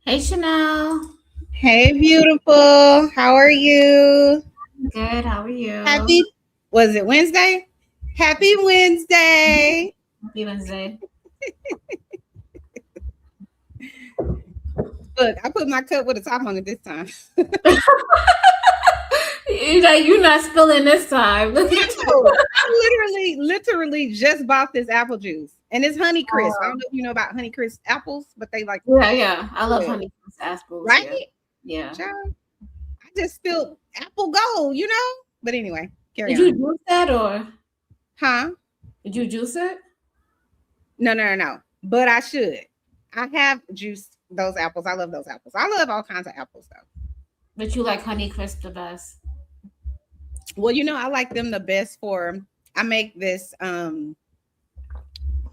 Hey Chanel. Hey, beautiful. How are you? Good. How are you? Happy, was it Wednesday? Happy Wednesday. Happy Wednesday. Look, I put my cup with a top on it this time. You're not spilling this time. Look at No, you. I literally just bought this apple juice. And it's Honey Crisp. I don't Oh, know if you know about Honey Crisp apples, but they like yeah, yeah. I love good, honey apples. right? Yeah, yeah. Child, I just spilled apple gold, you know? But anyway, carry Did you on. juice that or Huh? did you juice it? No. But I should. I have juiced those apples. I love those apples. I love all kinds of apples, though. But you like Honey Crisp the best. Well, I like them the best for I make this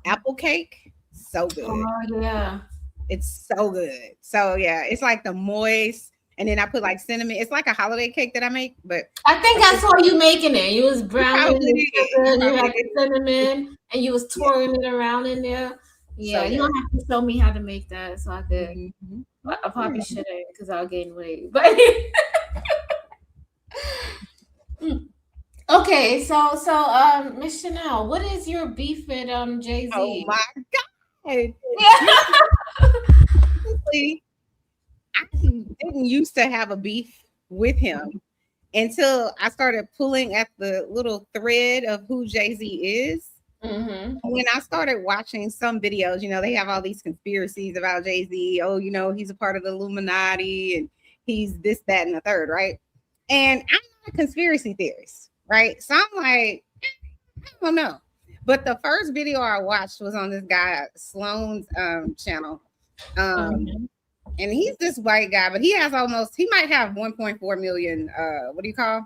apple cake. So good. Oh yeah. It's so good. So yeah, it's like the moist and then I put like cinnamon. It's like a holiday cake that I make, but I think I saw you making it. You was you browning probably the did. sugar You and you probably had the did. cinnamon and you was Yeah. twirling it around in there. Yeah, So you good. don't have to show me how to make that so I could. Mhm. I probably Yeah. shouldn't because I'll gain weight. But okay, Miss Chanel, what is your beef with Jay Oh Z? my God. You Yeah. know, honestly, I didn't used to have a beef with him until I started pulling at the little thread of who Jay Z is. Mm-hmm. When I started watching some videos, they have all these conspiracies about Jay Z. Oh, he's a part of the Illuminati and he's this, that, and the third, right? And I'm not a conspiracy theorist, right? So I'm like, I don't know. But the first video I watched was on this guy, Sloan's channel. Um, Mm-hmm. and he's this white guy, but he might have 1.4 million, what do you call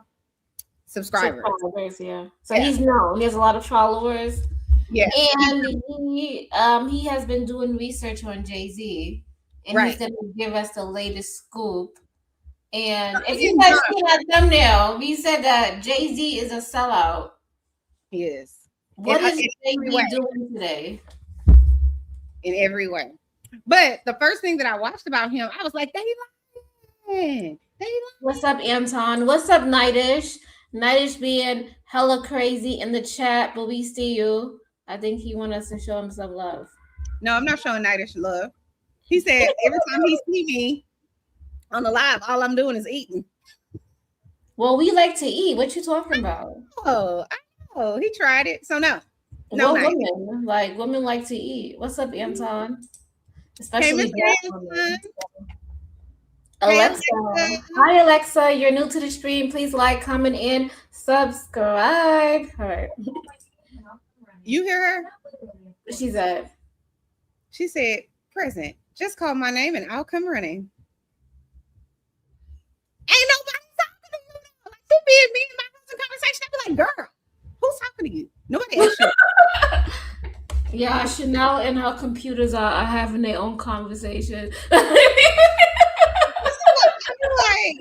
subscribers? Subscribers, yeah. So Yeah. he's known. He has a lot of followers, Yeah. and he has been doing research on Jay Z, and he's Right. gonna give us the latest scoop. And if He you is guys not. see that thumbnail, we said that Jay Z is a sellout. He is. What is In Jay every way. Z doing today? In every way. But the first thing that I watched about him, I was like, they lying. They lying. What's up, Anton? What's up, Nightish? Nightish being hella crazy in the chat, but we see you. I think he want us to show him some love. No, I'm not showing Nightish love. He said every time he see me on the live, all I'm doing is eating. Well, we like to eat. What you talking about? Oh, I know. He tried it. So no. No, What night. women like to eat. What's up, Anton? Hey, Especially Mr. black Hanson. women. Hey, Alexa. Alexa. Hi, Alexa. You're new to the stream. Please like, comment, and subscribe. All right. You hear her? She said, She said, present. Just call my name and I'll come running. Ain't nobody talking to you now. Like, she being me in my husband conversation. I'd be like, girl, who's talking to you? Nobody else you. yeah, Chanel and her computers are having their own conversation. I feel like,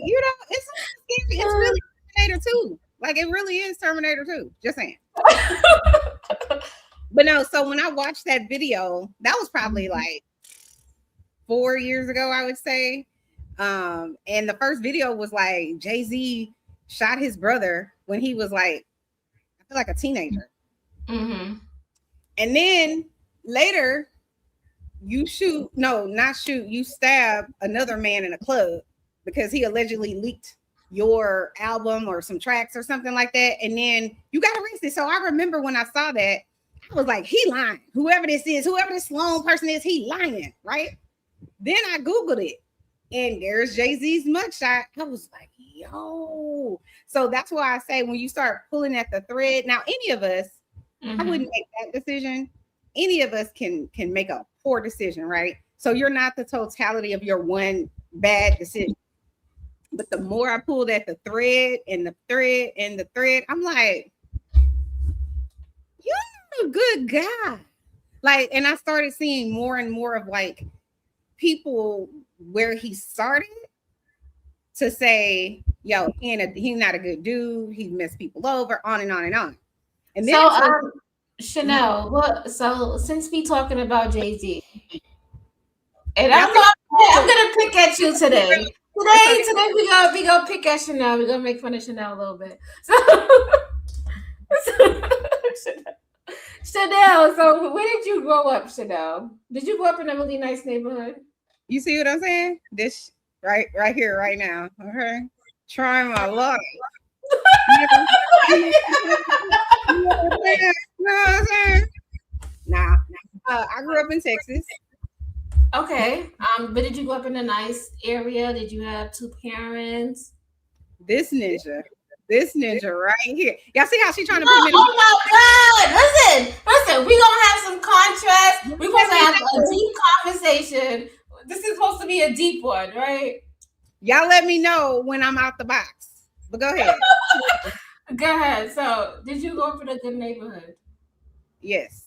it's scary. It's really Terminator 2. Like, it really is Terminator 2. Just saying. But no, so when I watched that video, that was probably like 4 years ago, I would say. And the first video was like Jay-Z shot his brother when he was like, I feel like a teenager. Mm-hmm. And then later, you stab another man in a club because he allegedly leaked your album or some tracks or something like that. And then you got arrested. So I remember when I saw that, I was like, he lying. Whoever this Sloan person is, he lying, right? Then I Googled it. And there's Jay-Z's mugshot. I was like, yo. So that's why I say when you start pulling at the thread, now any of us, I wouldn't make that decision. Any of us can make a poor decision, right? So you're not the totality of your one bad decision. But the more I pulled at the thread and the thread and the thread, I'm like, you're a good guy. Like, and I started seeing more and more of like people where he started to say, yo, he's not a good dude. He messed people over, on and on and on. And then Chanel, so since we talking about Jay-Z, and y'all I'm not I'm gonna pick at you today. Today we gonna pick at Chanel. We're gonna make fun of Chanel a little bit. So, Chanel. So where did you grow up, Chanel? Did you grow up in a really nice neighborhood? You see what I'm saying? This right here, right now. Okay, trying my luck. You know what I'm saying? Nah. I grew up in Texas. Okay. But did you grow up in a nice area? Did you have two parents? This ninja right here. Y'all see how she trying to Oh, put me in oh my God. Listen, we gonna have some contrast. We're supposed to have a deep conversation. This is supposed to be a deep one, right? Y'all let me know when I'm out the box. But go ahead. Go ahead. So did you grow up in a good neighborhood? Yes.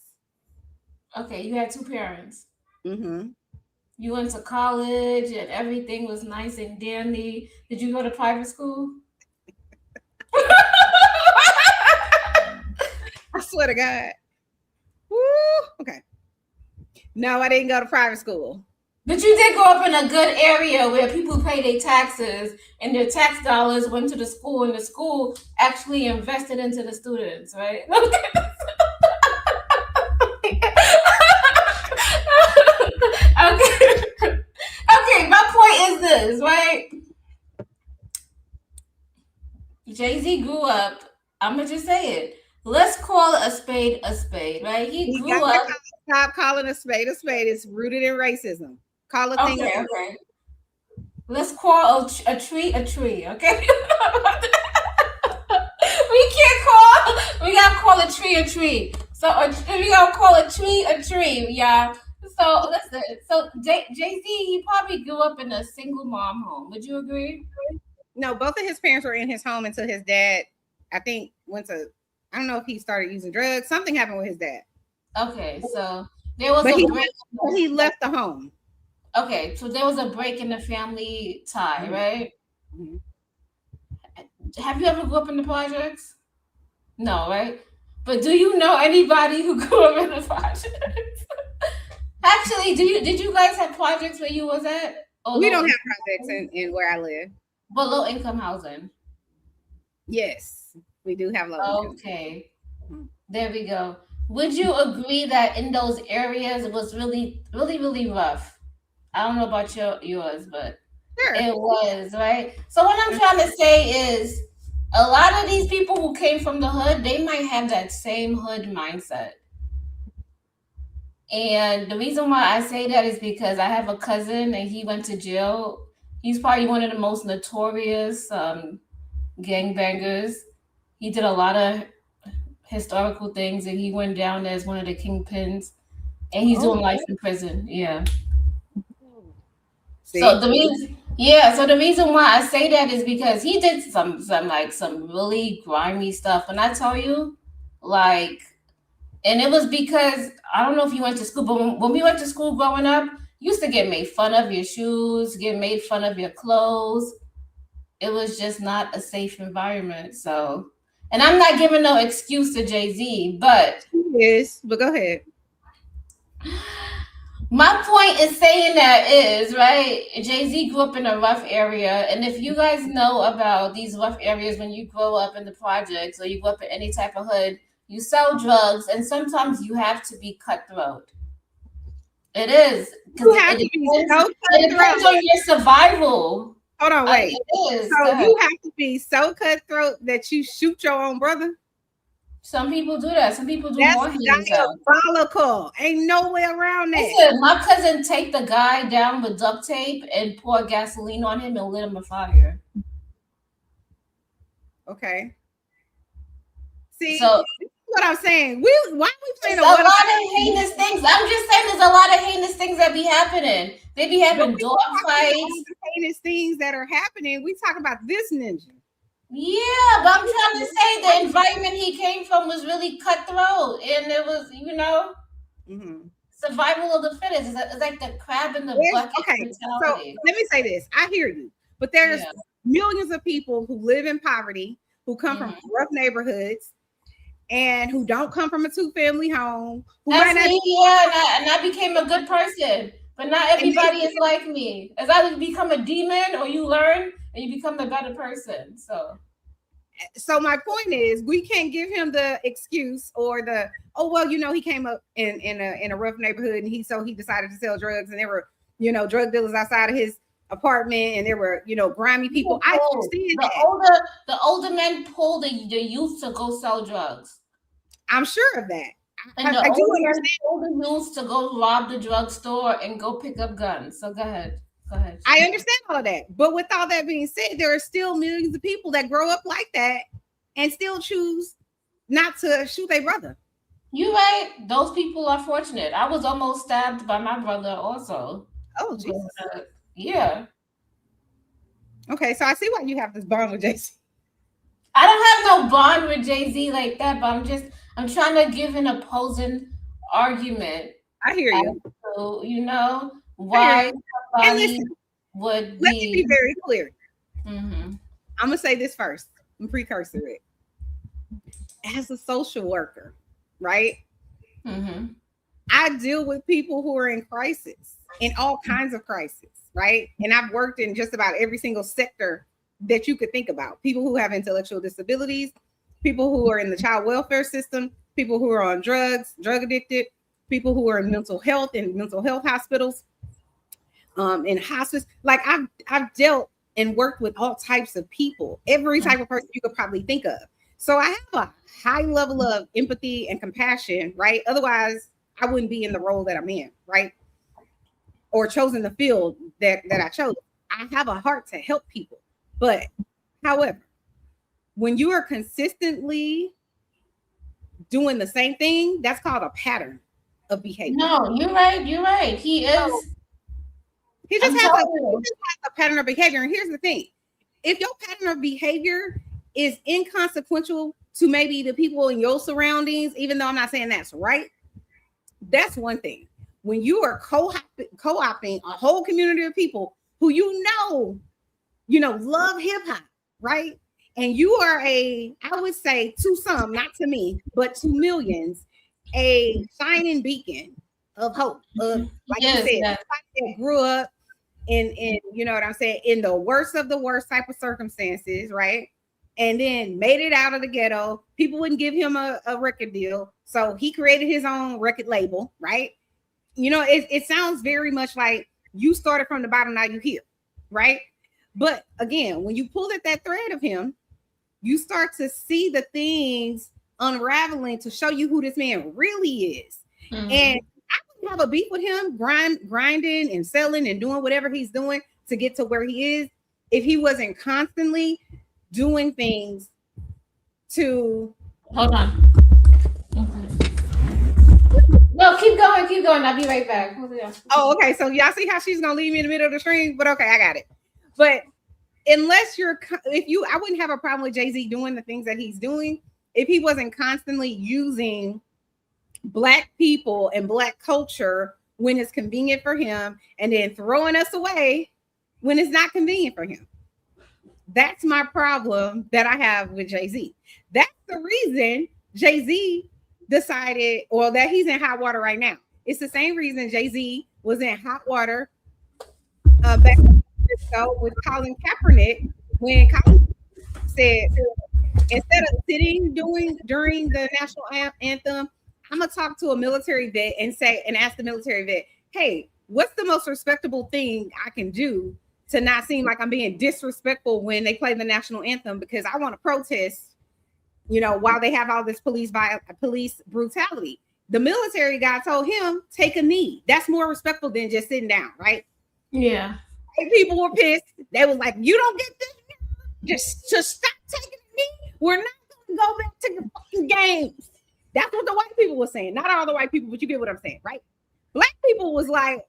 Okay, you had two parents. Mm-hmm. You went to college and everything was nice and dandy. Did you go to private school? I swear to God. Woo. Okay. No, I didn't go to private school. But you did grow up in a good area where people pay their taxes and their tax dollars went to the school and the school actually invested into the students, right? Okay. Okay, my point is this, right? Jay-Z grew up, I'm gonna just say it. Let's call a spade, right? He grew up. Stop calling a spade a spade. It's rooted in racism. Call a thing. Okay. Let's call a tree, okay? We gotta call a tree. So we gotta call a tree, yeah. So listen, so Jay-Z, he probably grew up in a single mom home. Would you agree? No, both of his parents were in his home until his dad, I think, I don't know if he started using drugs. Something happened with his dad. Okay, so there was a break. He left the home. Okay, so there was a break in the family tie, right? Mm-hmm. Have you ever grew up in the projects? No, right? But do you know anybody who grew up in the projects? Actually, did you guys have projects where you was at? We don't have projects in where I live. But low income housing. Yes, we do have low income. Okay. There we go. Would you agree that in those areas it was really, really, really rough? I don't know about yours, but sure. It was, right? So what I'm trying to say is a lot of these people who came from the hood, they might have that same hood mindset. And the reason why I say that is because I have a cousin and he went to jail. He's probably one of the most notorious gangbangers. He did a lot of historical things and he went down as one of the kingpins and he's doing life in prison. Yeah. See? So the reason why I say that is because he did some really grimy stuff. And I tell you, and it was because I don't know if you went to school, but when we went to school growing up, you used to get made fun of your shoes, get made fun of your clothes. It was just not a safe environment. So, and I'm not giving no excuse to Jay-Z, but go ahead. My point is saying that is, right, Jay-Z grew up in a rough area. And if you guys know about these rough areas when you grow up in the projects or you grow up in any type of hood, you sell drugs and sometimes you have to be cutthroat. It is. It depends on your survival. Hold on, wait. It is. So you have to be so cutthroat that you shoot your own brother? Some people do that. Some people do more than diabolical. Ain't no way around that. Listen, my cousin take the guy down with duct tape and pour gasoline on him and lit him a fire. Okay. See, so what I'm saying. Why are we playing a lot of heinous things? I'm just saying there's a lot of heinous things that be happening. They be having dog fights. Heinous things that are happening. We talk about this ninja. Yeah, but I'm trying to say the environment he came from was really cutthroat, and it was, survival of the fittest. It's like the crab in the bucket. Okay, mentality. So let me say this: I hear you, but there's millions of people who live in poverty, who come from rough neighborhoods, and who don't come from a two-family home. That's me, and I became a good person. But not everybody is like me. It's either you become a demon or you learn and you become a better person. So my point is, we can't give him the excuse or the, oh well, he came up in a rough neighborhood and he decided to sell drugs, and there were drug dealers outside of his apartment, and there were grimy people. I understand the older men pull the youth to go sell drugs. I'm sure of that. And I do understand. Older youth to go rob the drugstore and go pick up guns. So go ahead. I understand all of that. But with all that being said, there are still millions of people that grow up like that and still choose not to shoot their brother. You're right. Those people are fortunate. I was almost stabbed by my brother also. Oh, Jesus. Yeah. Okay, so I see why you have this bond with Jay-Z. I don't have no bond with Jay-Z like that, but I'm trying to give an opposing argument. I hear you. So, why somebody would be. Let me be very clear. Mm-hmm. I'm gonna say this first. I'm precursor it. As a social worker, right? Mm-hmm. I deal with people who are in crisis, in all kinds of crisis, right? And I've worked in just about every single sector that you could think about. People who have intellectual disabilities, people who are in the child welfare system, people who are on drugs, drug addicted, people who are in mental health hospitals, in hospice. Like I've dealt and worked with all types of people, every type of person you could probably think of. So I have a high level of empathy and compassion, right? Otherwise, I wouldn't be in the role that I'm in, right? Or chosen the field that I chose. I have a heart to help people. But however, when you are consistently doing the same thing, that's called a pattern of behavior. No, you're right. He is. He just has a pattern of behavior. And here's the thing. If your pattern of behavior is inconsequential to maybe the people in your surroundings, even though I'm not saying that's right, that's one thing. When you are co-opting a whole community of people who love hip hop, right? And you are I would say to some, not to me, but to millions, a shining beacon of hope. Of, like you said, that grew up in you know what I'm saying, in the worst of the worst type of circumstances, right? And then made it out of the ghetto. People wouldn't give him a record deal, so he created his own record label, right? It sounds very much like you started from the bottom, now you here, right? But again, when you pull at that thread of him, you start to see the things unraveling to show you who this man really is. Mm-hmm. And I wouldn't have a beef with him grinding and selling and doing whatever he's doing to get to where he is if he wasn't constantly doing things to hold on. No, keep going. I'll be right back. Oh, okay. So y'all see how she's gonna leave me in the middle of the stream, but okay, I got it. But I wouldn't have a problem with Jay-Z doing the things that he's doing if he wasn't constantly using Black people and Black culture when it's convenient for him, and then throwing us away when it's not convenient for him. That's my problem that I have with Jay-Z. That's the reason Jay-Z decided, or that he's in hot water right now. It's the same reason Jay-Z was in hot water back with Colin Kaepernick, when Colin said, instead of sitting during the national anthem, I'm gonna talk to a military vet and ask the military vet, hey, what's the most respectable thing I can do to not seem like I'm being disrespectful when they play the national anthem, because I want to protest, while they have all this police brutality. The military guy told him, take a knee. That's more respectful than just sitting down, right? Yeah. And people were pissed. They was like, you don't get this? Just stop taking a knee. We're not going to go back to the fucking games. That's what the white people were saying. Not all the white people, but you get what I'm saying, right? Black people was like,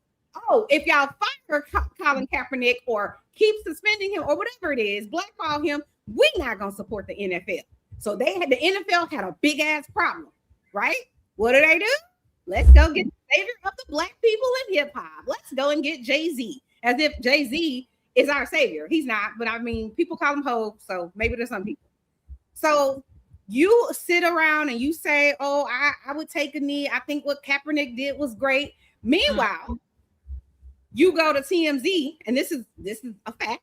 oh, if y'all fire Colin Kaepernick or keep suspending him or whatever it is, blackball him, we're not going to support the NFL. So the NFL had a big ass problem, right? What do? Let's go get the savior of the Black people in hip hop. Let's go and get Jay-Z, as if Jay-Z is our savior. He's not, but I mean, people call him Hov, so maybe there's some people. So you sit around and you say, oh, I would take a knee. I think what Kaepernick did was great. Meanwhile, You go to TMZ, and this is a fact.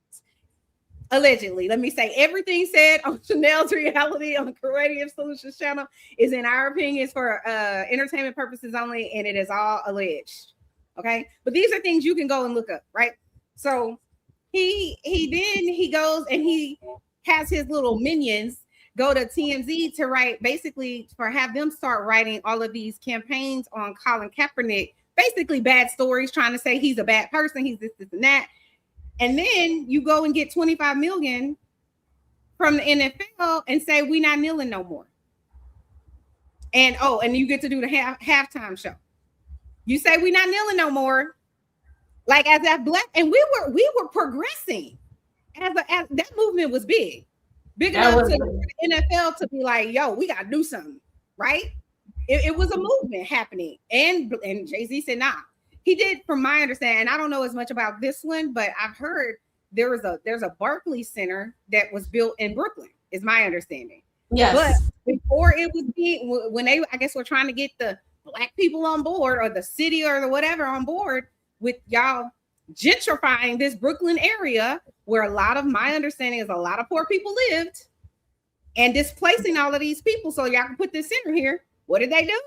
Allegedly, let me say, everything said on Chanel's reality on the Creative Solutions channel is, in our opinions, for entertainment purposes only, and it is all alleged. Okay, but these are things you can go and look up, right? So he goes and he has his little minions go to TMZ to write, basically for have them start writing all of these campaigns on Colin Kaepernick, basically bad stories, trying to say he's a bad person, he's this and that. And then you go and get 25 million from the NFL and say we're not kneeling no more. And and you get to do the halftime show. You say we're not kneeling no more, like as that black, and we were progressing as that movement was big enough to the NFL to be like, yo, we gotta do something, right? It was a movement happening, and Jay-Z said, nah. He did, from my understanding, and I don't know as much about this one, but I've heard there's a Barclays Center that was built in Brooklyn, is my understanding. Yes. But before it was when they, I guess, were trying to get the black people on board, or the city or the whatever on board with y'all gentrifying this Brooklyn area, where a lot of my understanding is a lot of poor people lived, and displacing all of these people so y'all can put this center here. What did they do?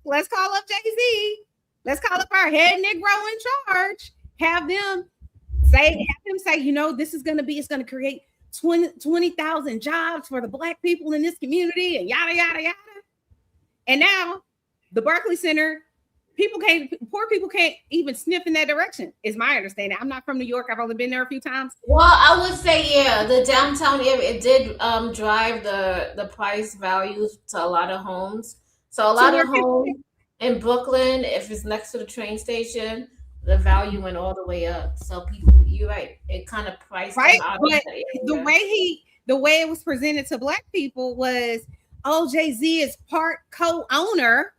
Let's call up Jay-Z. Let's call up our head Negro in charge. Have them say, you know, this is going to be, it's going to create 20,000 jobs for the black people in this community, and yada, yada, yada. And now the Barclays Center, poor people can't even sniff in that direction, is my understanding. I'm not from New York. I've only been there a few times. Well, I would say, yeah, the downtown area, it did drive the price values to a lot of homes. So a lot of homes in Brooklyn, if it's next to the train station, the value went all the way up. So people, you're right, it kind of priced right. Them out but of the way it was presented to black people was, oh, Jay-Z is part co-owner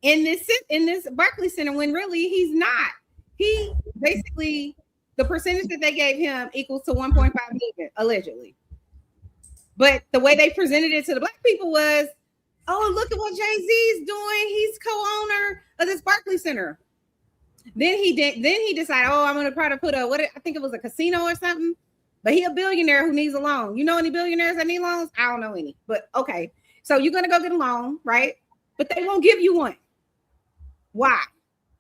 in this Barclays Center, when really he's not. He basically, the percentage that they gave him equals to 1.5 million, allegedly. But the way they presented it to the black people was, oh, look at what Jay-Z's doing. He's co-owner of this Barclays Center. Then he decided, oh, I'm gonna try to put I think it was a casino or something. But he a billionaire who needs a loan. You know any billionaires that need loans? I don't know any. But okay. So you're gonna go get a loan, right? But they won't give you one. Why?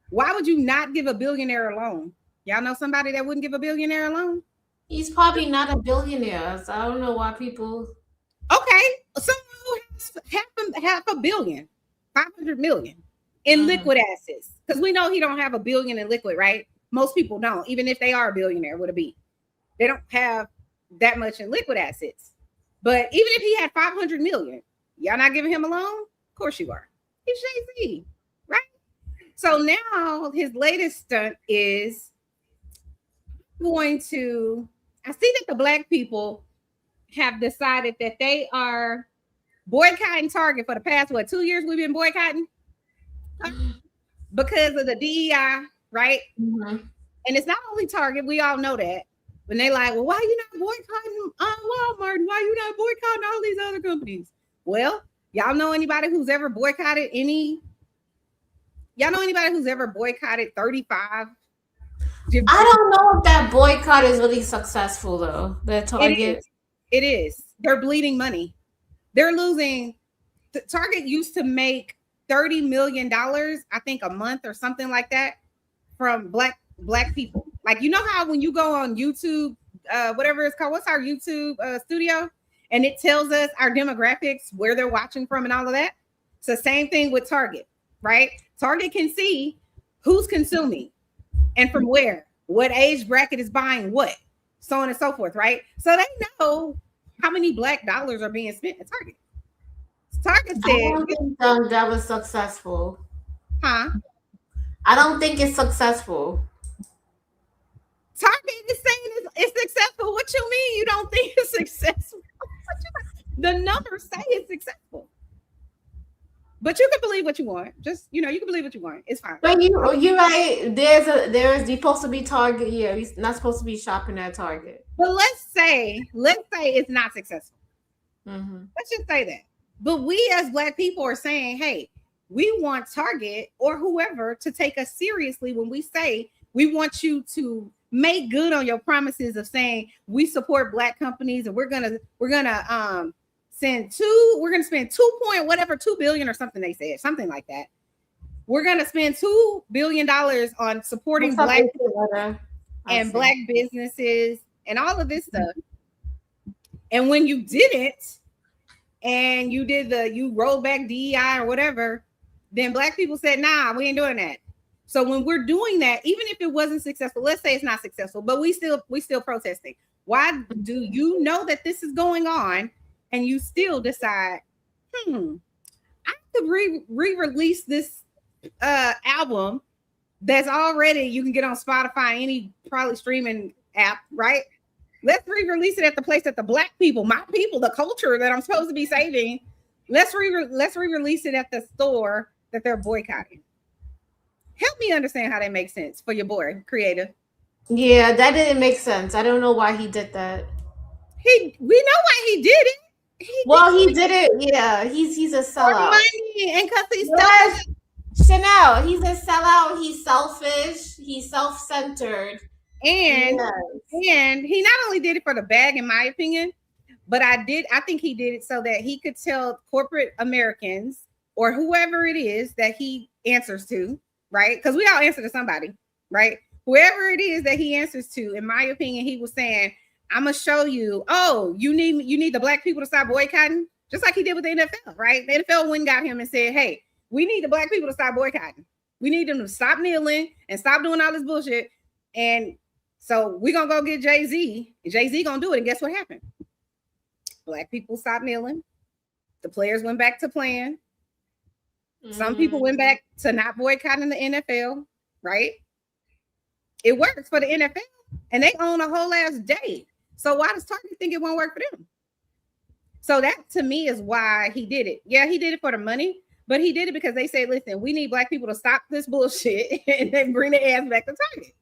Why would you not give a billionaire a loan? Y'all know somebody that wouldn't give a billionaire a loan? He's probably not a billionaire, so I don't know why people. Okay, someone who has half a billion, 500 million in liquid assets, because we know he don't have a billion in liquid, right? Most people don't, even if they are a billionaire with a B. They don't have that much in liquid assets. But even if he had 500 million, y'all not giving him a loan? Of course you are. He's Jay-Z, right? So now his latest stunt is I see that the black people have decided that they are boycotting Target for the past, 2 years we've been boycotting? Because of the DEI, right? Mm-hmm. And it's not only Target, we all know that. When they like, well, why are you not boycotting Walmart? Why are you not boycotting all these other companies? Well, y'all know anybody who's ever boycotted 35? I don't know if that boycott is really successful, though. The Target. It is. They're bleeding money. They're losing. Target used to make $30 million, I think, a month or something like that, from black people. Like, you know how when you go on YouTube, whatever it's called, what's our YouTube studio, and it tells us our demographics, where they're watching from, and all of that. It's the same thing with Target, right? Target can see who's consuming and from where, what age bracket is buying what, so on and so forth, right? So they know how many black dollars are being spent at Target. Target said, I don't think that was successful. Huh? I don't think it's successful. Target is saying it's successful. What you mean you don't think it's successful? The numbers say it's successful. But you can believe what you want. Just, you can believe what you want. It's fine. But you're right. You're supposed to be Target. Yeah, he's not supposed to be shopping at Target. But let's say it's not successful. Mm-hmm. Let's just say that. But we as black people are saying, hey, we want Target or whoever to take us seriously when we say We want you to make good on your promises of saying we support Black companies, and we're gonna spend 2 billion or something. They said something like that. We're gonna spend $2 billion on supporting Black and Black businesses and all of this stuff. And when you did it, and you rolled back DEI or whatever, then Black people said, nah, we ain't doing that. So when we're doing that, even if it wasn't successful, let's say it's not successful, but we still protesting. Why do you know that this is going on and you still decide, I could re-release this album that's already, you can get on Spotify, any probably streaming app, right? Let's re-release it at the place that the Black people, my people, the culture that I'm supposed to be saving. Let's re-release it at the store that they're boycotting. Help me understand how that makes sense for your boy, Creative. Yeah, that didn't make sense. I don't know why he did that. We know why he did it. He did it. Yeah, he's a sellout. Money, and because he's selfish. Chanel, he's a sellout. He's selfish. He's self-centered. And he not only did it for the bag, in my opinion, but I think he did it so that he could tell corporate Americans or whoever it is that he answers to, right? Because we all answer to somebody, right? Whoever it is that he answers to, in my opinion, he was saying, I'm gonna show you, you need the Black people to stop boycotting, just like he did with the NFL, right? The NFL went and got him and said, hey, we need the Black people to stop boycotting. We need them to stop kneeling and stop doing all this bullshit. And so we're gonna go get Jay-Z. Jay-Z gonna do it. And guess what happened? Black people stopped kneeling. The players went back to playing. Some people went back to not boycotting the NFL, right? It works for the NFL, and they own a whole ass day. So why does Target think it won't work for them? So that to me is why he did it. Yeah, he did it for the money, but he did it because they said, listen, we need Black people to stop this bullshit and then bring their ass back to Target.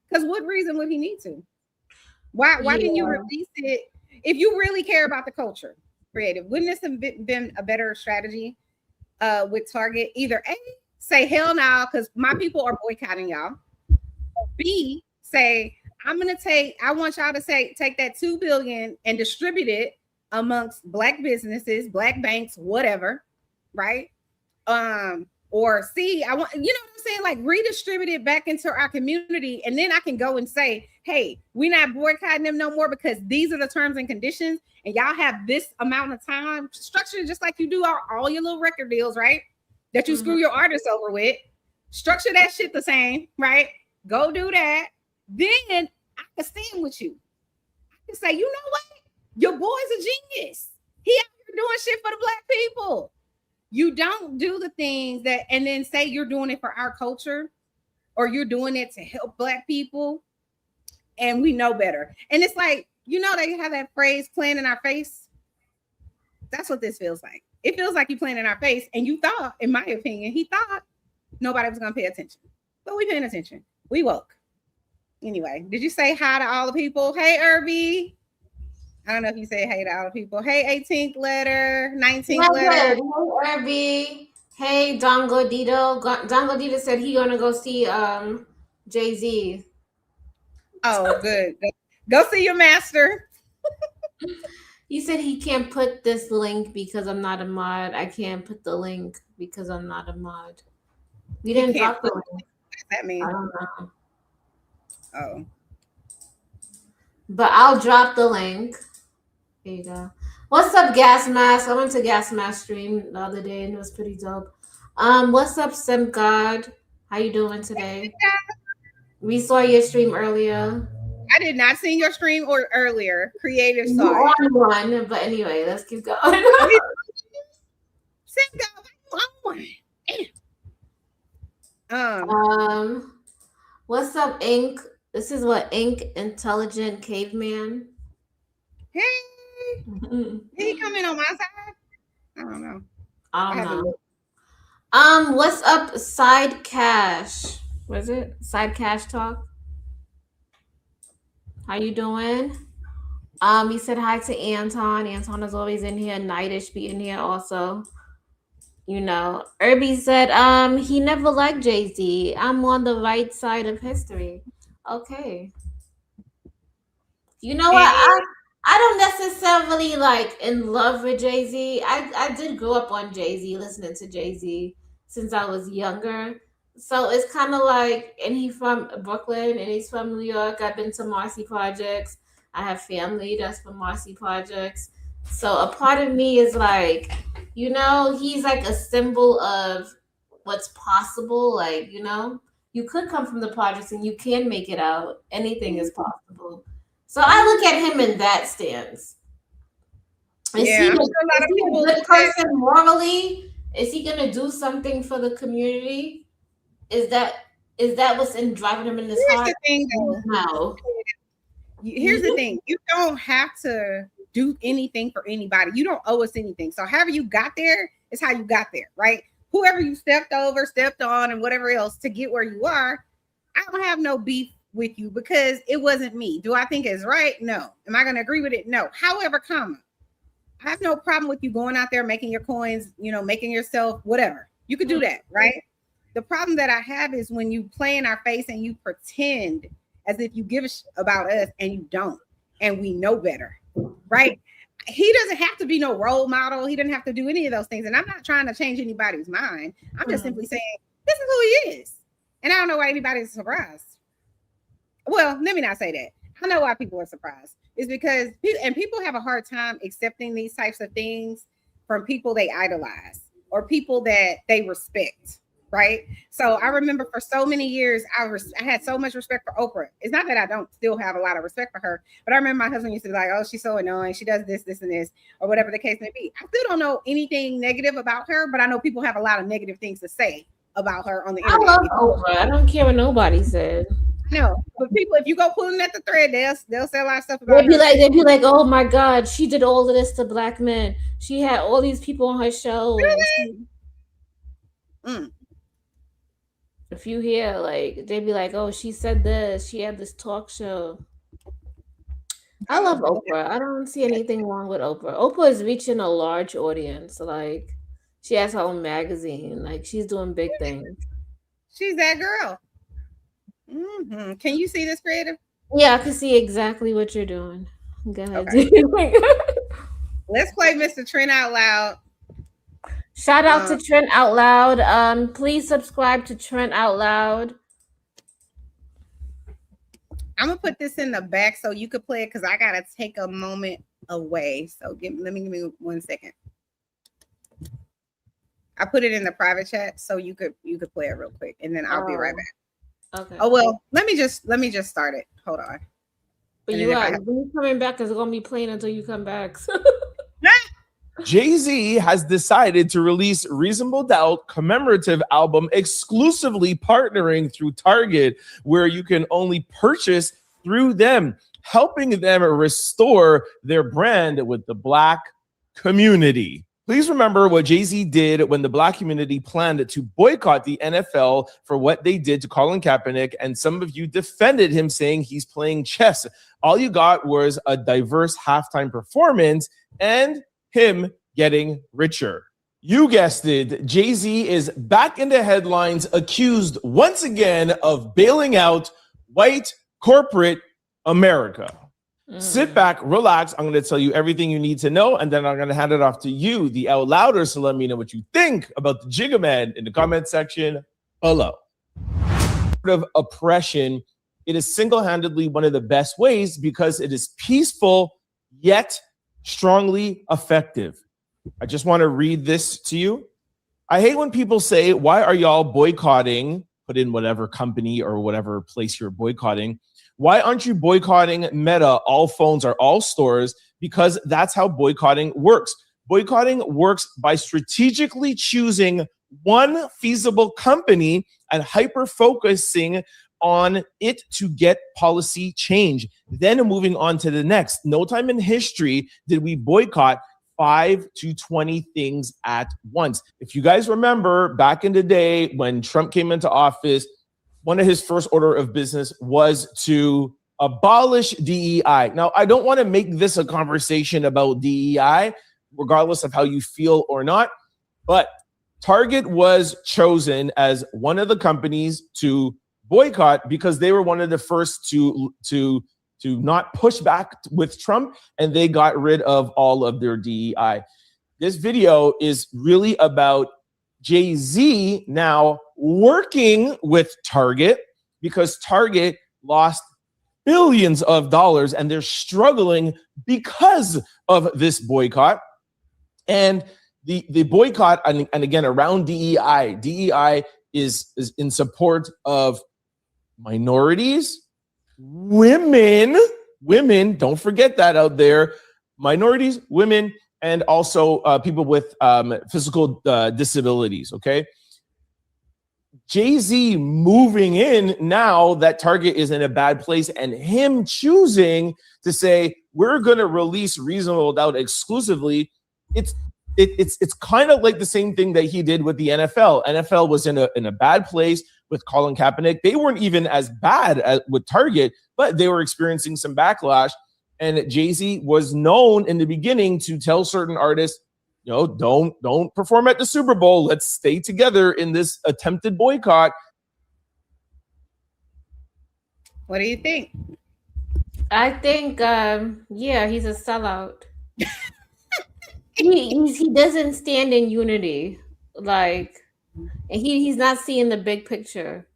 Because what reason would he need to? Why didn't you release it? If you really care about the culture, Creative, wouldn't this have been a better strategy with Target? Either A, say hell no, because my people are boycotting y'all. B, say I want y'all to take that $2 billion and distribute it amongst Black businesses, Black banks, whatever, right? Or C, I want, you know what I'm saying? Like redistribute it back into our community. And then I can go and say, hey, we're not boycotting them no more because these are the terms and conditions. And y'all have this amount of time structured just like you do all your little record deals, right? That you screw your artists over with. Structure that shit the same, right? Go do that. Then I can stand with you. I can say, you know what? Your boy's a genius. He out here doing shit for the Black people. You don't do the things that, and then say you're doing it for our culture or you're doing it to help Black people. And we know better. And it's like, you know, they have that phrase playing in our face. That's what this feels like. It feels like you playing in our face. And you thought, in my opinion, he thought nobody was going to pay attention. But we paying attention. We woke. Anyway, did you say hi to all the people? Hey, Irby. I don't know if you say hey to all the people. Hey, 18th letter, 19th letter. Hey, Irby. Hey, Don Godito. Don Godito said he gonna go see Jay-Z. Oh, good. Go see your master. He said he can't put this link because I'm not a mod. I can't put the link because I'm not a mod. We didn't drop the link. What does that mean? I don't know. Oh. But I'll drop the link. There you go. What's up, Gas Mask? I went to Gas Mask stream the other day and it was pretty dope. What's up, Sim God? How you doing today? We saw your stream earlier. I did not see your stream or earlier. Creative You sorry. on one, but anyway, let's keep going. Sim God, on. What's up, Ink? This is what Ink Intelligent Caveman. Hey, he coming on my side? I don't know. I don't know. What's up, Side Cash? What is it? Side Cash Talk. How you doing? He said hi to Anton. Anton is always in here. Nightish be in here also. Irby said, he never liked Jay-Z. I'm on the right side of history. Okay. You know what? And I don't necessarily like in love with Jay-Z. I did grow up on Jay-Z, listening to Jay-Z since I was younger. So it's kind of like, and he's from Brooklyn and he's from New York. I've been to Marcy Projects. I have family that's from Marcy Projects. So a part of me is like, he's like a symbol of what's possible. Like, you could come from the projects and you can make it out. Anything is possible. So I look at him in that stance. Is yeah, I'm sure a lot is of he a people good look at, person morally? Is he gonna do something for the community? Is that what's driving him in his here's heart? the thing though. No. Here's the thing. You don't have to do anything for anybody. You don't owe us anything. So however you got there is how you got there, right? Whoever you stepped over, stepped on, and whatever else to get where you are, I don't have no beef with you because it wasn't me. Do I think it's right? No. Am I going to agree with it? No. However, I have no problem with you going out there making your coins, making yourself whatever. You could do that, right? The problem that I have is when you play in our face and you pretend as if you give a about us and you don't, and we know better, right? He doesn't have to be no role model. He doesn't have to do any of those things. And I'm not trying to change anybody's mind. I'm just simply saying, this is who he is. And I don't know why anybody's surprised. Well, let me not say that. I know why people are surprised. It's because people have a hard time accepting these types of things from people they idolize or people that they respect, right? So I remember for so many years, I had so much respect for Oprah. It's not that I don't still have a lot of respect for her, but I remember my husband used to be like, oh, she's so annoying. She does this, this, and this, or whatever the case may be. I still don't know anything negative about her, but I know people have a lot of negative things to say about her on the internet. I love Oprah. I don't care what nobody said. No, but people, if you go pulling at the thread, they'll say a lot of stuff about They'd be like, oh my God, she did all of this to black men. She had all these people on her show. Really? If you hear, like, they'd be like, oh, she said this. She had this talk show. I love Oprah. I don't see anything wrong with Oprah. Oprah is reaching a large audience. Like, she has her own magazine. Like, she's doing big things. She's that girl. Mm-hmm. Can you see this, creative? Yeah, I can see exactly what you're doing. Go ahead. Okay. Let's play Mr. Trent Out Loud. Shout out to Trent Out Loud. Please subscribe to Trent Out Loud. I'm gonna put this in the back so you could play it because I gotta take a moment away. So give me 1 second. I put it in the private chat so you could play it real quick, and then I'll be right back. Okay. Oh well, let me just start it. Hold on. But when you're coming back, it's gonna be playing until you come back. Jay-Z has decided to release Reasonable Doubt commemorative album exclusively partnering through Target, where you can only purchase through them, helping them restore their brand with the Black community. Please remember what Jay-Z did when the Black community planned to boycott the NFL for what they did to Colin Kaepernick, and some of you defended him saying he's playing chess. All you got was a diverse halftime performance and him getting richer. You guessed it, Jay-Z is back in the headlines, accused once again of bailing out white corporate America. Sit back, relax. I'm going to tell you everything you need to know, and then I'm going to hand it off to you, the Out Louder, so let me know what you think about the Jigga Man in the comment section below. Of oppression, it is single-handedly one of the best ways because it is peaceful yet strongly effective. I just want to read this to you. I hate when people say, why are y'all boycotting, put in whatever company or whatever place you're boycotting. Why aren't you boycotting Meta, all phones or all stores? Because that's how boycotting works. Boycotting works by strategically choosing one feasible company and hyper-focusing on it to get policy change, then moving on to the next. No time in history did we boycott 5 to 20 things at once. If you guys remember back in the day when Trump came into office, one of his first order of business was to abolish DEI. Now, I don't want to make this a conversation about DEI, regardless of how you feel or not, but Target was chosen as one of the companies to boycott because they were one of the first to not push back with Trump, and they got rid of all of their DEI. This video is really about Jay-Z now working with Target because Target lost billions of dollars and they're struggling because of this boycott. And the boycott, and again, around DEI. DEI is in support of minorities, women, don't forget that out there, minorities, women, and also people with physical disabilities, okay? Jay-Z moving in now that Target is in a bad place, and him choosing to say, we're going to release Reasonable Doubt exclusively, it's kind of like the same thing that he did with the NFL. NFL was in a bad place with Colin Kaepernick. They weren't even as bad with Target, but they were experiencing some backlash. And Jay-Z was known in the beginning to tell certain artists, you know, don't perform at the Super Bowl. Let's stay together in this attempted boycott. What do you think? I think, yeah, he's a sellout. he doesn't stand in unity, like, and he's not seeing the big picture.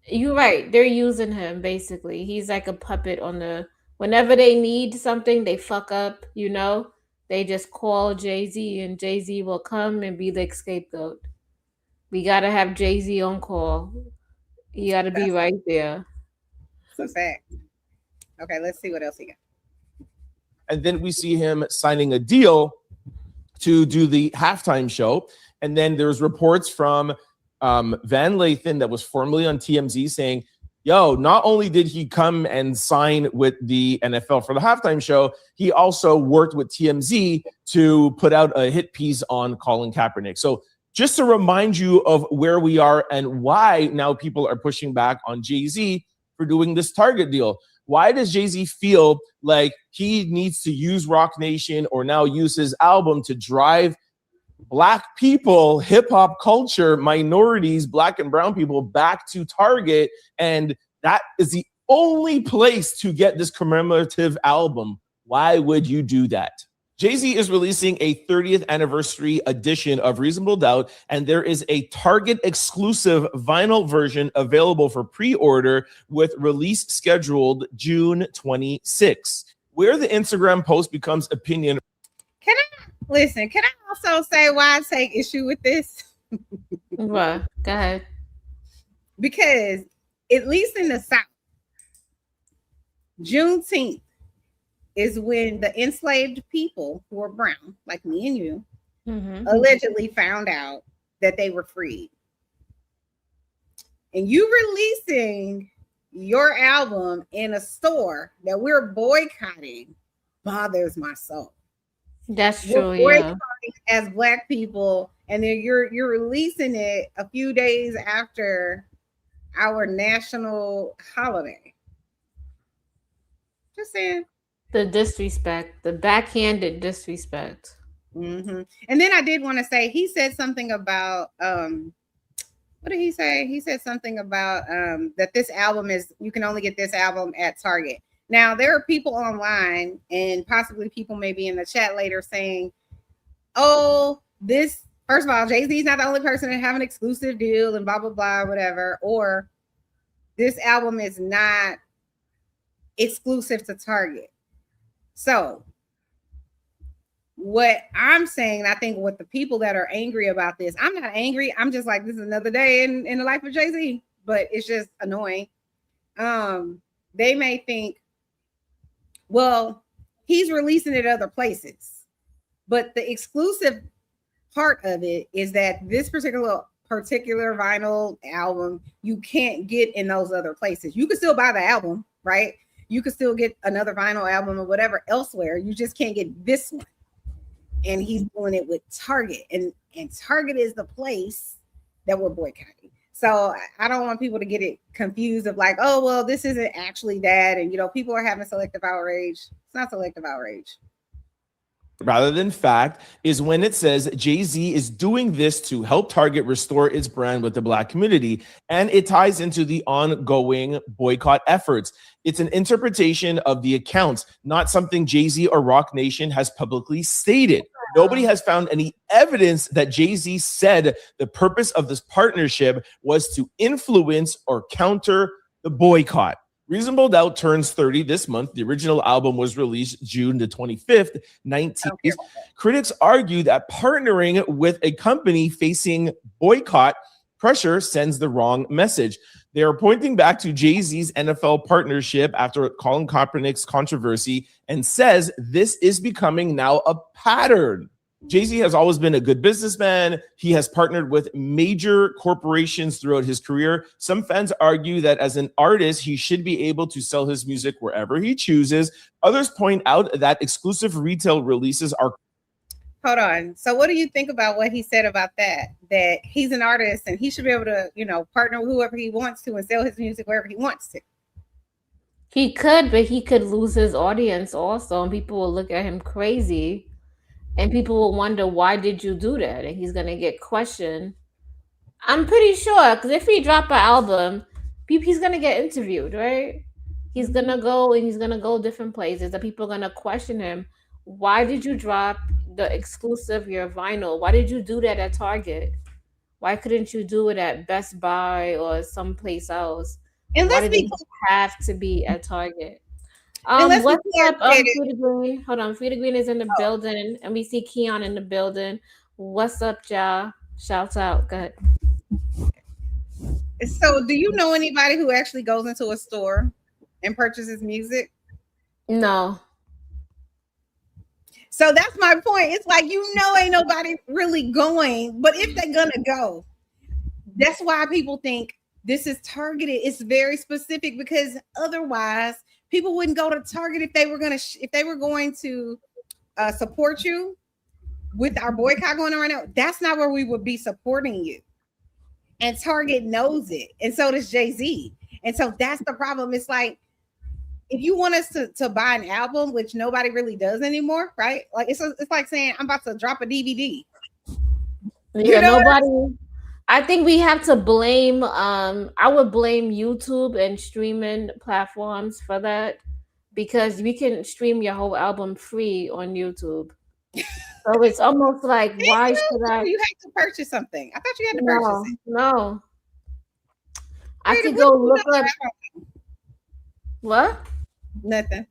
You're right. They're using him basically. He's like a puppet on the. Whenever they need something, they fuck up. You know, they just call Jay-Z, and Jay-Z will come and be the scapegoat. We gotta have Jay-Z on call. You gotta be right there. So sad. Okay, let's see what else he got. And then we see him signing a deal to do the halftime show. And then there's reports from Van Lathan that was formerly on TMZ saying, yo, not only did he come and sign with the NFL for the halftime show, he also worked with TMZ to put out a hit piece on Colin Kaepernick. So just to remind you of where we are and why now people are pushing back on Jay-Z for doing this Target deal. Why does Jay-Z feel like he needs to use Rock Nation or now use his album to drive Black people, hip hop culture, minorities, Black and brown people back to Target? And that is the only place to get this commemorative album. Why would you do that? Jay-Z is releasing a 30th anniversary edition of Reasonable Doubt, and there is a Target exclusive vinyl version available for pre-order with release scheduled June 26. Where the Instagram post becomes opinion. Can I also say why I take issue with this? What? Go ahead. Because at least in the South, Juneteenth is when the enslaved people who are brown, like me and you, allegedly found out that they were freed. And you releasing your album in a store that we're boycotting bothers my soul. That's true. We're Yeah. as Black people, and then you're releasing it a few days after our national holiday. Just saying. The disrespect, the backhanded disrespect. And then I did want to say, he said something about what did he say? He said something about that this album is, you can only get this album at Target. Now, there are people online, and possibly people maybe in the chat later saying, oh, this, first of all, Jay-Z is not the only person to have an exclusive deal and blah, blah, blah, whatever. Or this album is not exclusive to Target. So what I'm saying, I think what the people that are angry about this, I'm not angry. I'm just like, this is another day in the life of Jay-Z, but it's just annoying. They may think, well, he's releasing it other places, but the exclusive part of it is that this particular vinyl album you can't get in those other places. You can still buy the album, right? You can still get another vinyl album or whatever elsewhere. You just can't get this one. And he's doing it with Target, and Target is the place that we're boycotting. So I don't want people to get it confused of like, oh, well, this isn't actually that. And, you know, people are having selective outrage. It's not selective outrage. rather than fact is when it says Jay-Z is doing this to help Target restore its brand with the Black community, and it ties into the ongoing boycott efforts. It's an interpretation of the accounts, not something Jay-Z or Rock Nation has publicly stated. Nobody has found any evidence that Jay-Z said the purpose of this partnership was to influence or counter the boycott. Reasonable Doubt turns 30 this month. The original album was released June the 25th, 19. Critics argue that partnering with a company facing boycott pressure sends the wrong message. They are pointing back to Jay-Z's NFL partnership after Colin Kaepernick's controversy and says this is becoming now a pattern. Jay-Z has always been a good businessman. He has partnered with major corporations throughout his career. Some fans argue that as an artist, he should be able to sell his music wherever he chooses. Others point out that exclusive retail releases are... Hold on. So what do you think about what he said about that? That he's an artist and he should be able to, partner with whoever he wants to and sell his music wherever he wants to. He could, but he could lose his audience also, and people will look at him crazy. And people will wonder, why did you do that? And he's going to get questioned. I'm pretty sure, because if he drop an album, he's going to get interviewed, right? He's going to go and he's going to go different places. And people are going to question him. Why did you drop the exclusive, your vinyl? Why did you do that at Target? Why couldn't you do it at Best Buy or someplace else? And Why let's did be it have to be at Target? let's What's be up, clear, Frida Green? Hold on, Frida Green is in the building, and we see Keon in the building. What's up, y'all? Shouts out. Go ahead. So do you know anybody who actually goes into a store and purchases music? No. So that's my point. It's like, ain't nobody really going, but if they're gonna go, that's why people think this is targeted. It's very specific, because otherwise people wouldn't go to Target if they were going to support you with our boycott going on right now. That's not where we would be supporting you. And Target knows it, and so does Jay-Z. And so that's the problem. It's like, if you want us to buy an album, which nobody really does anymore, right? Like it's like saying I'm about to drop a DVD. Yeah, nobody. I think we have to blame. I would blame YouTube and streaming platforms for that, because we can stream your whole album free on YouTube. So it's almost like, why should I? You have to purchase something. I thought you had to purchase it. No. I could go look up. What? Nothing.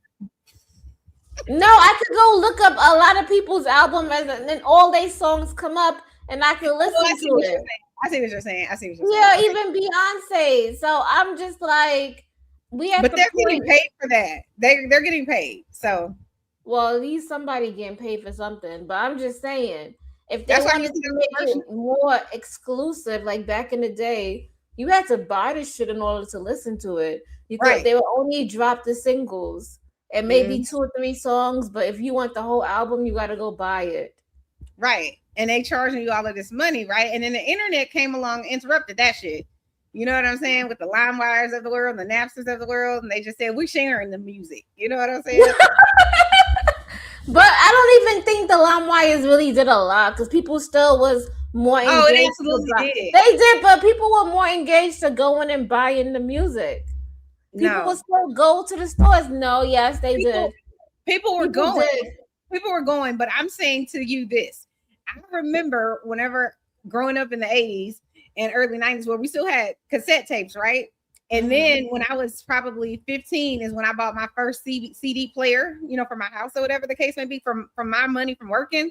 No, I could go look up a lot of people's albums, and then all their songs come up, and I can listen to it. I see what you're saying. Yeah, even Beyonce. So I'm just like, we have. But they're getting paid for that. They're getting paid. So, well, at least somebody getting paid for something. But I'm just saying, if they wanted to make it more exclusive, like back in the day, you had to buy the shit in order to listen to it. They would only drop the singles and maybe 2 or 3 songs. But if you want the whole album, you got to go buy it. Right. And they charging you all of this money, right? And then the internet came along and interrupted that shit. You know what I'm saying? With the LimeWires of the world, the Napsters of the world, and they just said, we're sharing the music. You know what I'm saying? But I don't even think the LimeWires really did a lot, because people still was more engaged. Oh, it absolutely did. They did, but people were more engaged to going and buying the music. People would still go to the stores. No, yes, they did. People were going. People were going, but I'm saying to you this. I remember whenever growing up in the 80s and early 90s, where we still had cassette tapes, right? And then when I was probably 15 is when I bought my first CD player, for my house or whatever the case may be, from my money from working.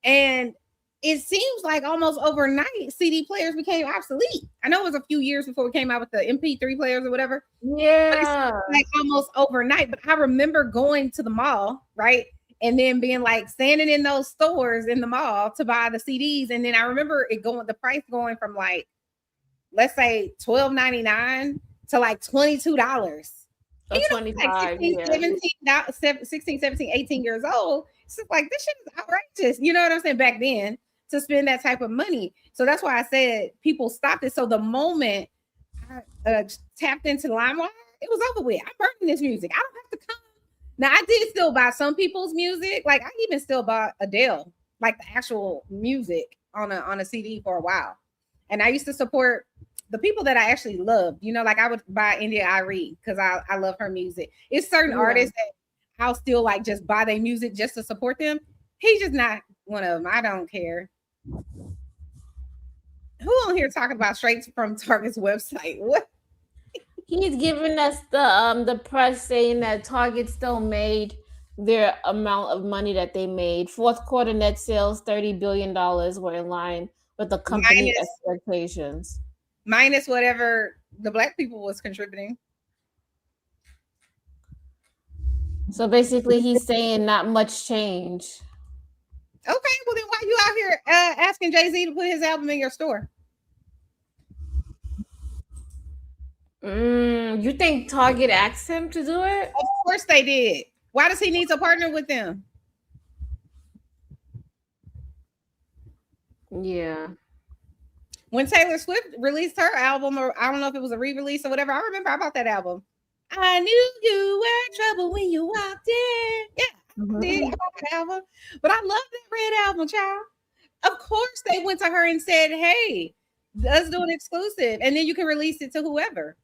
And it seems like almost overnight CD players became obsolete. I know it was a few years before we came out with the MP3 players or whatever. Yeah. But it's like almost overnight. But I remember going to the mall, right? And then being like standing in those stores in the mall to buy the CDs. And then I remember the price going from like, let's say $12.99 to like $22. Or 25, like 16, 17, 18 years old. It's just like, this shit is outrageous. You know what I'm saying? Back then, to spend that type of money. So that's why I said people stopped it. So the moment I tapped into LimeWire, it was over with. I'm burning this music. I don't have to come Now I did still buy some people's music. Like I even still bought Adele, like the actual music on a CD for a while. And I used to support the people that I actually loved. You know, like I would buy India Arie because I love her music. It's certain artists that I'll still like just buy their music just to support them. He's just not one of them. I don't care. Who on here talking about straight from Target's website? What? He's giving us the press saying that Target still made their amount of money that they made. Fourth quarter net sales, $30 billion, were in line with the company expectations. Minus whatever the black people was contributing. So basically he's saying not much change. Okay, well then why you out here asking Jay-Z to put his album in your store? You think Target asked him to do it? Of course they did. Why does he need to partner with them? Yeah. When Taylor Swift released her album, or I don't know if it was a re-release or whatever, I remember I bought that album. I knew you were trouble when you walked in. Yeah, I did. I bought that album. But I love that Red album, child. Of course they went to her and said, hey, let's do an exclusive. And then you can release it to whoever.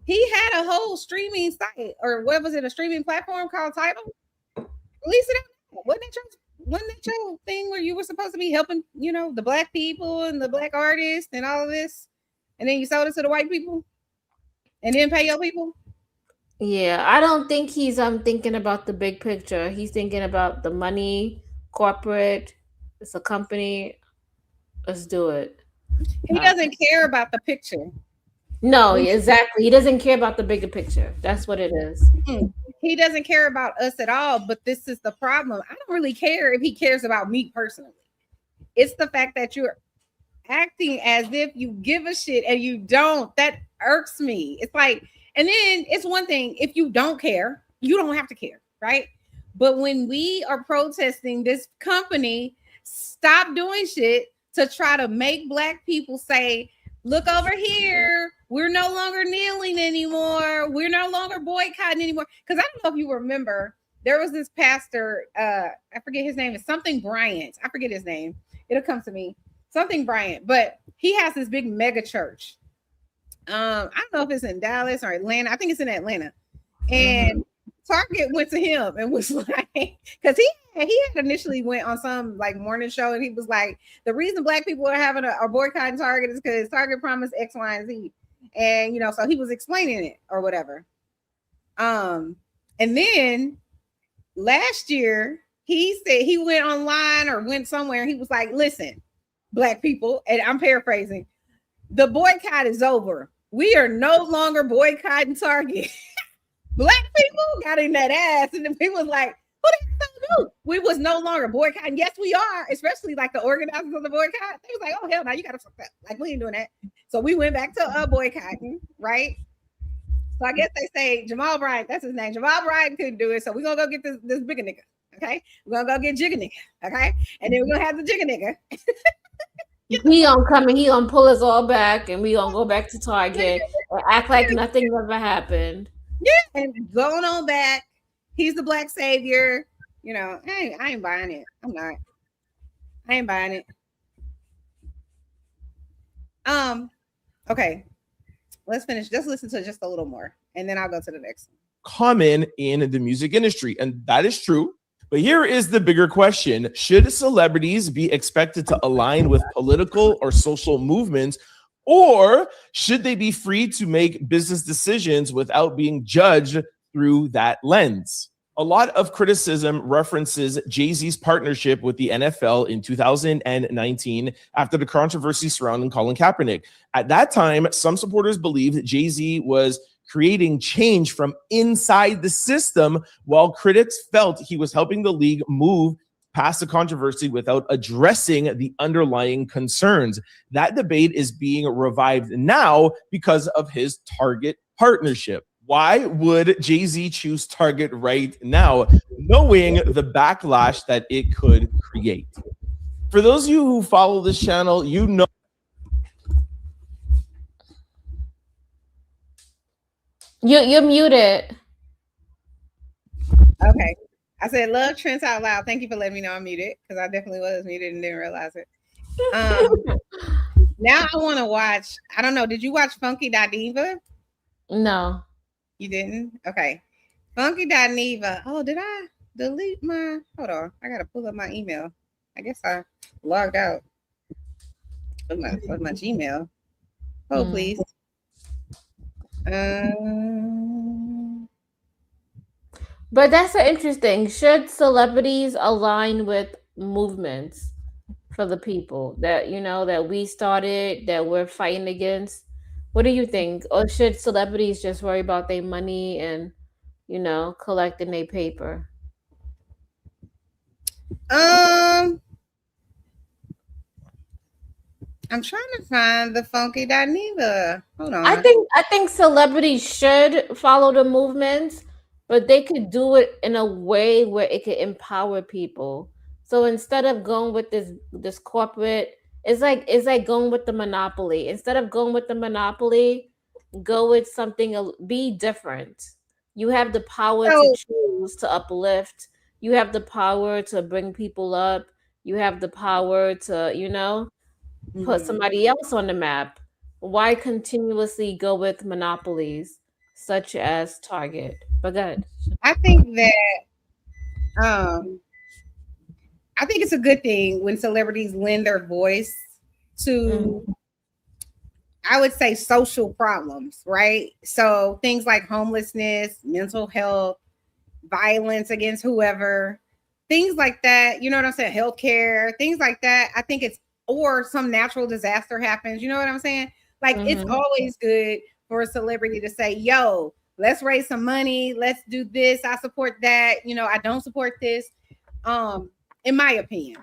He had a whole streaming site, or what was it, a streaming platform called Tidal? Release it out. Wasn't that your thing where you were supposed to be helping, you know, the black people and the black artists and all of this? And then you sold it to the white people and then pay your people? Yeah, I don't think he's thinking about the big picture. He's thinking about the money, corporate. It's a company. Let's do it. He doesn't care about the picture. No, exactly. He doesn't care about the bigger picture. That's what it is. He doesn't care about us at all, but this is the problem. I don't really care if he cares about me personally. It's the fact that you're acting as if you give a shit and you don't. That irks me. It's like, and then it's one thing if you don't care, you don't have to care, right? But when we are protesting this company, stop doing shit to try to make black people say, look over here, we're no longer kneeling anymore, we're no longer boycotting anymore. Because I don't know if you remember, there was this pastor, I forget his name, it's something Bryant. I forget his name. It'll come to me. Something Bryant, but he has this big mega church. I don't know if it's in Dallas or Atlanta. I think it's in Atlanta. And Target went to him and was like, because he had initially went on some like morning show and he was like, the reason black people are having a boycotting Target is because Target promised X, Y, and Z. And you know, so he was explaining it or whatever. And then last year he said he went online or went somewhere and he was like, listen, black people, and I'm paraphrasing, the boycott is over. We are no longer boycotting Target. Black people got in that ass, and then people was like, "Who the hell do? We was no longer boycotting." Yes, we are, especially like the organizers of the boycott. They was like, "Oh hell no, you gotta fuck that. Like we ain't doing that." So we went back to boycotting, right? So I guess they say Jamal Bryant, that's his name. Jamal Bryant couldn't do it, so we're gonna go get this bigger nigga. Okay, we're gonna go get Jigga nigga. Okay, and then we're gonna have the Jigga nigga. He gonna come and he gonna pull us all back, and we gonna go back to Target and act like nothing ever happened. Yeah, and going on back, he's the black savior. You know, I ain't buying it. I'm not. I ain't buying it. Okay, let's finish. Just listen to just a little more, and then I'll go to the next one. Common in the music industry, and that is true. But here is the bigger question. Should celebrities be expected to align with political or social movements, or should they be free to make business decisions without being judged through that lens? A lot of criticism references Jay-Z's partnership with the NFL in 2019 after the controversy surrounding Colin Kaepernick. At that time, some supporters believed that Jay-Z was creating change from inside the system, while critics felt he was helping the league move past the controversy without addressing the underlying concerns. That debate is being revived now because of his Target partnership. Why would Jay-Z choose Target right now, knowing the backlash that it could create? For those of you who follow this channel, you know. You're muted. Okay. I said love Trent out loud. Thank you for letting me know I'm muted because I definitely was muted and didn't realize it. Now I want to watch. I don't know. Did you watch Funky Diva? No. You didn't? Okay. Funky Diva. Oh, did I delete my? Hold on. I gotta pull up my email. I guess I logged out with my Gmail. Hold please. But that's interesting. Should celebrities align with movements for the people that that we started, that we're fighting against? What do you think? Or should celebrities just worry about their money and collecting their paper? I'm trying to find the Funky Diva. Hold on. I think celebrities should follow the movements, but they could do it in a way where it could empower people. So instead of going with this corporate, it's like going with the monopoly. Instead of going with the monopoly, go with something, be different. You have the power to choose to uplift. You have the power to bring people up. You have the power to, put somebody else on the map. Why continuously go with monopolies such as Target? But good. I think that I think it's a good thing when celebrities lend their voice to I would say social problems, right? So things like homelessness, mental health, violence against whoever, things like that, you know what I'm saying? Healthcare, things like that. I think it's or some natural disaster happens, you know what I'm saying? Like it's always good for a celebrity to say, yo, let's raise some money, let's do this, I support that, I don't support this. In my opinion,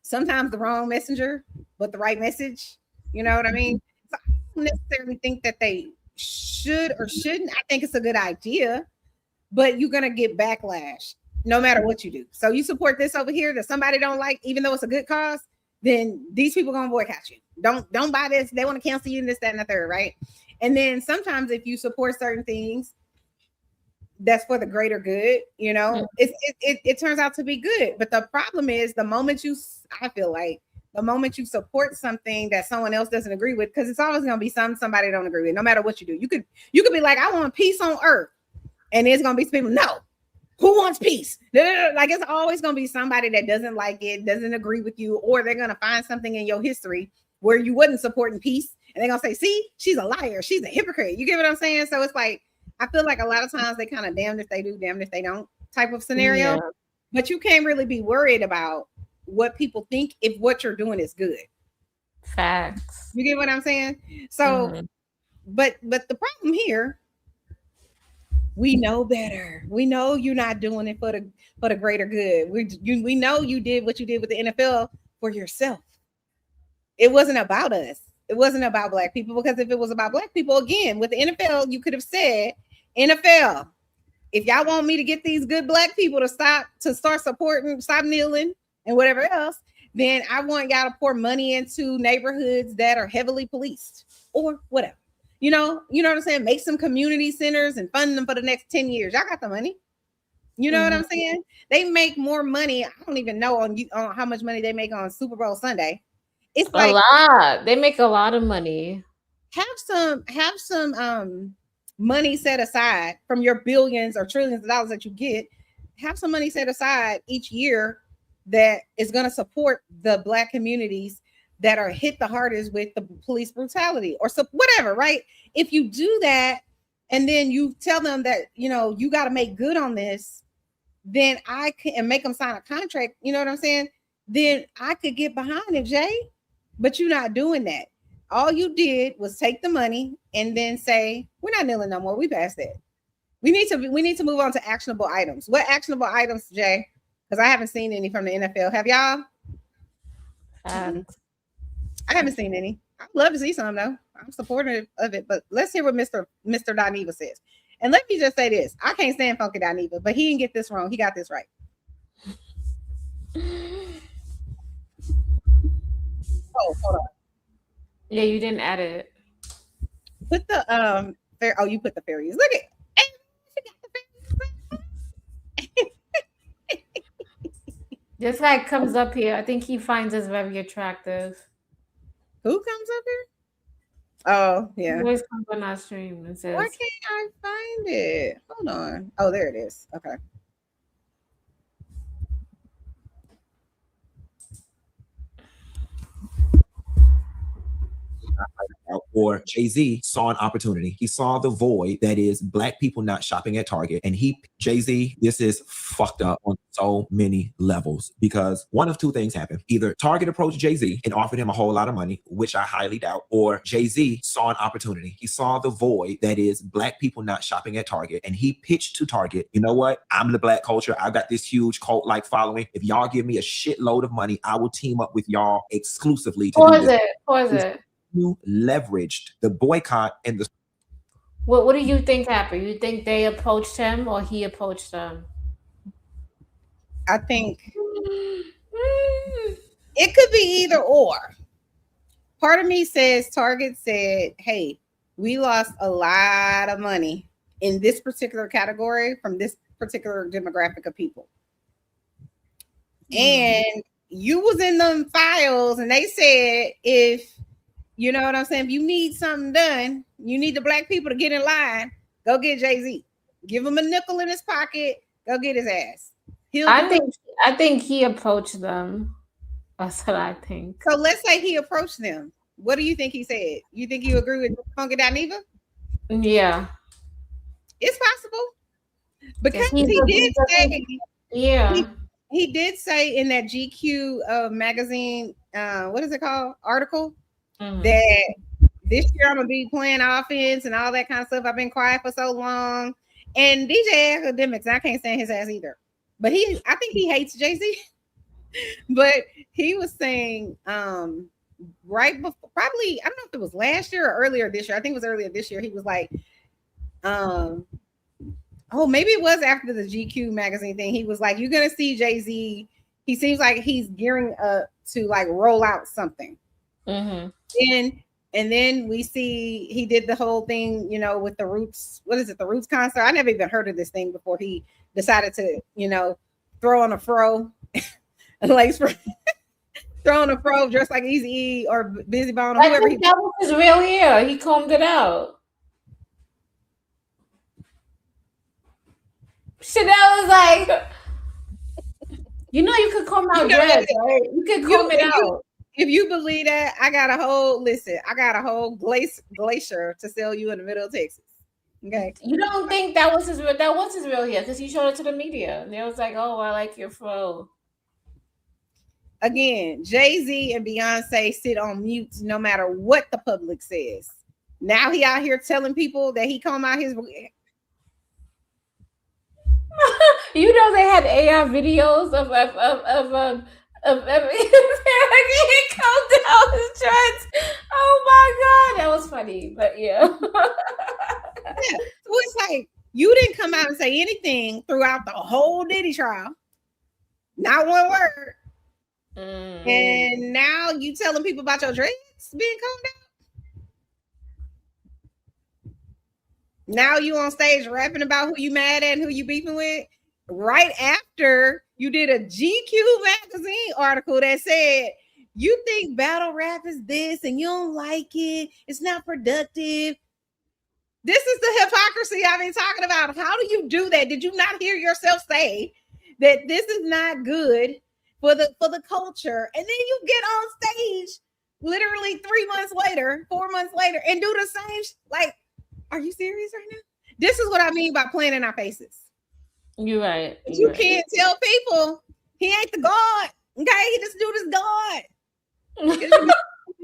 sometimes the wrong messenger, but the right message, you know what I mean? So I don't necessarily think that they should or shouldn't. I think it's a good idea, but you're gonna get backlash no matter what you do. So you support this over here that somebody don't like, even though it's a good cause, then these people gonna boycott you. Don't buy this. They want to cancel you and this, that, and the third, right? And then sometimes if you support certain things that's for the greater good, it turns out to be good. But the problem is I feel like the moment you support something that someone else doesn't agree with, because it's always going to be somebody don't agree with, no matter what you do. You could be like, I want peace on earth. And there's going to be people, no, who wants peace? Like it's always going to be somebody that doesn't like it, doesn't agree with you, or they're going to find something in your history where you wasn't supporting peace. And they're going to say, see, she's a liar. She's a hypocrite. You get what I'm saying? So it's like, I feel like a lot of times they kind of damned if they do, damned if they don't type of scenario. Yeah. But you can't really be worried about what people think if what you're doing is good. Facts. You get what I'm saying? So, but the problem here, we know better. We know you're not doing it for the greater good. We know you did what you did with the NFL for yourself. It wasn't about us. It wasn't about Black people, because if it was about Black people, again, with the NFL, you could have said, NFL, if y'all want me to get these good Black people to start supporting, stop kneeling and whatever else, then I want y'all to pour money into neighborhoods that are heavily policed or whatever. You know what I'm saying? Make some community centers and fund them for the next 10 years. Y'all got the money. You know what I'm saying? They make more money. I don't even know on how much money they make on Super Bowl Sunday. It's like a lot. They make a lot of money. Have some money set aside from your billions or trillions of dollars that you get. Have some money set aside each year that is going to support the Black communities that are hit the hardest with the police brutality or whatever, right? If you do that and then you tell them that, you got to make good on this, then I can make them sign a contract. You know what I'm saying? Then I could get behind it, Jay. But you're not doing that. All you did was take the money and then say, we're not kneeling no more. We passed that. We need to move on to actionable items. What actionable items, Jay? Because I haven't seen any from the NFL. Have y'all? I haven't seen any. I'd love to see some though. I'm supportive of it. But let's hear what Mr. Dineva says. And let me just say this. I can't stand Funky Dineva, but he didn't get this wrong. He got this right. Oh, hold on. Yeah, you didn't add it. Put the you put the fairies. Look at This guy comes up here. I think he finds us very attractive. Who comes up here? Oh, He yeah. always comes on our stream and says, Why can't I find it? Hold on. Oh, there it is. Okay. Or Jay-Z saw an opportunity. He saw the void that is Black people not shopping at Target. And Jay-Z, this is fucked up on so many levels because one of two things happened. Either Target approached Jay-Z and offered him a whole lot of money, which I highly doubt, or Jay-Z saw an opportunity. He saw the void that is Black people not shopping at Target. And he pitched to Target, you know what? I'm the Black culture. I've got this huge cult-like following. If y'all give me a shitload of money, I will team up with y'all exclusively to do this. Pause it. You leveraged the boycott and the What do you think happened? You think they approached him or he approached them? I think it could be either or. Part of me says Target said, hey, we lost a lot of money in this particular category from this particular demographic of people. And you was in them files and they said, if you know what I'm saying, if you need something done, you need the Black people to get in line, go get Jay-Z. Give him a nickel in his pocket, go get his ass. I think he approached them. That's what I think. So let's say he approached them. What do you think he said? You think you agree with Funky Dineva? Yeah. It's possible. Because He did say in that GQ magazine, what is it called? Article, that this year I'm gonna be playing offense and all that kind of stuff. I've been quiet for so long. And DJ Academics, I can't stand his ass either. But I think he hates Jay-Z. But he was saying right before, probably, I don't know if it was last year or earlier this year. I think it was earlier this year. He was like, maybe it was after the GQ magazine thing. He was like, you're gonna see Jay-Z. He seems like he's gearing up to like roll out something. And then we see he did the whole thing, you know, with the Roots. What is it? The Roots concert. I never even heard of this thing before he decided to, you know, throw on a fro, like throw on a fro just like Eazy-E or Busy Bone or whoever. That was his real hair. He combed it out. Chanel was like, you know, you could comb out dreads, right? You could comb it out. If you believe that, I got a whole glacier to sell you in the middle of Texas. Okay. You don't think that was his real hair because he showed it to the media and they was like, oh, I like your fro. Again, Jay-Z and Beyonce sit on mute no matter what the public says. Now he out here telling people that he comb out his. You know, they had AR videos of he combed out his dreads. Oh my god, that was funny. But yeah. So it's like you didn't come out and say anything throughout the whole Diddy trial. Not one word. And now you telling people about your dreads being combed out. Now you on stage rapping about who you mad at and who you beefing with. Right after you did a GQ magazine article that said you think battle rap is this and you don't like it. It's not productive. This is the hypocrisy I've been talking about. How do you do that? Did you not hear yourself say that this is not good for the culture? And then you get on stage literally 3 months later, 4 months later, and do the same. Like, are you serious right now? This is what I mean by playing in our faces. You're right. You can't tell people he ain't the God. Okay, this dude is God. In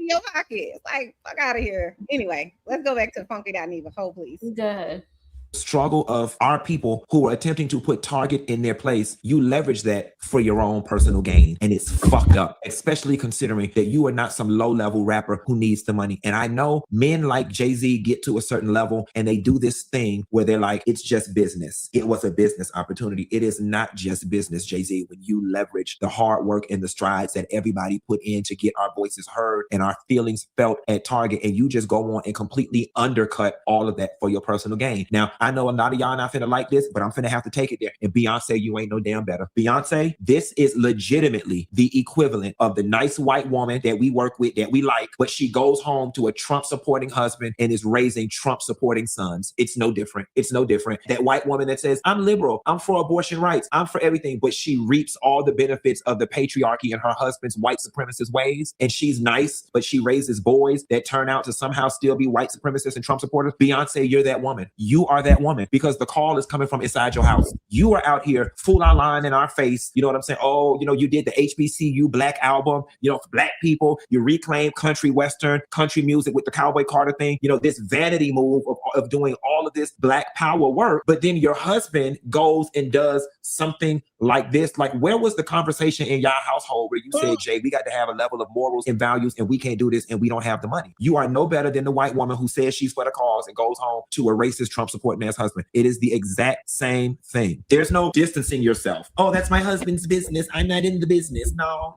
your pocket. It's like, fuck out of here. Anyway, let's go back to Funky.Neva. Hold, please. Go ahead. struggle of our people who are attempting to put Target in their place, you leverage that for your own personal gain. And it's fucked up, especially considering that you are not some low-level rapper who needs the money. And I know men like Jay-Z get to a certain level and they do this thing where they're like, it's just business. It was a business opportunity. It is not just business, Jay-Z, when you leverage the hard work and the strides that everybody put in to get our voices heard and our feelings felt at Target, and you just go on and completely undercut all of that for your personal gain. Now, I know a lot of y'all not finna like this, but I'm finna have to take it there. And Beyonce, you ain't no damn better. Beyonce, this is legitimately the equivalent of the nice white woman that we work with, that we like, but she goes home to a Trump supporting husband and is raising Trump supporting sons. It's no different. It's no different. That white woman that says, I'm liberal, I'm for abortion rights, I'm for everything, but she reaps all the benefits of the patriarchy and her husband's white supremacist ways. And she's nice, but she raises boys that turn out to somehow still be white supremacists and Trump supporters. Beyonce, you're that woman. You are that woman, because the call is coming from inside your house. You are out here full on line in our face. You know what I'm saying? Oh, you know, you did the HBCU Black album, you know, for Black people. You reclaim country Western, country music with the Cowboy Carter thing. You know, this vanity move of doing all of this Black power work. But then your husband goes and does something like this. Like, where was the conversation in y'all household where you said, Jay, we got to have a level of morals and values, and we can't do this and we don't have the money? You are no better than the white woman who says she's for the cause and goes home to a racist Trump supporting ass husband. It is the exact same thing. There's no distancing yourself. Oh, that's my husband's business, I'm not in the business. No.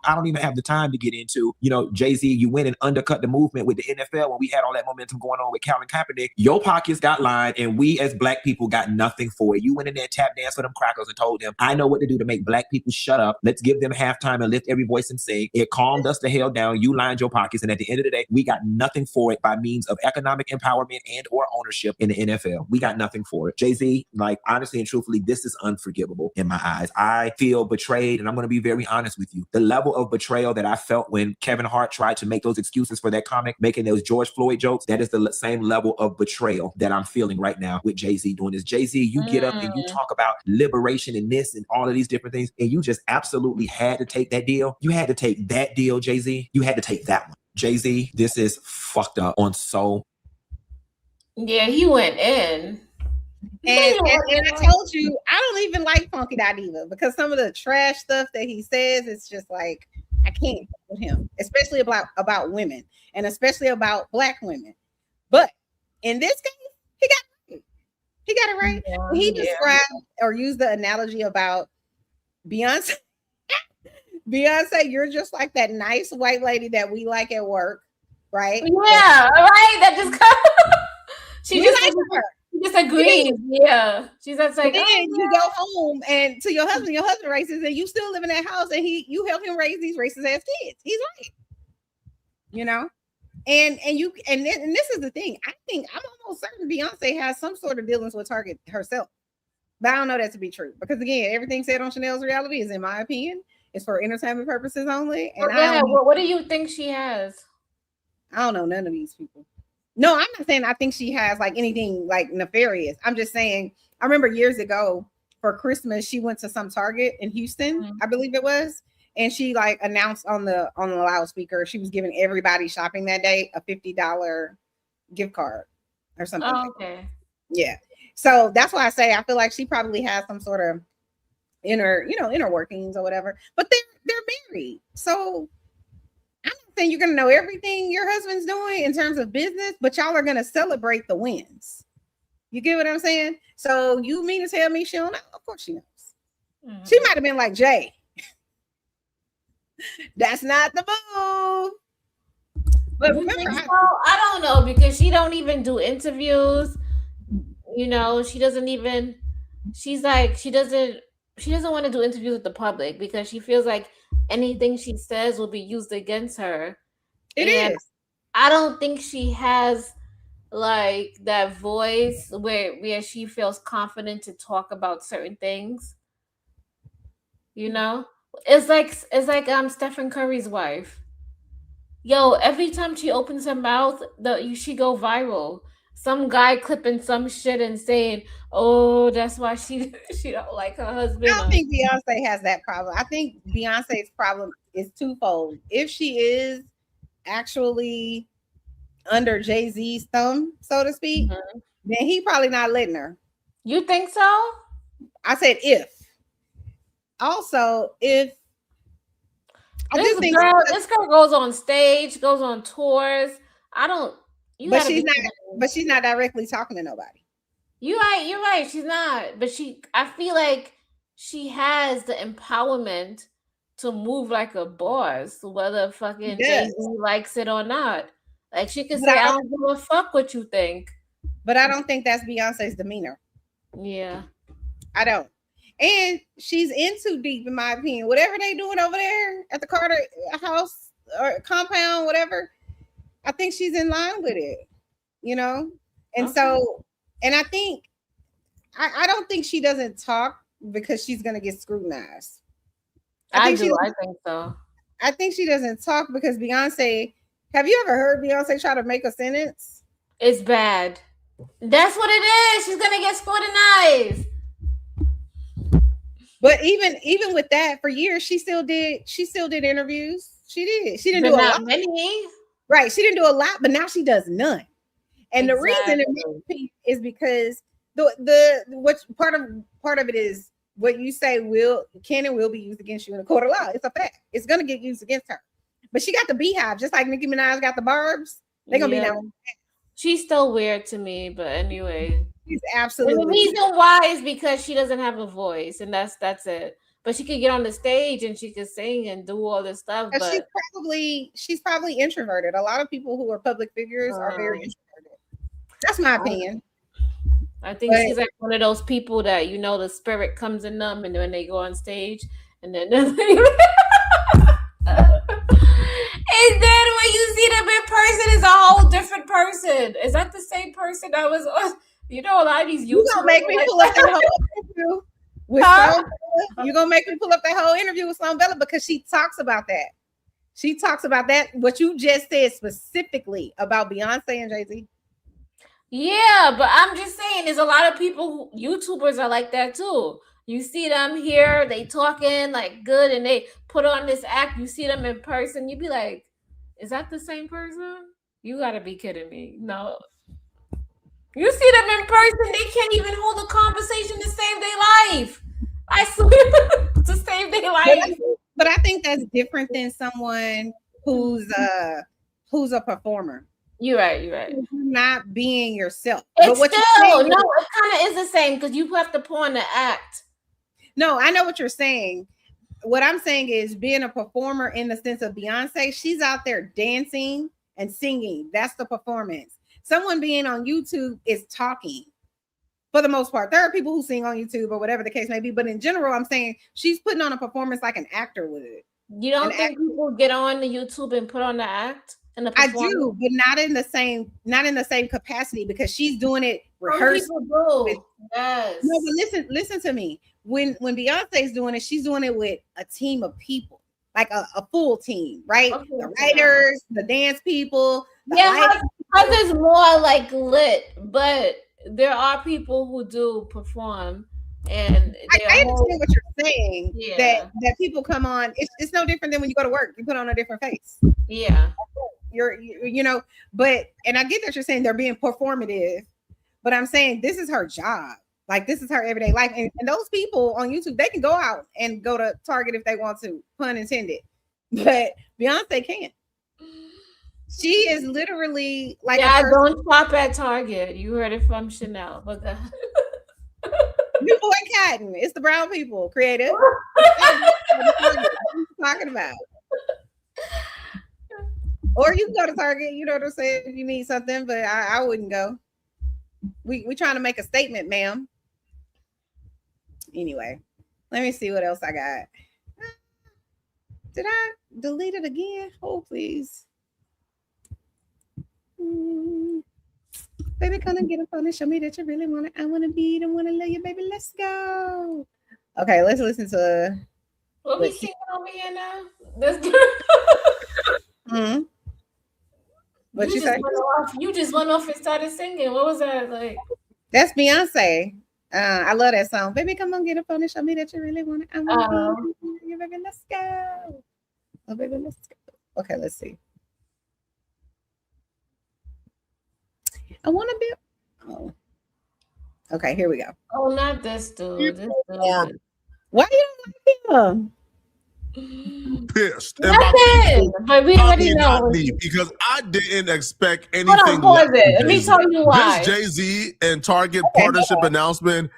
I don't even have the time to get into, you know, Jay-Z, you went and undercut the movement with the NFL when we had all that momentum going on with Colin Kaepernick. Your pockets got lined and we as Black people got nothing for it. You went in there and tap danced for them crackers and told them, I know what to do to make Black people shut up. Let's give them halftime and lift every voice and sing. It calmed us the hell down. You lined your pockets, and at the end of the day, we got nothing for it by means of economic empowerment and or ownership in the NFL. We got nothing for it. Jay-Z, like, honestly and truthfully, this is unforgivable in my eyes. I feel betrayed, and I'm going to be very honest with you. The level of betrayal that I felt when Kevin Hart tried to make those excuses for that comic, making those George Floyd jokes, that is the same level of betrayal that I'm feeling right now with Jay-Z doing this. Jay-Z, you get up and you talk about liberation and this and all of these different things, and you just absolutely had to take that deal. You had to take that deal, Jay-Z. You had to take that one. Jay-Z, this is fucked up on so. Yeah, he went in. And I told you, I don't even like Funky Diva because some of the trash stuff that he says, it's just like, I can't with him, especially about women and especially about Black women. But in this case, he got it right. Yeah, he described or used the analogy about Beyonce. Beyonce, you're just like that nice white lady that we like at work, right? Yeah, right. That just she just like her. She just agrees. Yeah, she's just like. Then you go home and to your husband racist, and you still live in that house, and you help him raise these racist ass kids. He's right, you know. And this is the thing. I think I'm almost certain Beyonce has some sort of dealings with Target herself, but I don't know that to be true because again, everything said on Chanel's reality is, in my opinion, is for entertainment purposes only. And what do you think she has? I don't know none of these people. No, I'm not saying I think she has like anything like nefarious. I'm just saying I remember years ago for Christmas she went to some Target in Houston, I believe it was, and she like announced on the loudspeaker she was giving everybody shopping that day a $50 gift card or something. Oh, okay. Yeah. So that's why I say I feel like she probably has some sort of inner workings or whatever. But they're married. So I'm not saying you're gonna know everything your husband's doing in terms of business, but y'all are gonna celebrate the wins. You get what I'm saying? So you mean to tell me she don't know? Of course she knows. Mm-hmm. She might have been like, Jay, that's not the move. But remember, I don't know because she don't even do interviews. You know, she doesn't want to do interviews with the public because she feels like anything she says will be used against her. It is. I don't think she has like that voice where she feels confident to talk about certain things. You know? It's like Stephen Curry's wife. Yo, every time she opens her mouth, she go viral. Some guy clipping some shit and saying, "Oh, that's why she don't like her husband." I don't think Beyonce has that problem. I think Beyonce's problem is twofold. If she is actually under Jay-Z's thumb, so to speak, then he probably not letting her. You think so? I said if. Also, if this girl goes on stage, goes on tours. But she's not directly talking to nobody. You're right. She's not. But I feel like she has the empowerment to move like a boss, whether fucking Jay-Z likes it or not. Like she could say, I don't give a fuck what you think. but I don't think that's Beyonce's demeanor. Yeah. I don't. And she's in too deep, in my opinion. Whatever they doing over there at the Carter house or compound, whatever, I think she's in line with it, you know? And Okay. so, and I think, I don't think she doesn't talk because she's going to get scrutinized. I think do. she- I think so. I think she doesn't talk because Beyonce, have you ever heard Beyonce try to make a sentence? It's bad. That's what it is. She's gonna get scrutinized. But even with that, for years, she still did interviews. She did. She didn't But do a not lot. many. Right. She didn't do a lot, but now she does none. And the reason Exactly. is because the what part of it is what you say can and will be used against you in a court of law. It's a fact. It's gonna get used against her. But she got the beehive, just like Nicki Minaj got the barbs. They're gonna be down. She's still weird to me, but anyway. She's And the absolutely reason why is because she doesn't have a voice, and that's it. But she could get on the stage and she could sing and do all this stuff. and But she's probably introverted. A lot of people who are public figures are very introverted. That's my opinion. I think But- she's like one of those people that the spirit comes in them, and when they go on stage, and then and then when you see them in person, it's a whole different person. Is that the same person that was on? A lot of these You gonna make me pull up that whole interview with Sloan Bella? You gonna make me pull up that whole interview with Sloan Bella because she talks about that. She talks about that. What you just said specifically about Beyonce and Jay-Z. Yeah, but I'm just saying, there's a lot of people YouTubers are like that too. You see them here, they talking like good, and they put on this act. You see them in person, you be like, is that the same person? You gotta be kidding me. No. You see them in person, they can't even hold a conversation to save their life. I swear, to save their life. But I think that's different than someone who's a performer. You're right. You're not being yourself. It's But what you're still, saying no, it kind of is the same because you have to put on the act. No, I know what you're saying. What I'm saying is being a performer in the sense of Beyonce, she's out there dancing and singing. That's the performance. Someone being on YouTube is talking for the most part. There are people who sing on YouTube or whatever the case may be, but in general, I'm saying she's putting on a performance like an actor would. You don't think people get on the YouTube and put on the act? And the I do, but not in the same capacity because she's doing it rehearsed. Yes. No, but listen to me. When Beyonce's doing it, she's doing it with a team of people, like a full team, right? Okay, the writers, the dance people. Hers is more like lit, but there are people who do perform, and I understand what you're saying. Yeah. That people come on. It's no different than when you go to work. You put on a different face. Yeah. But I get that you're saying they're being performative, but I'm saying this is her job. Like this is her everyday life. And those people on YouTube, they can go out and go to Target if they want to, pun intended. But Beyonce can't. She is literally like don't shop at Target. You heard it from Chanel. But you boycotting. It's the brown people, creative. What are you talking about? Or you can go to Target, you know what I'm saying, if you need something, but I wouldn't go. We trying to make a statement, ma'am. Anyway, let me see what else I got. Did I delete it again? Oh, please. Baby, come and get a phone and show me that you really want it. I want to be the one to love you, baby. Let's go. Okay, let's listen to. What we singing over here now? Mm-hmm. What you say? You just went off and started singing. What was that like? That's Beyonce. I love that song. Baby, come on, get up on and show me that you really want it. I want to be you, baby. Let's go. Oh, baby, let's go. Okay, let's see. I want to be. Oh. Okay, here we go. Oh, not this dude. This dude. Why you don't like him? Pissed. Nothing, but we already know. Because I didn't expect anything. Hold on, pause it. Let me tell you why. This Jay-Z and Target partnership announcement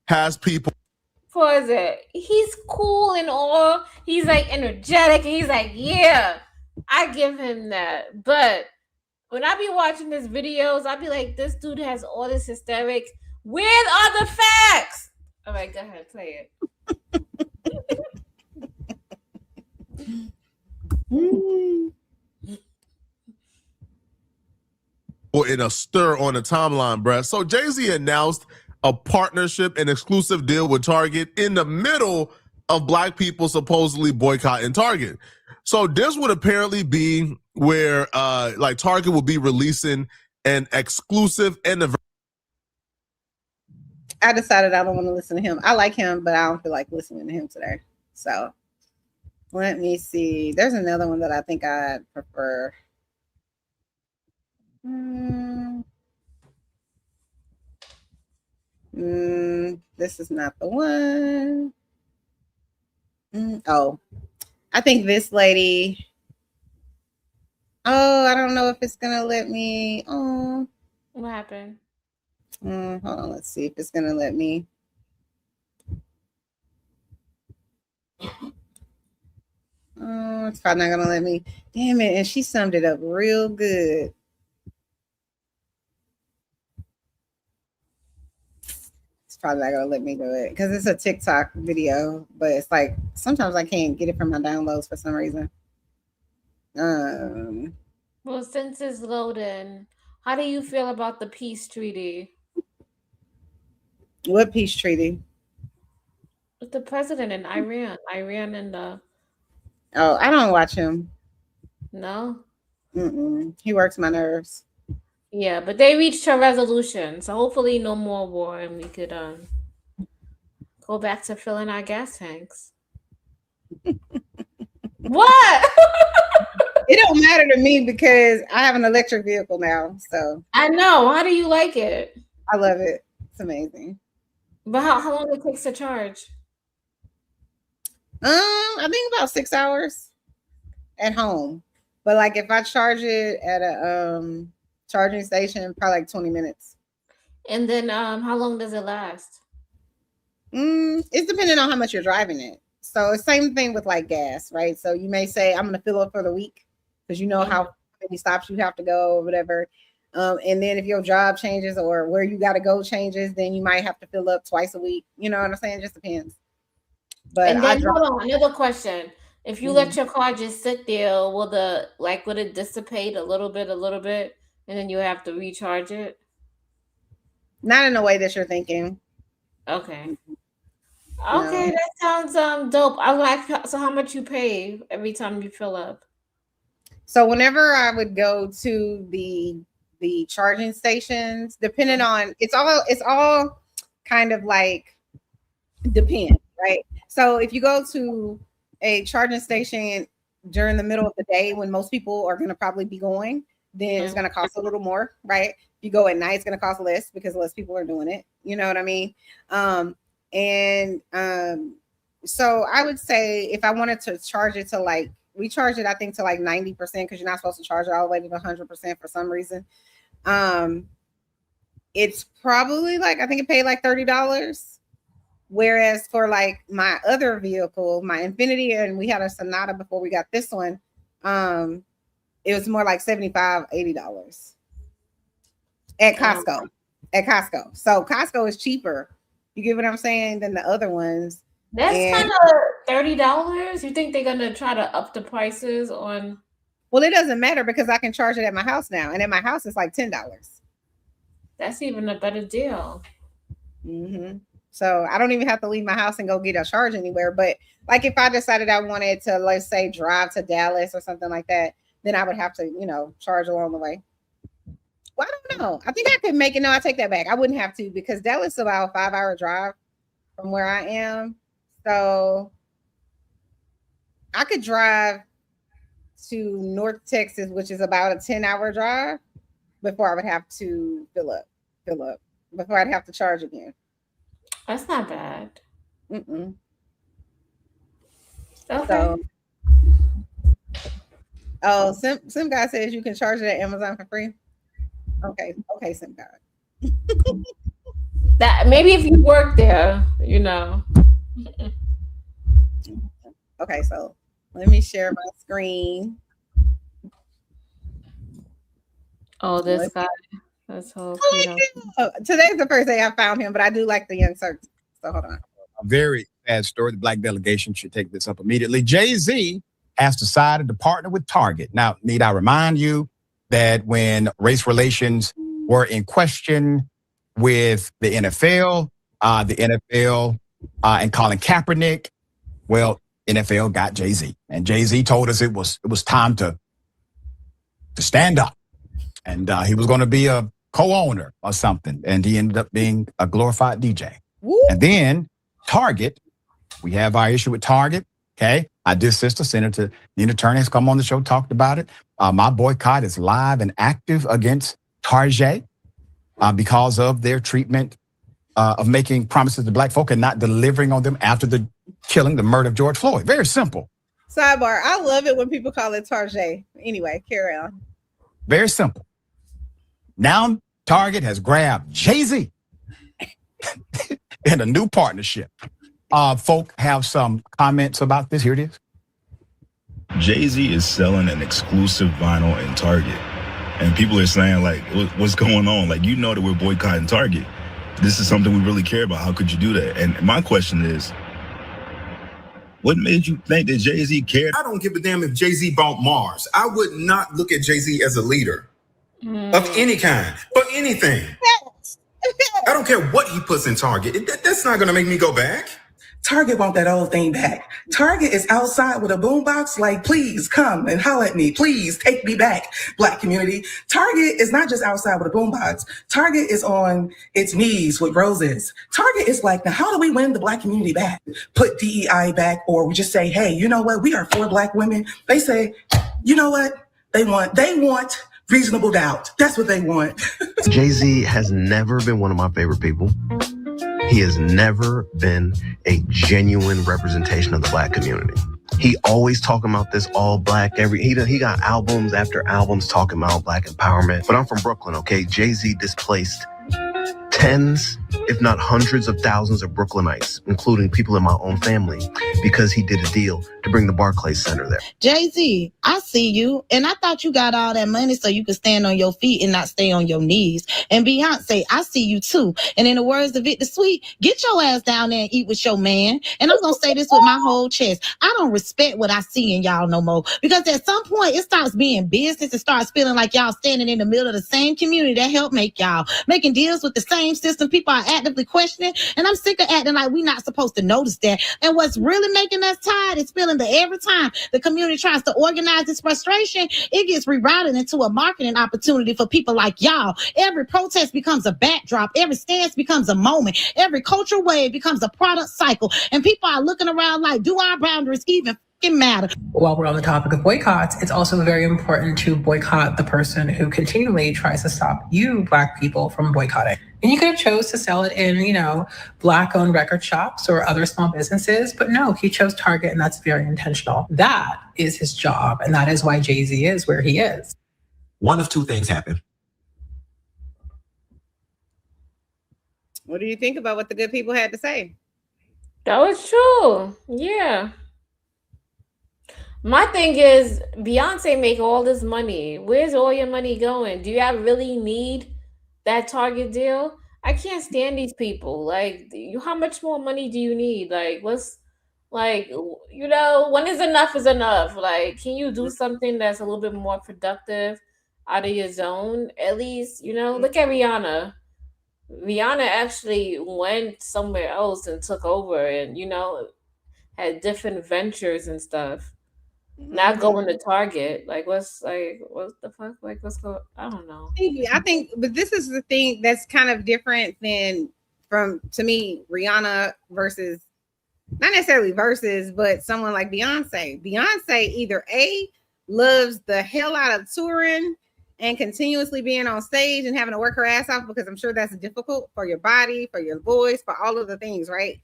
has people. Pause it. He's cool and all. He's like energetic. And he's like, yeah, I give him that. But when I be watching his videos, I be like, this dude has all this hysteric. Where are the facts? All right, go ahead, play it. Or in a stir on the timeline, bruh. So Jay-Z announced a partnership and exclusive deal with Target in the middle of Black people supposedly boycotting Target. So this would apparently be where like Target will be releasing an exclusive and I decided I don't want to listen to him. I like him, but I don't feel like listening to him today. So let me see. There's another one that I think I'd prefer. This is not the one. Oh, I think this lady. Oh, I don't know if it's gonna let me. Oh, What happened? hold on. Let's see if it's gonna let me. Oh, it's probably not gonna let me. Damn it! And she summed it up real good. It's probably not gonna let me do it because it's a TikTok video, but it's like sometimes I can't get it from my downloads for some reason. Well, since it's loading, how do you feel about the peace treaty What peace treaty? with the president in Iran? Iran and the Oh, I don't watch him. no. He works my nerves. Yeah, but they reached a resolution, so hopefully no more war, and we could go back to filling our gas tanks. What? It don't matter to me because I have an electric vehicle now, so I know. How do you like it? I love it. It's amazing. But how long it takes to charge? I think about 6 hours at home, but like if I charge it at a charging station, probably like 20 minutes. And then how long does it last? It's depending on how much you're driving it. So it's same thing with like gas, right? So you may say I'm gonna fill up for the week because you know how many stops you have to go or whatever. And then if your job changes or where you got to go changes, then you might have to fill up twice a week. You know what I'm saying? It just depends. But And then hold on, another question. If you let your car just sit there, would it dissipate a little bit, and then you have to recharge it? Not in the way that you're thinking. Okay. Okay, that sounds dope. I like so how much you pay every time you fill up. So whenever I would go to the charging stations, depending on it's all kind of like depend, right? So if you go to a charging station during the middle of the day when most people are going to probably be going, then it's going to cost a little more, right? If you go at night, it's going to cost less because less people are doing it. You know what I mean? So I would say if I wanted to charge it to like, we charge it, I think to like 90% because you're not supposed to charge it all the way to 100% for some reason. It's probably like, I think it paid like $30. Whereas for like my other vehicle, my Infinity, and we had a Sonata before we got this one, it was more like $75, $80 at Costco. So Costco is cheaper. You get what I'm saying than the other ones. That's kind of $30. You think they're gonna try to up the prices on? Well, it doesn't matter because I can charge it at my house now, and at my house it's like $10. That's even a better deal. So I don't even have to leave my house and go get a charge anywhere. But like if I decided I wanted to, let's say, drive to Dallas or something like that, then I would have to, charge along the way. Well, I don't know. I think I could make it. No, I take that back. I wouldn't have to because Dallas is about a 5-hour drive from where I am. So I could drive to North Texas, which is about a 10-hour drive before I would have to fill up before I'd have to charge again. That's not bad. Okay. So, Sim Guy says you can charge it at Amazon for free. Okay, Sim Guy. That maybe if you work there, Okay, so let me share my screen. Oh, this guy. Let's hope I he like don't. him. Today's the first day I found him, but I do like the Young Circus. So hold on. A very sad story. The black delegation should take this up immediately. Jay-Z has decided to partner with Target. Now, need I remind you that when race relations were in question with the NFL and Colin Kaepernick, well, NFL got Jay-Z. And Jay-Z told us it was time to stand up. And he was going to be a co-owner or something. And he ended up being a glorified DJ. Woo. And then Target, we have our issue with Target. Okay. Our dear sister, Senator Nina Turner, has come on the show, talked about it. My boycott is live and active against Target because of their treatment of making promises to black folk and not delivering on them after the murder of George Floyd. Very simple. Sidebar. I love it when people call it Target. Anyway, carry on. Very simple. Now Target has grabbed Jay-Z in a new partnership. Folk have some comments about this. Here it is. Jay-Z is selling an exclusive vinyl in Target. And people are saying, like, what's going on? Like, you know that we're boycotting Target. This is something we really care about. How could you do that? And my question is, what made you think that Jay-Z cared? I don't give a damn if Jay-Z bought Mars. I would not look at Jay-Z as a leader of any kind, for anything. I don't care what he puts in Target. That's not going to make me go back. Target want that old thing back. Target is outside with a boombox like, please come and holler at me. Please take me back, black community. Target is not just outside with a boombox. Target is on its knees with roses. Target is like, now how do we win the black community back? Put DEI back, or we just say, hey, you know what? We are for black women. They say, you know what? They want reasonable doubt. That's what they want. Jay-Z has never been one of my favorite people. He has never been a genuine representation of the black community. He always talking about this all black. He got albums after albums talking about black empowerment. But I'm from Brooklyn, okay? Jay-Z displaced tens, if not hundreds of thousands of Brooklynites, including people in my own family, because he did a deal to bring the Barclays Center there. Jay-Z, I see you, and I thought you got all that money so you could stand on your feet and not stay on your knees. And Beyonce, I see you too. And in the words of Vic the Sweet, get your ass down there and eat with your man. And I'm going to say this with my whole chest. I don't respect what I see in y'all no more, because at some point it starts being business. It starts feeling like y'all standing in the middle of the same community that helped make y'all, making deals with the same system people are actively questioning. And I'm sick of acting like we're not supposed to notice that. And what's really making us tired is feeling that every time the community tries to organize its frustration, it gets rerouted into a marketing opportunity for people like y'all. Every protest becomes a backdrop. Every stance becomes a moment. Every cultural wave becomes a product cycle. And people are looking around like, do our boundaries even matter? While we're on the topic of boycotts, it's also very important to boycott the person who continually tries to stop you, black people, from boycotting. And you could have chose to sell it in, black-owned record shops or other small businesses, but no, he chose Target, and that's very intentional. That is his job, and that is why Jay-Z is where he is. One of two things happen. What do you think about what the good people had to say? That was true. Yeah. My thing is, Beyonce make all this money. Where's all your money going? Do you really need that Target deal? I can't stand these people. Like, how much more money do you need? Like, when is enough? Like, can you do something that's a little bit more productive out of your zone? At least, look at Rihanna. Rihanna actually went somewhere else and took over and, had different ventures and stuff. Not going to Target. Like, what the fuck? Like, what's going? I don't know. I think, but this is the thing that's kind of different than to me, Rihanna versus, not necessarily versus, but someone like Beyonce. Beyonce either A, loves the hell out of touring and continuously being on stage and having to work her ass off, because I'm sure that's difficult for your body, for your voice, for all of the things, right?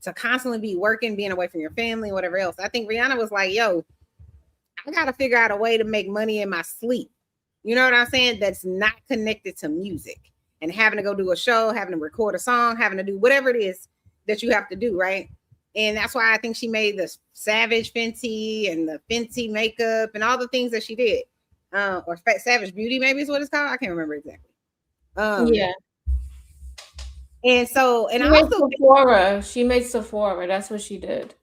To constantly be working, being away from your family, whatever else. I think Rihanna was like, yo, I got to figure out a way to make money in my sleep. You know what I'm saying? That's not connected to music and having to go do a show, having to record a song, having to do whatever it is that you have to do, right? And that's why I think she made the Savage Fenty and the Fenty makeup and all the things that she did. or Savage Beauty, maybe is what it's called. I can't remember exactly. Yeah. And so, and She I made also Sephora. She made Sephora. That's what she did.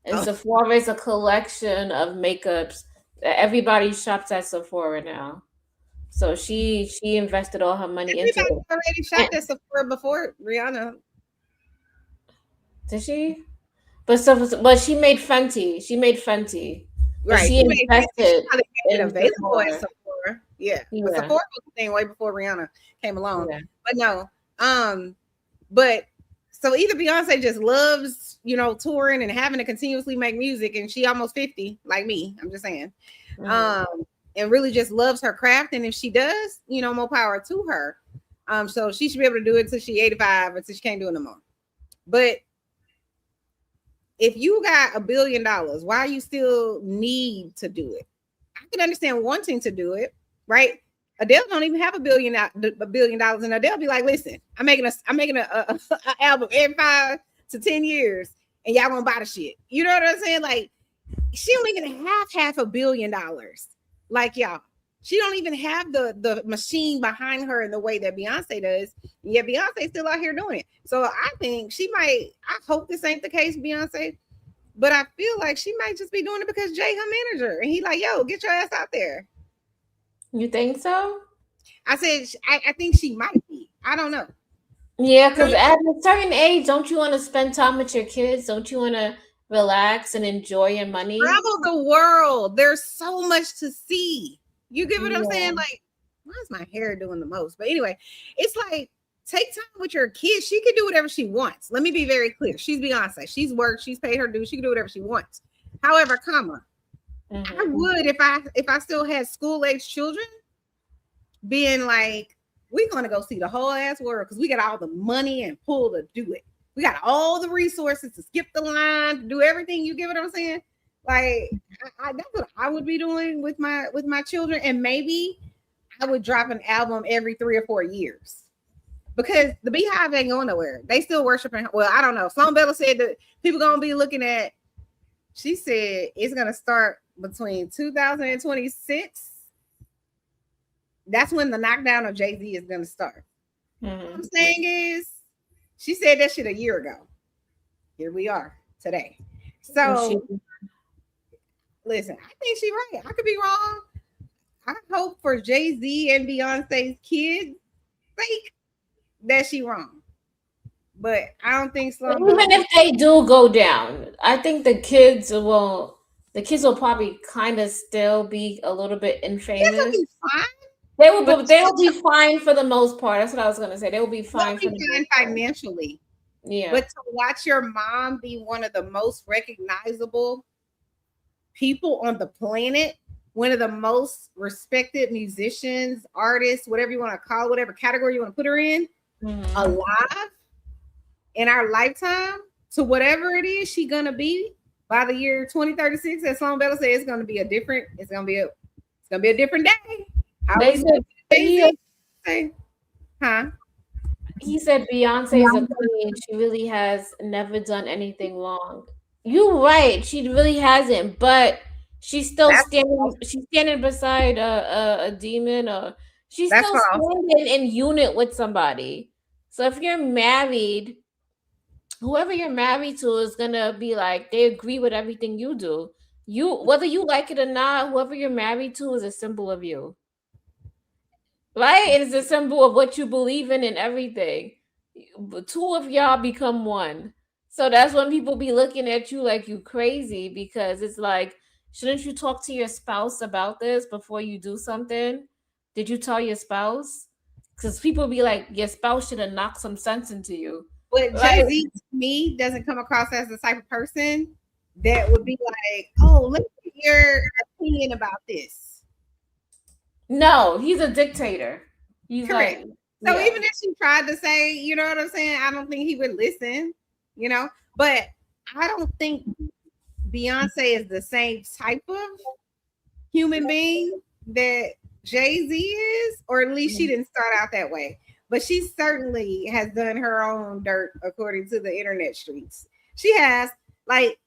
And Oh. Sephora is a collection of makeups. Everybody shops at Sephora now. So she invested all her money into everybody it. already shopped at Sephora before Rihanna. Did she? But she made Fenty. She made Fenty. But Right. she She made Fenty. She invested probably made it in available at Sephora. Sephora. Yeah. But Yeah. Sephora was the thing way before Rihanna came along. Yeah. But no. But so either Beyonce just loves, touring and having to continuously make music, and she almost 50, like me. I'm just saying. And really just loves her craft. And if she does, more power to her. So she should be able to do it till she's 85 until she can't do it no more. But if you got $1 billion, why you still need to do it? I can understand wanting to do it, right? Adele don't even have $1 billion, and Adele be like, listen, I'm making a album every 5 to 10 years, and y'all gonna buy the shit. You know what I'm saying? Like, she don't even have $500 million, like y'all. She don't even have the machine behind her in the way that Beyonce does. Yeah, Beyonce's still out here doing it. So I think I hope this ain't the case, Beyonce, but I feel like she might just be doing it because Jay, her manager, and he like, yo, get your ass out there. You think so? I said, I think she might be. I don't know. Yeah, because at a certain age, don't you want to spend time with your kids? Don't you want to relax and enjoy your money? Travel the world. There's so much to see. You get what I'm saying? Like, why is my hair doing the most? But anyway, it's like, take time with your kids. She can do whatever she wants. Let me be very clear. She's Beyonce. She's worked. She's paid her dues. She can do whatever she wants. However, I would if I still had school-age children, being like, we're gonna go see the whole ass world because we got all the money and pull to do it. We got all the resources to skip the line, to do everything. You get what I'm saying? Like, that's what I would be doing with my children, and maybe I would drop an album every 3 or 4 years because the Beehive ain't going nowhere. They still worshiping. Well, I don't know. Sloan Bella said that people gonna be looking at. She said it's gonna start between 2026. That's when the knockdown of Jay-Z is gonna start. What I'm saying is, she said that shit a year ago. Here we are today. So listen, I think she's right. I could be wrong. I hope for Jay-Z and Beyonce's kids' sake that she wrong. But I don't think so. Even if they do go down, I think the kids will probably kind of still be a little bit infamous. They'll be fine. They'll be fine for the most part. That's what I was gonna say. They will be fine financially. Yeah. But to watch your mom be one of the most recognizable people on the planet, one of the most respected musicians, artists, whatever you want to call it, whatever category you want to put her in, alive in our lifetime, to whatever it is she's gonna be by the year 2036, as Sloan Bella said, it's gonna be a different day. He said Beyonce is a queen. She really has never done anything wrong. You're right. She really hasn't, but she's still standing. She's standing beside a demon, or she's still standing in unit with somebody. So if you're married, whoever you're married to is gonna be like, they agree with everything you do. Whether you like it or not, whoever you're married to is a symbol of you. Right? It is a symbol of what you believe in and everything. Two of y'all become one. So that's when people be looking at you like you crazy, because it's like, shouldn't you talk to your spouse about this before you do something? Did you tell your spouse? Because people be like, your spouse should have knocked some sense into you. But Jay-Z, to me, doesn't come across as the type of person that would be like, oh, let's get your opinion about this. No, he's a dictator. He's correct. So even if she tried to say, you know what I'm saying, I don't think he would listen, but I don't think Beyonce is the same type of human being that Jay-Z is, or at least she didn't start out that way. But she certainly has done her own dirt, according to the internet streets. She has, like,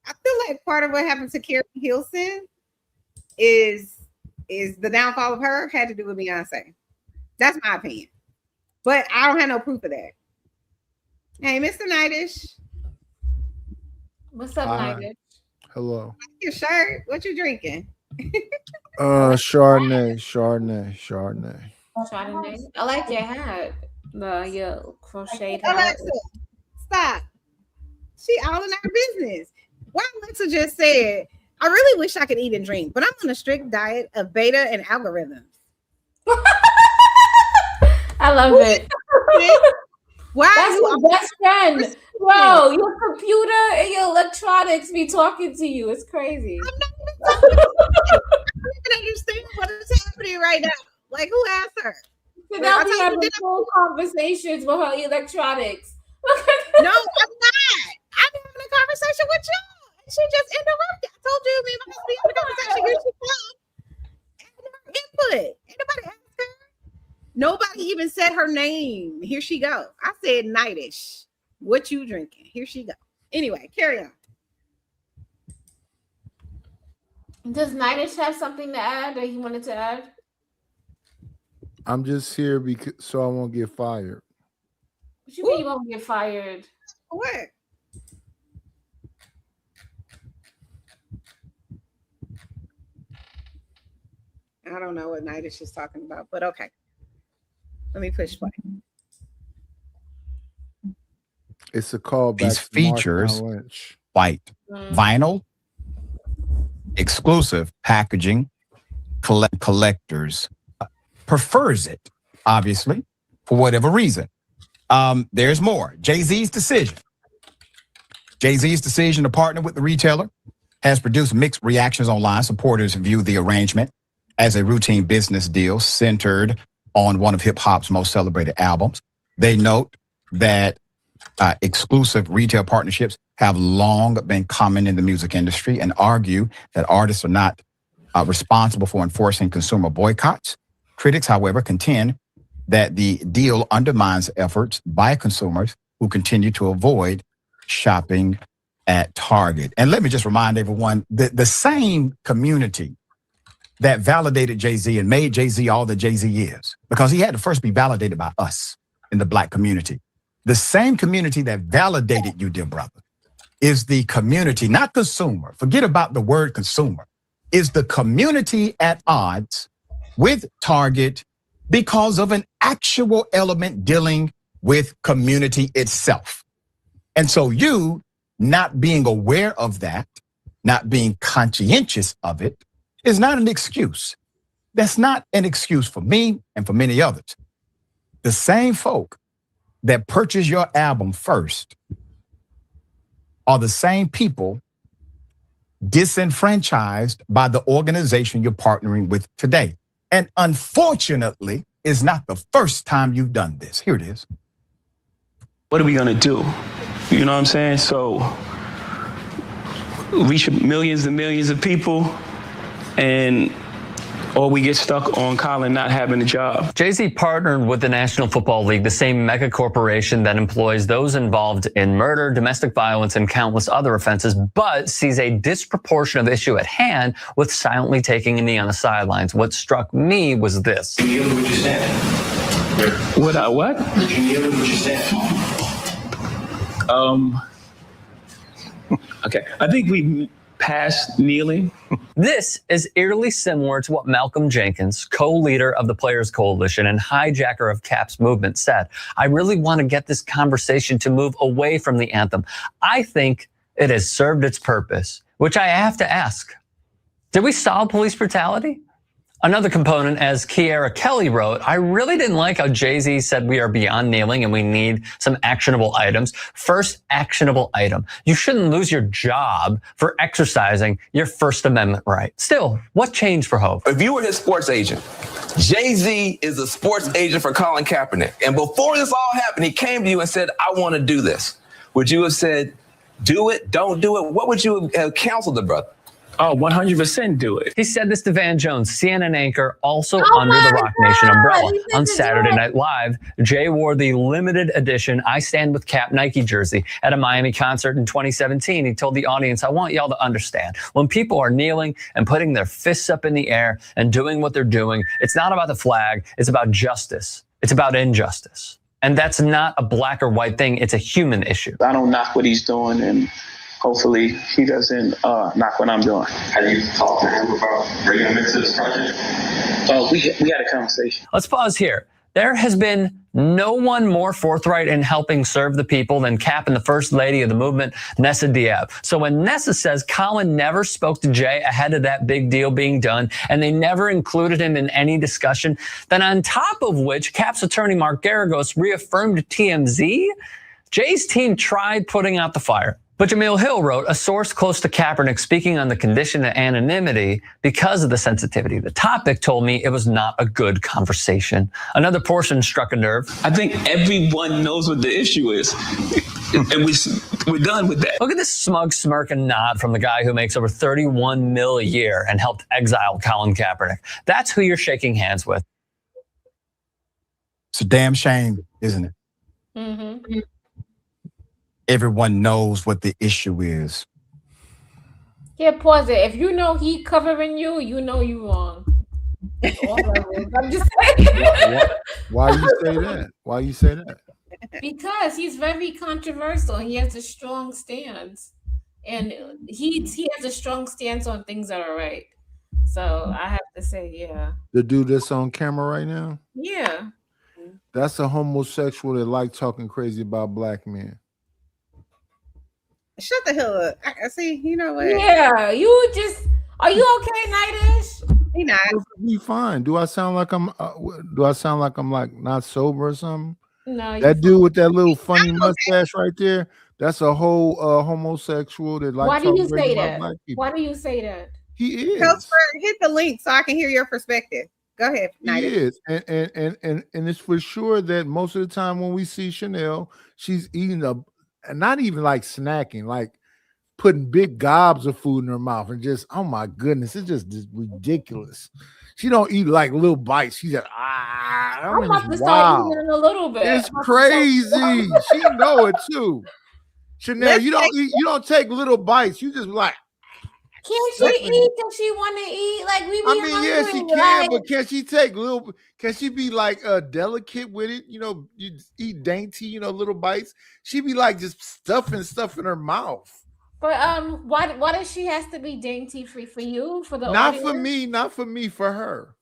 I feel like part of what happened to Carrie Hilson is is the downfall of her had to do with Beyonce. That's my opinion. But I don't have no proof of that. Hey, Mr. Nightish. What's up, Nightish? Hello. Your shirt. What you drinking? Chardonnay. Chardonnay. I like your hat. Your crocheted hat. Alexa, stop. She all in our business. Why Alexa just said, I really wish I could eat and drink, but I'm on a strict diet of beta and algorithms. I love it. Why? That's your best friend. Bro, your computer and your electronics be talking to you. It's crazy. I'm not even talking to you. I don't even understand what is happening right now. Like, who asked her? So now we having full conversations with her electronics. No, I'm not. I'm having a conversation with y'all. She just interrupted. I told you me and my husband having a conversation. Here she comes. Input. Anybody ask her? Nobody even said her name. Here she go. I said Nightish. What you drinking? Here she go. Anyway, carry on. Does Nightish have something to add that he wanted to add? I'm just here because so I won't get fired. What you mean you won't get fired? What? I don't know what Nightish is talking about, but okay. Let me push play. It's a callback. These to Marshawn features, Lynch. white vinyl, exclusive packaging, collectors prefers it, obviously, for whatever reason. There's more. Jay-Z's decision. Jay-Z's decision to partner with the retailer has produced mixed reactions online. Supporters view the arrangement as a routine business deal centered on one of hip-hop's most celebrated albums. They note that exclusive retail partnerships have long been common in the music industry and argue that artists are not responsible for enforcing consumer boycotts. Critics, however, contend that the deal undermines efforts by consumers who continue to avoid shopping at Target. And let me just remind everyone that the same community that validated Jay-Z and made Jay-Z all that Jay-Z is, because he had to first be validated by us in the Black community. The same community that validated you, dear brother, is the community, not consumer. Forget about the word consumer. Is the community at odds with Target because of an actual element dealing with community itself. And so you not being aware of that, not being conscientious of it, is not an excuse. That's not an excuse for me and for many others. The same folk that purchase your album first are the same people disenfranchised by the organization you're partnering with today. And unfortunately, it's not the first time you've done this. Here it is. What are we gonna do? You know what I'm saying? So reach millions and millions of people, or we get stuck on Colin not having a job. Jay-Z partnered with the National Football League, the same mega corporation that employs those involved in murder, domestic violence, and countless other offenses, but sees a disproportionate issue at hand with silently taking a knee on the sidelines. What struck me was this. What? Did you hear what you said? Okay, I think we passed kneeling. This is eerily similar to what Malcolm Jenkins, co-leader of the Players Coalition and hijacker of CAP's movement, said. I really want to get this conversation to move away from the anthem. I think it has served its purpose, which I have to ask. Did we solve police brutality? Another component, as Kiara Kelly wrote, I really didn't like how Jay-Z said we are beyond kneeling and we need some actionable items. First actionable item. You shouldn't lose your job for exercising your First Amendment right. Still, what changed for Hov? If you were his sports agent, Jay-Z is a sports agent for Colin Kaepernick. And before this all happened, he came to you and said, I want to do this. Would you have said, do it, don't do it? What would you have counseled the brother? Oh, 100% do it. He said this to Van Jones, CNN anchor, also Oh under the my Rock Nation God, umbrella. he said On to Saturday Jay. Night Live, Jay wore the limited edition I Stand With Cap Nike jersey at a Miami concert in 2017. He told the audience, I want y'all to understand, when people are kneeling and putting their fists up in the air and doing what they're doing, it's not about the flag, it's about justice. It's about injustice. And that's not a black or white thing, it's a human issue. I don't knock what he's doing, and hopefully he doesn't knock what I'm doing. Have you talked to him about bringing him into this project? We had a conversation. Let's pause here. There has been no one more forthright in helping serve the people than Cap and the First Lady of the movement, Nessa Diab. So when Nessa says Colin never spoke to Jay ahead of that big deal being done, and they never included him in any discussion, then on top of which Cap's attorney Mark Garagos reaffirmed to TMZ, Jay's team tried putting out the fire. But Jameel Hill wrote, a source close to Kaepernick speaking on the condition of anonymity because of the sensitivity of the topic told me it was not a good conversation. Another portion struck a nerve. I think everyone knows what the issue is, and we're done with that. Look at this smug smirk and nod from the guy who makes over $31 million a year and helped exile Colin Kaepernick. That's who you're shaking hands with. It's a damn shame, isn't it? Mm-hmm. Everyone knows what the issue is. Yeah, pause it. If you know he covering you, you know you wrong. All levels. I'm just saying. Why you say that? Why you say that? Because he's very controversial. He has a strong stance, and he has a strong stance on things that are right. So I have to say, yeah, The dude that's on camera right now, yeah. that's a homosexual that like talking crazy about black men. Shut the hell up. I see, you know what? Yeah, you just are you okay, Nightish? He not. Perfectly fine. Do I sound like I'm like not sober or something? No, That dude with that little funny mustache right there, that's a whole homosexual that like Why do talking you crazy say about that? black people. Why do you say that? He is. Hit the link so I can hear your perspective. Go ahead, He Nightish. is, and it's for sure that most of the time when we see Chanel, she's eating and not even like snacking, like putting big gobs of food in her mouth and just, oh my goodness, it's just ridiculous. She don't eat like little bites. She just I'm about to start eating in a little bit. It's crazy. She know it too. Chanel, you don't take little bites. You just like. Can't she eat if she want to eat? Like we be hungry, yeah, she can, like, but can she take little? Can she be like delicate with it? You know, you eat dainty, little bites. She be like just stuffing stuff in her mouth. But why does she has to be dainty free for you? For the Not audience? for me, not for me, for her.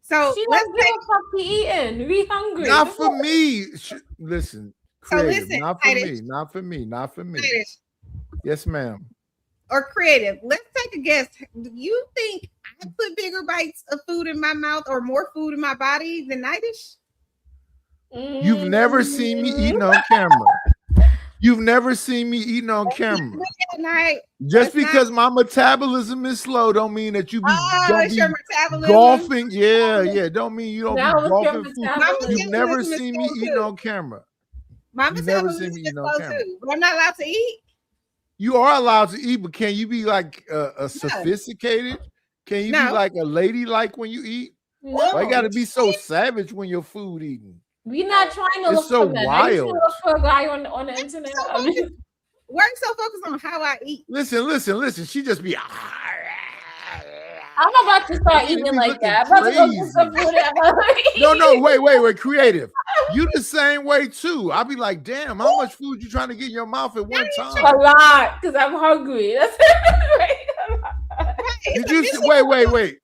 So She doesn't give a fuck to eating. We hungry. Not for me. Listen, So creative. listen, Not for Titus. me. Not for me. Not for me. Nightish, Yes, ma'am. or creative. Let's take a guess. Do you think I put bigger bites of food in my mouth or more food in my body than Nightish? You've never seen me eating on camera. You've never seen me eating on camera. Night. Just because my metabolism is slow, don't mean that you be, don't it's be your metabolism. golfing. Yeah. Don't mean you don't Now be it's your golfing food. metabolism. You've never metabolism is seen me slow, eating too. on camera. My You've never metabolism seen is me eating on slow camera. too, but I'm not allowed to eat. You are allowed to eat, but can you be like a sophisticated? Can you be No. like a lady like when you eat? No. Why you gotta be so savage when you're food eating? We're not trying to It's look so for men. I used to wild. look for a guy on the internet. I mean, Why are you so focused on how I eat? Listen. She just be I'm about to start You eating be like looking that. I'm about to go get crazy. some food and I'm about to eat. no, wait, creative. You the same way too. I'll be like, damn, how much food you trying to get in your mouth at one A time? lot, because I'm hungry. That's Did you see, wait.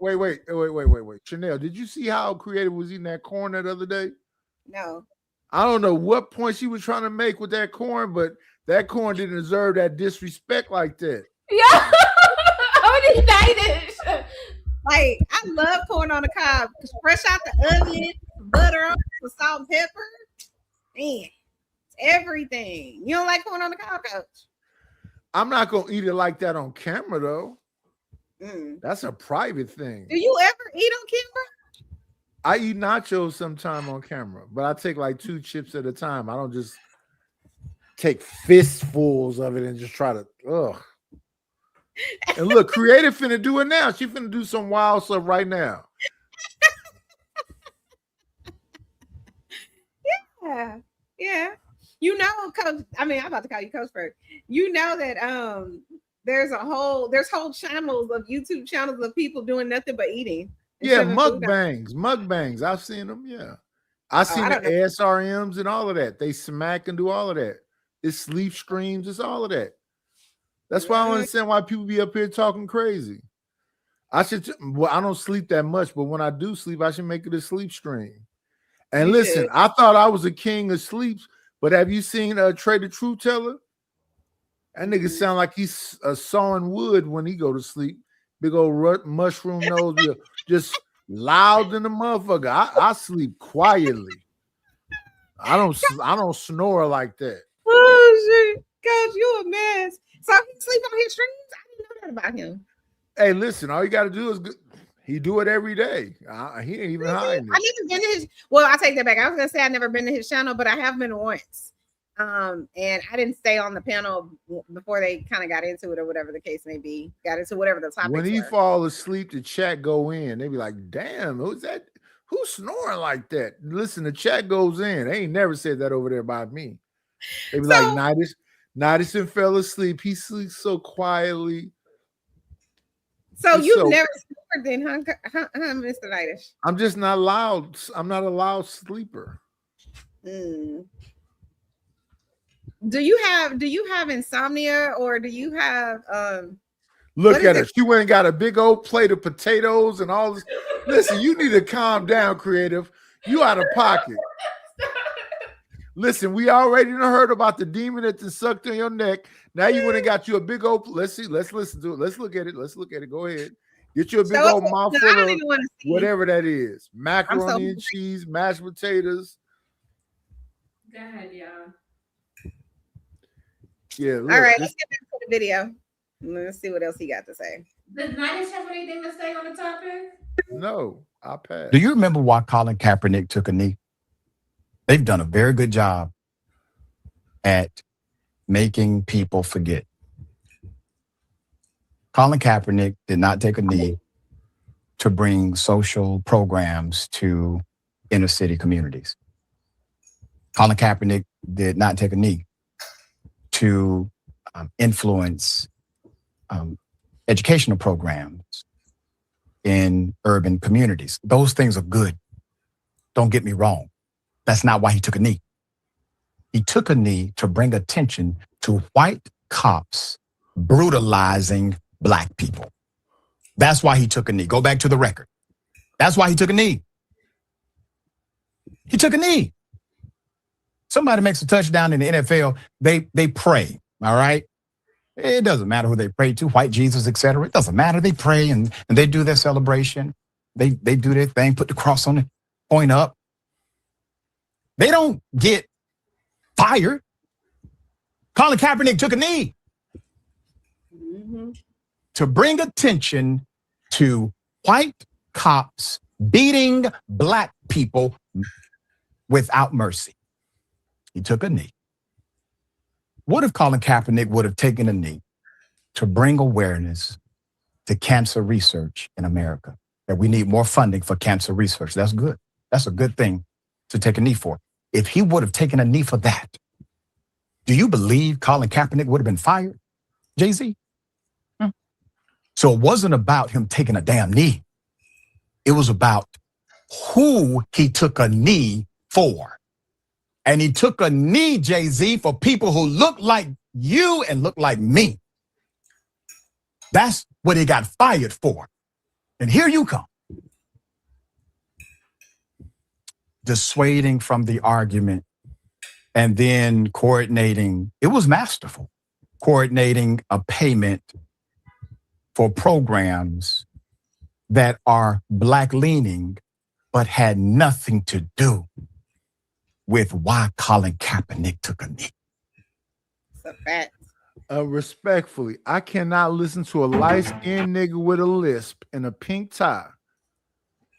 Chanel, did you see how creative was eating that corn that other day? No. I don't know what point she was trying to make with that corn, but that corn didn't deserve that disrespect like that. Yeah. I'm excited. Like, I love corn on the cob. Fresh out the oven, butter on it, with salt and pepper. Man, it's everything. You don't like corn on the cob, Coach? I'm not gonna eat it like that on camera though. Mm. That's a private thing. Do you ever eat on camera? I eat nachos sometime on camera, but I take like 2 chips at a time. I don't just take fistfuls of it and just try to. Ugh. And look, Creative finna do it now. She finna do some wild stuff right now. Yeah, yeah. You know, Coach. I mean, I'm about to call you Coach Ferg. You know that there's whole channels of YouTube channels of people doing nothing but eating. Yeah, mukbangs. I've seen them. Yeah, I've seen the ASRMs and all of that. They smack and do all of that. It's sleep streams. It's all of that. That's why I don't understand why people be up here talking crazy. I don't sleep that much, but when I do sleep, I should make it a sleep stream. And listen, I thought I was a king of sleeps, but have you seen Trey the Truth Teller? That nigga sound like he's sawing wood when he go to sleep. Big old mushroom nose, just loud than the motherfucker. I sleep quietly. I don't snore like that. Oh shit, Coach, you a mess. So he sleep on his streams? I didn't know that about him. Hey, listen, all you got to do is he do it every day. He ain't even hiding it. I never been to his. Well, I take that back. I was gonna say I've never been to his channel, but I have been once. And I didn't stay on the panel before they kind of got into it or whatever the case may be. Got into whatever the topic. When he fall asleep, the chat go in. They be like, "Damn, who's that? Who's snoring like that?" Listen, the chat goes in. They ain't never said that over there by me. They be like, Nidison fell asleep. He sleeps so quietly. So you've never snored then, huh, Mr. Nidis? I'm just not loud. I'm not a loud sleeper. Do you have insomnia, or do you have Look at her. She went and got a big old plate of potatoes and all this. Listen, you need to calm down, Creative. You out of pocket. Listen, we already heard about the demon that sucked on your neck. Now you went and got you a big old. Let's see. Let's listen to it. Let's look at it. Go ahead. Get you a big old mouthful of whatever that is. Macaroni and cheese, mashed potatoes. Go ahead, y'all. Yeah. Look, all right, let's get back to the video. Let's see what else he got to say. Does Nidis have anything to say on the topic? No, I passed. Do you remember why Colin Kaepernick took a knee? They've done a very good job at making people forget. Colin Kaepernick did not take a knee to bring social programs to inner city communities. Colin Kaepernick did not take a knee to influence educational programs in urban communities. Those things are good. Don't get me wrong. That's not why he took a knee. He took a knee to bring attention to white cops brutalizing black people. That's why he took a knee. Go back to the record. That's why he took a knee. He took a knee. Somebody makes a touchdown in the NFL, they pray, all right? It doesn't matter who they pray to, white Jesus, etc. It doesn't matter. They pray and they do their celebration. They do their thing, put the cross on it, point up. They don't get fired. Colin Kaepernick took a knee to bring attention to white cops beating black people without mercy. He took a knee. What if Colin Kaepernick would have taken a knee to bring awareness to cancer research in America? That we need more funding for cancer research. That's good. That's a good thing to take a knee for. If he would have taken a knee for that, do you believe Colin Kaepernick would have been fired? Jay-Z? So it wasn't about him taking a damn knee. It was about who he took a knee for. And he took a knee, Jay-Z, for people who look like you and look like me. That's what he got fired for. And here you come. Dissuading from the argument and then coordinating. It was masterful. Coordinating a payment for programs that are black leaning, but had nothing to do with why Colin Kaepernick took a knee. It's a fact. Respectfully, I cannot listen to a light-skinned nigga with a lisp and a pink tie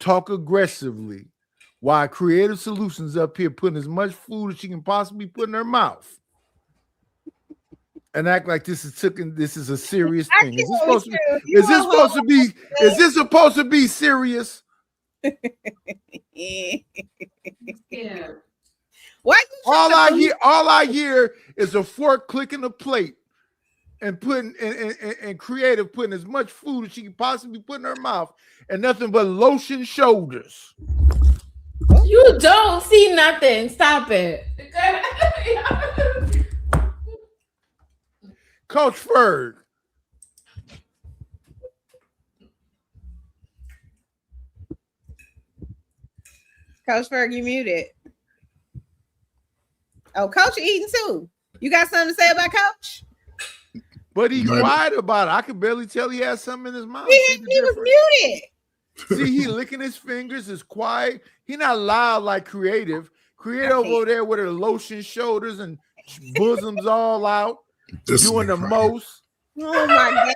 talk aggressively while Creative Solutions up here putting as much food as she can possibly put in her mouth. and act like this is a serious I thing. Is this can't supposed to with be, you. is this supposed to be is this supposed to be serious? Yeah. Why you All trying I hear is a fork clicking a plate and putting and creative putting as much food as she can possibly put in her mouth and nothing but lotion shoulders. You don't see nothing. Stop it. Coach Ferg. Coach Ferg, you muted. Oh, Coach eating too. You got something to say about Coach? But he quiet about it. I could barely tell he had something in his mouth. He was muted. See, he licking his fingers, is quiet. He not loud like Creative. Creative over there with her lotion shoulders and bosoms all out, doing the most. Oh my God.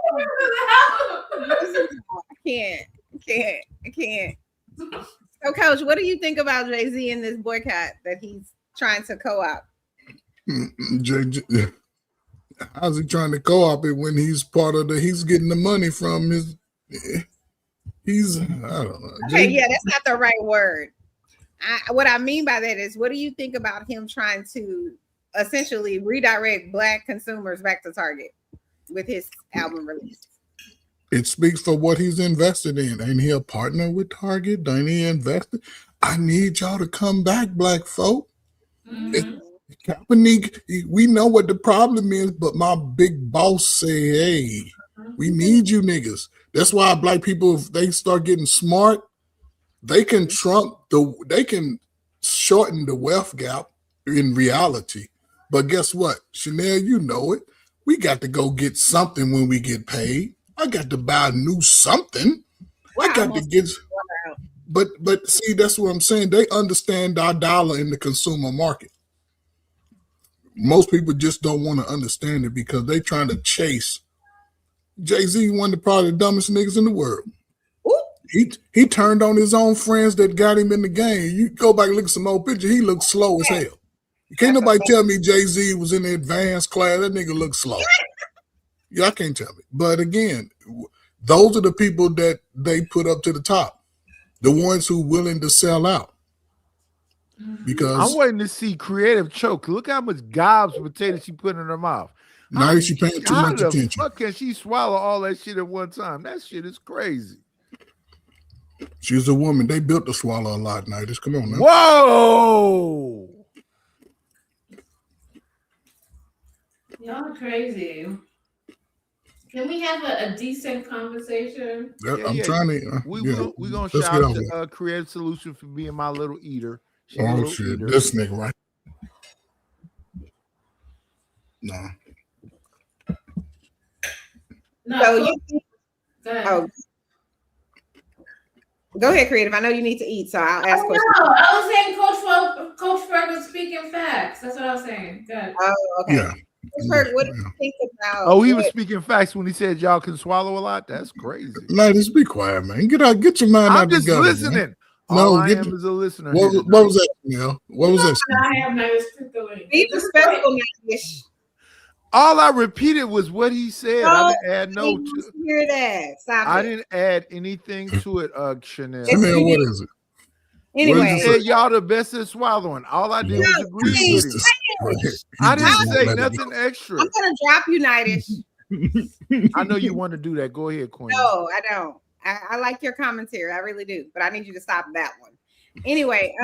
I can't. So, Coach, what do you think about Jay-Z and this boycott that he's trying to co-op? How's he trying to co-op it when he's part of he's getting the money from his, I don't know. Okay, yeah, that's not the right word. What I mean by that is, what do you think about him trying to essentially redirect Black consumers back to Target with his album release? It speaks for what he's invested in. Ain't he a partner with Target? Ain't he invested? I need y'all to come back, Black folk. Kaepernick, we know what the problem is, but my big boss say, hey, we need you niggas. That's why Black people, if they start getting smart, they can they can shorten the wealth gap in reality. But guess what? Chanel, you know it. We got to go get something when we get paid. I got to buy a new something. I got to get, but see, that's what I'm saying. They understand our dollar in the consumer market. Most people just don't want to understand it because they trying to chase. Jay-Z, one of probably the dumbest niggas in the world. He turned on his own friends that got him in the game. You go back and look at some old pictures, he looks slow as hell. Can't nobody tell me Jay-Z was in the advanced class. That nigga looks slow. Yeah, I can't tell me. But again, those are the people that they put up to the top. The ones who willing to sell out. Because I'm waiting to see Creative choke. Look how much gobs of potatoes she put in her mouth. Now she paying too much attention. How can she swallow all that shit at one time? That shit is crazy. She's a woman. They built to swallow a lot, Nidus. Come on now. Whoa! Y'all are crazy. Can we have a decent conversation? I'm trying to. We're going to shout out to Creative Solution for being my little eater. She's oh, shit. Eater. This nigga, right? No. So go ahead, Creative. I know you need to eat, so I'll ask questions. No, I was saying Coach Ferg was speaking facts. That's what I was saying. Good. Oh, okay. Yeah. Ferg, what do you think about? Oh, he was speaking facts when he said y'all can swallow a lot. That's crazy. No, just be quiet, man. Get your mind out just together. Listening. Man. All I am is a listener. What was that, Neil? What was that? I have no respect. Be respectful, Nidus. All I repeated was what he said. I didn't add no to hear that. Stop I it. didn't add anything to it, Chanel. Chanel, what is it? Anyway, he said y'all the best at swallowing. All I did was agree with it. I didn't say nothing extra. I'm gonna drop you, Nidus. I know you want to do that. Go ahead, Queen. No, I don't. I like your commentary. I really do, but I need you to stop that one. Anyway,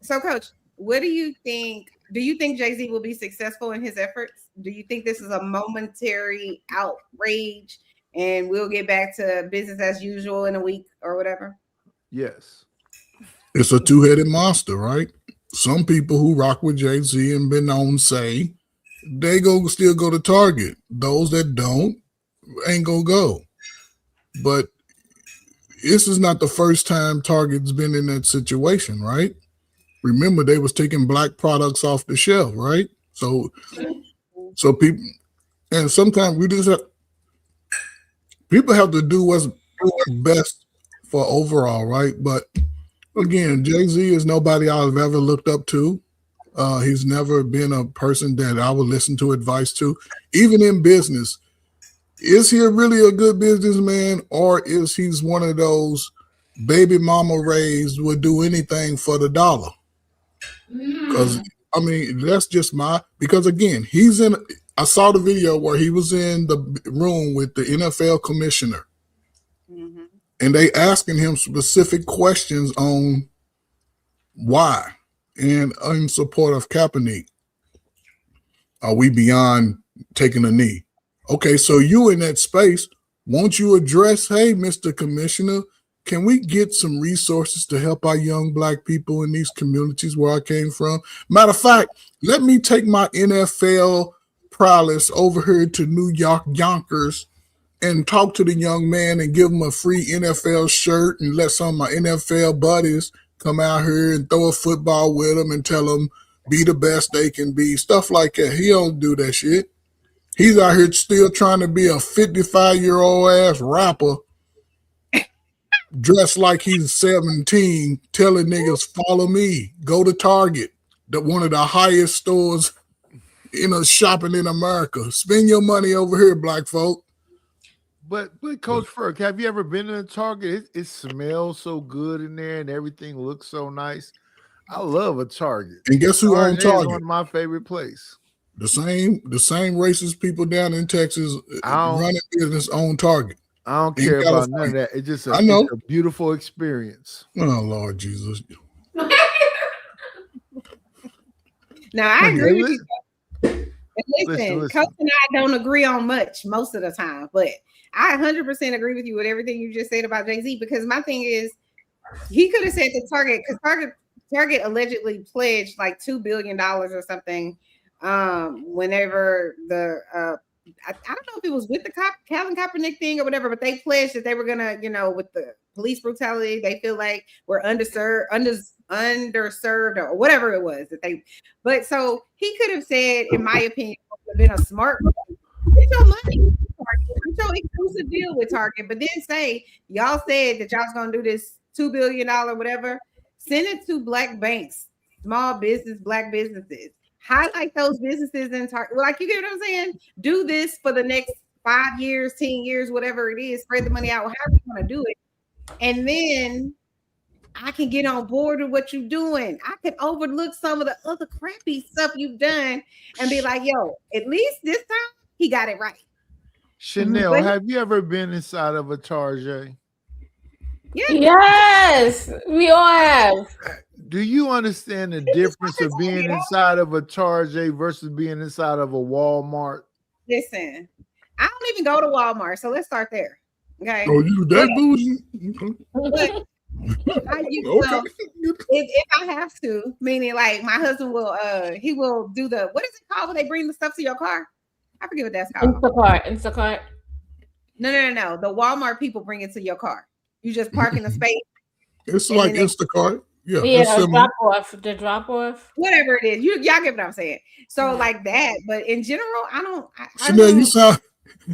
so Coach, what do you think? Do you think Jay-Z will be successful in his efforts? Do you think this is a momentary outrage and we'll get back to business as usual in a week or whatever? Yes. It's a two-headed monster, right? Some people who rock with Jay-Z and been on say they still go to Target. Those that don't ain't gonna go. But this is not the first time Target's been in that situation, right? Remember, they was taking Black products off the shelf, right? So people, and sometimes people have to do what's best for overall, right? But again, Jay-Z is nobody I've ever looked up to. He's never been a person that I would listen to advice to, even in business. Is he really a good businessman, or is he's one of those baby mama raised would do anything for the dollar? Because I mean, that's just because again, I saw the video where he was in the room with the NFL commissioner, and they asking him specific questions on why and in support of Kaepernick. Are we beyond taking a knee? Okay, so you in that space, won't you address, hey, Mr. Commissioner, can we get some resources to help our young Black people in these communities where I came from? Matter of fact, let me take my NFL prowess over here to New York Yonkers and talk to the young man and give him a free NFL shirt and let some of my NFL buddies come out here and throw a football with him and tell them be the best they can be, stuff like that. He don't do that shit. He's out here still trying to be a 55-year-old ass rapper dressed like he's 17, telling niggas, follow me, go to Target, one of the highest stores shopping in America. Spend your money over here, Black folk. But Coach Ferg, have you ever been in a Target? It smells so good in there and everything looks so nice. I love a Target. And guess who owns Target? One of my favorite place. The same racist people down in Texas running business on Target. I don't care about none of that. It's just it's a beautiful experience. Oh, Lord Jesus. Now, I agree with you. Listen, Coach and I don't agree on much most of the time, but I 100% agree with you with everything you just said about Jay-Z, because my thing is he could have said to Target, because Target allegedly pledged like $2 billion or something whenever I don't know if it was with the Colin Kaepernick thing or whatever, but they pledged that they were gonna, with the police brutality, they feel like we're underserved or whatever it was but so he could have said, in my opinion, would have been a smart move. Get your money, get your exclusive deal with Target, but then say y'all said that y'all's gonna do this $2 billion whatever, send it to Black banks, small business, Black businesses. Highlight those businesses in Target. Like, you get what I'm saying? Do this for the next 5 years, 10 years, whatever it is. Spread the money out, however you want to do it. And then I can get on board with what you're doing. I can overlook some of the other crappy stuff you've done and be like, yo, at least this time he got it right. Chanel, have you ever been inside of a Target? Yes, we all have. Do you understand the difference of being inside of a Target versus being inside of a Walmart? Listen, I don't even go to Walmart, so let's start there. Okay. Oh, you that bougie? If I have to, meaning like my husband will, he will do what is it called when they bring the stuff to your car? I forget what that's called. Instacart. No. The Walmart people bring it to your car. You just park in a space. It's like Instacart. Yeah, the drop off. Whatever it is. Y'all get what I'm saying. So like that, but in general, I don't. Chanel,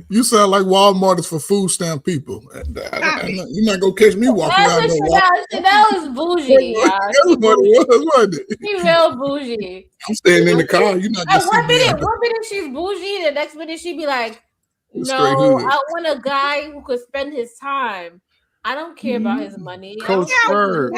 you sound like Walmart is for food stamp people. You're not gonna catch me walking around. That was bougie. That's what it was, wasn't it? She real bougie. I'm staying in the car. You're not. One minute she's bougie, the next minute she'd be like, "No, I want a guy who could spend his time. I don't care about his money." Coach Bird,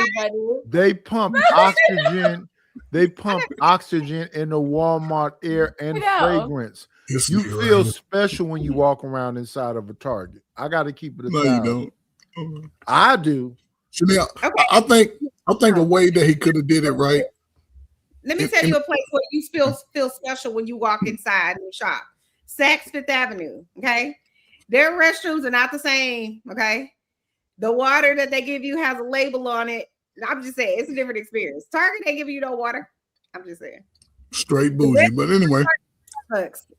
they pump oxygen. They pump oxygen in the Walmart air and fragrance. You feel special when you walk around inside of a Target. I got to keep it. No, you don't. I do. Chanel, I think a way that he could have did it right. Let me tell you a place where you feel special when you walk inside and shop. Saks Fifth Avenue. Okay, their restrooms are not the same. Okay. The water that they give you has a label on it. I'm just saying, it's a different experience. Target, they give you no water. I'm just saying. Straight bougie, but anyway.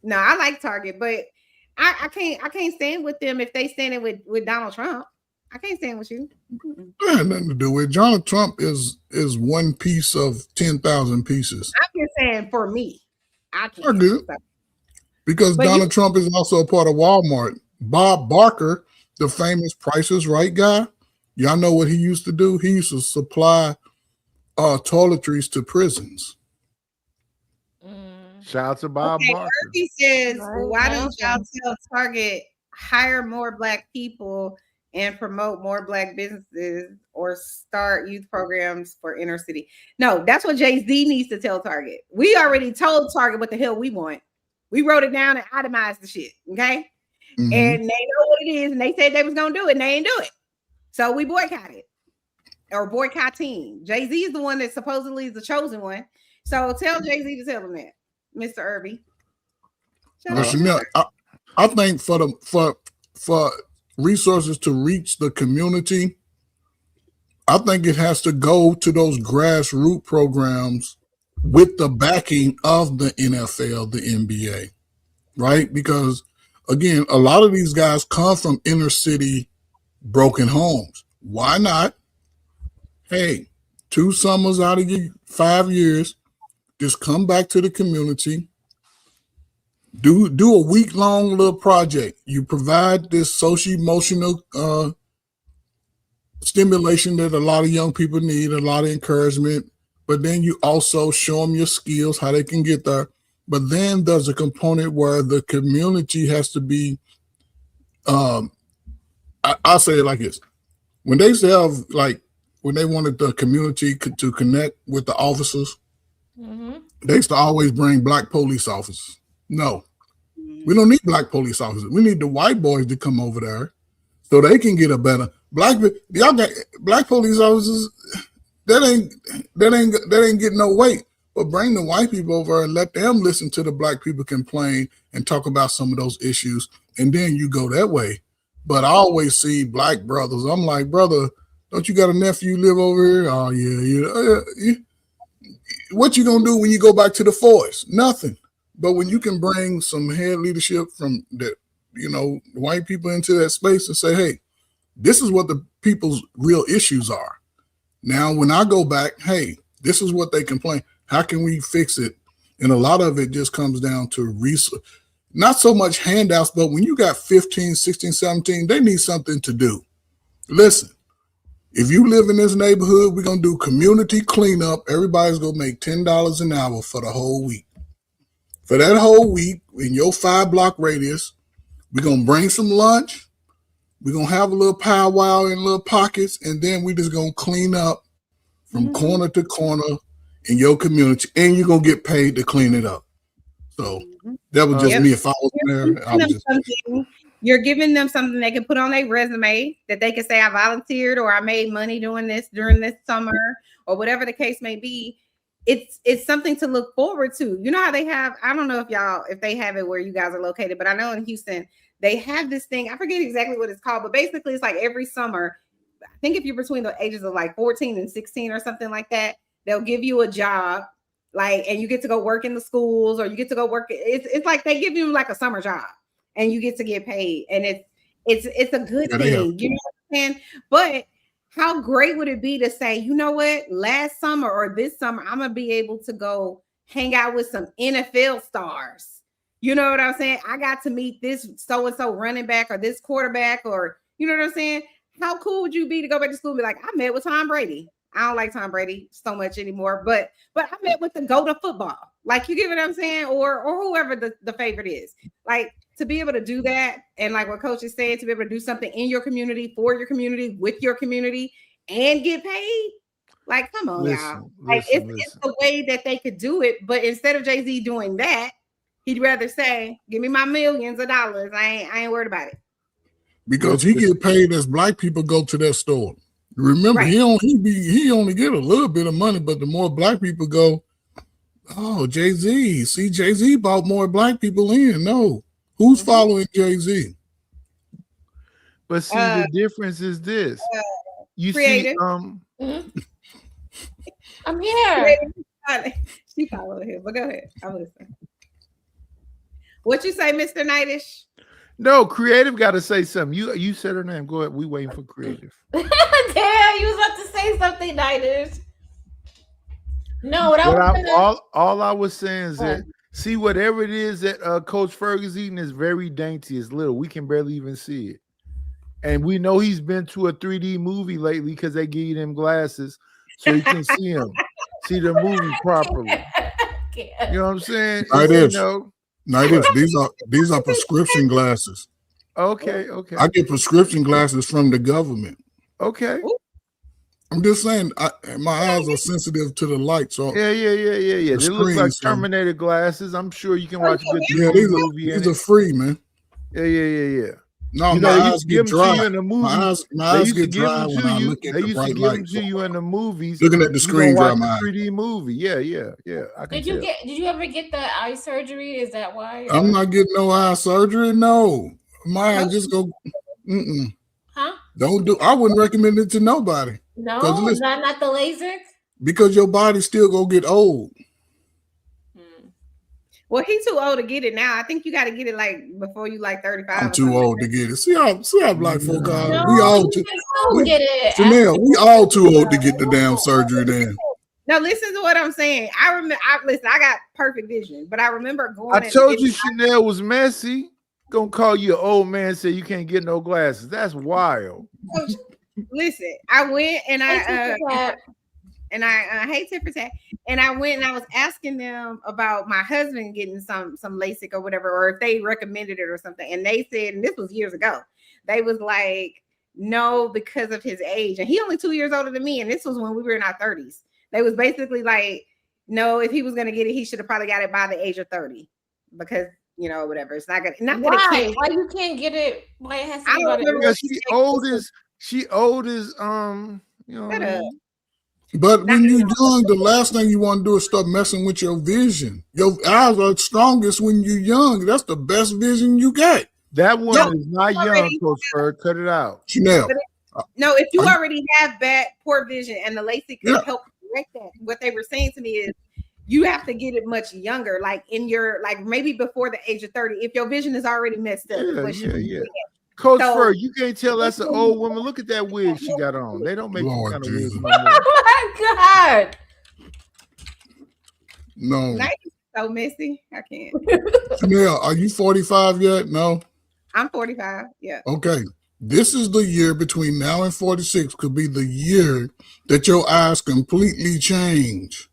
No, I like Target, but I can't stand with them if they standing with Donald Trump. I can't stand with you. It has nothing to do with Donald Trump is one piece of 10,000 pieces. I'm just saying for me. I do. Because Donald Trump is also a part of Walmart. Bob Barker, the famous Price is Right guy, y'all know what he used to do? He used to supply toiletries to prisons. Shout out to Bob Okay, Barker. Murphy says, Right, why don't y'all Malcolm. tell Target hire more Black people and promote more Black businesses or start youth programs for inner city? No, that's what Jay-Z needs to tell Target. We already told Target what the hell we want. We wrote it down and itemized the shit, okay? Mhm. And they know what it is, and they said they was gonna do it, and they ain't do it. So we boycotted or boycotting. Jay-Z is the one that supposedly is the chosen one. So tell Jay-Z to tell them that, Mr. Irby. Well, Chanel, I think for resources to reach the community, I think it has to go to those grassroots programs with the backing of the NFL, the NBA, right? Because again, a lot of these guys come from inner city broken homes. Why not? Hey, 2 summers out of your 5 years, just come back to the community. Do a week-long little project. You provide this socio-emotional stimulation that a lot of young people need, a lot of encouragement, but then you also show them your skills, how they can get there. But then there's a component where the community has to be, I'll say it like this. When they say when they wanted the community to connect with the officers, they used to always bring Black police officers. No, we don't need Black police officers. We need the white boys to come over there so they can get a better y'all got Black police officers. That ain't getting no weight. But bring the white people over and let them listen to the Black people complain and talk about some of those issues, and then you go that way. But I always see Black brothers. I'm like, brother, don't you got a nephew live over here? Oh yeah. What you gonna do when you go back to the forest? Nothing. But when you can bring some head leadership from the white people into that space and say, hey, this is what the people's real issues are. Now, when I go back, hey, this is what they complain. How can we fix it? And a lot of it just comes down to research. Not so much handouts, but when you got 15, 16, 17, they need something to do. Listen, if you live in this neighborhood, we're going to do community cleanup. Everybody's going to make $10 an hour for the whole week. For that whole week, in your 5-block radius, we're going to bring some lunch. We're going to have a little powwow in little pockets, and then we just going to clean up from corner to corner in your community, and you're going to get paid to clean it up. So that was just me. If I was there, I was just... You're giving them something they can put on their resume that they can say, I volunteered or I made money doing this during this summer or whatever the case may be. It's something to look forward to. You know how they have, I don't know if they have it where you guys are located, but I know in Houston, they have this thing. I forget exactly what it's called, but basically it's like every summer, I think if you're between the ages of like 14 and 16 or something like that, they'll give you a job, and you get to go work in the schools, or you get to go work. It's like they give you like a summer job and you get to get paid. And it's a good thing. You know what I'm saying? But how great would it be to say, you know what, last summer or this summer, I'm going to be able to go hang out with some NFL stars. You know what I'm saying? I got to meet this so-and-so running back or this quarterback, or you know what I'm saying? How cool would you be to go back to school and be like, I met with Tom Brady. I don't like Tom Brady so much anymore, but I met with the GOAT of football. Like, you get what I'm saying? Or whoever the favorite is. Like, to be able to do that, and like what Coach is saying, to be able to do something in your community, for your community, with your community, and get paid. Like, come on, y'all. Like, it's the way that they could do it. But instead of Jay-Z doing that, he'd rather say, give me my millions of dollars. I ain't worried about it. Because he get paid as Black people go to that store. Remember, he only get a little bit of money, but the more Black people go, oh, Jay-Z. See, Jay-Z brought more Black people in. No. Who's following Jay-Z? But see, the difference is this. You Creative. see, I'm here. She followed him, but go ahead. I'm listening. What you say, Mr. Knightish? No, Creative got to say something. You said her name. Go ahead. We waiting for Creative. Damn, you was about to say something, Knightish. No, all I was saying is that, see, whatever it is that Coach Ferguson's eating is very dainty. It's little. We can barely even see it. And we know he's been to a 3D movie lately because they give you them glasses so you can see him, see the movie properly. can't. You know what I'm saying? Night You is. know, Night is. These are prescription glasses. okay, okay, I get prescription glasses from the government. okay. I'm just saying, my eyes are sensitive to the light. So Yeah. They look like screen, so- Terminator glasses. I'm sure you can watch a good yeah, movie. these are free, man. Yeah. No, You my know, they eyes used to get give them to dry. you in the movies. My eyes get dry when I look at They the used to bright give them light. to you in the movies. Looking at the screen You dry watch my the eyes. 3D movie. Yeah. I can tell. Did you ever get the eye surgery? Is that why? I'm not getting no eye surgery. No, my eyes just go. Huh? Don't do. I wouldn't recommend it to nobody. No, 'Cause listen, not the LASIK. because your body still gonna get old. Well, he's too old to get it now. I think you got to get it like before you like 35. I'm too old to get it. See how black folk are. No, We all you too. can still get it Chanel, we all too old to get the damn surgery. Then No, listen to what I'm saying. I remember. Listen, I got perfect vision, but I remember going. I told you Chanel was messy. Gonna call you an old man, say you can't get no glasses. That's wild. Listen, I went and I hate tit for tat. And I went and I was asking them about my husband getting some LASIK or whatever, or if they recommended it or something. And they said, and this was years ago, they was like, no, because of his age. And he only 2 years older than me. And this was when we were in our 30s. They was basically like, no, if he was gonna get it, he should have probably got it by the age of 30. Because whatever. It's not gonna Why? Why you can't get it? Why it has to be by the Because she old as But when you're young, the last thing you want to do is start messing with your vision. Your eyes are strongest when you're young. That's the best vision you get. That one is not young, Coach Bird. Cut it out. Chanel. No, if you already have bad poor vision and the LASIK can help correct that, what they were saying to me is you have to get it much younger, like in your maybe before the age of 30, if your vision is already messed up. Yeah. Coach Fur, you can't tell that's an old woman. Look at that wig she got on. They don't make that kind of wigs no more. Oh my God. No. Nice. So messy. I can't. Chanel, are you 45 yet? No. I'm 45. Yeah. Okay. This is the year between now and 46 could be the year that your eyes completely change.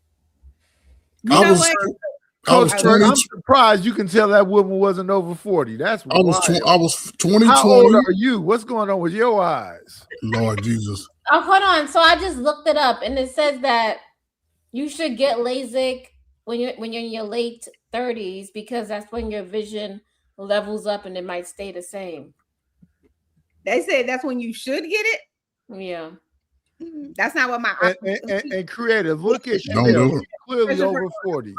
Coach Bird, I'm surprised you can tell that woman wasn't over 40. That's I was 2020. How old are you? What's going on with your eyes? Lord Jesus. Oh, hold on. So I just looked it up, and it says that you should get LASIK when you're in your late 30s because that's when your vision levels up, and it might stay the same. They said that's when you should get it. Yeah. That's not what my and creative. Look at Don't Chanel. do it. She's clearly over 40.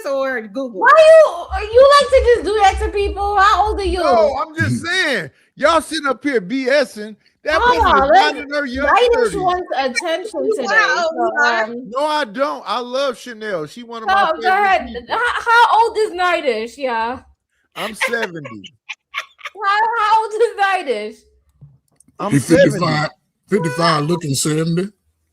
or Google. Why you like to just do that to people? How old are you? No, I'm just saying. Y'all sitting up here BSing. That Hold woman on, is not in her young Ladies 30s. wants attention today. No, I don't. I love Chanel. She one of my So favorite go ahead. people. How old is Nightish? Yeah. I'm 70. How old is Nightish? I'm He 55, 55 looking 70.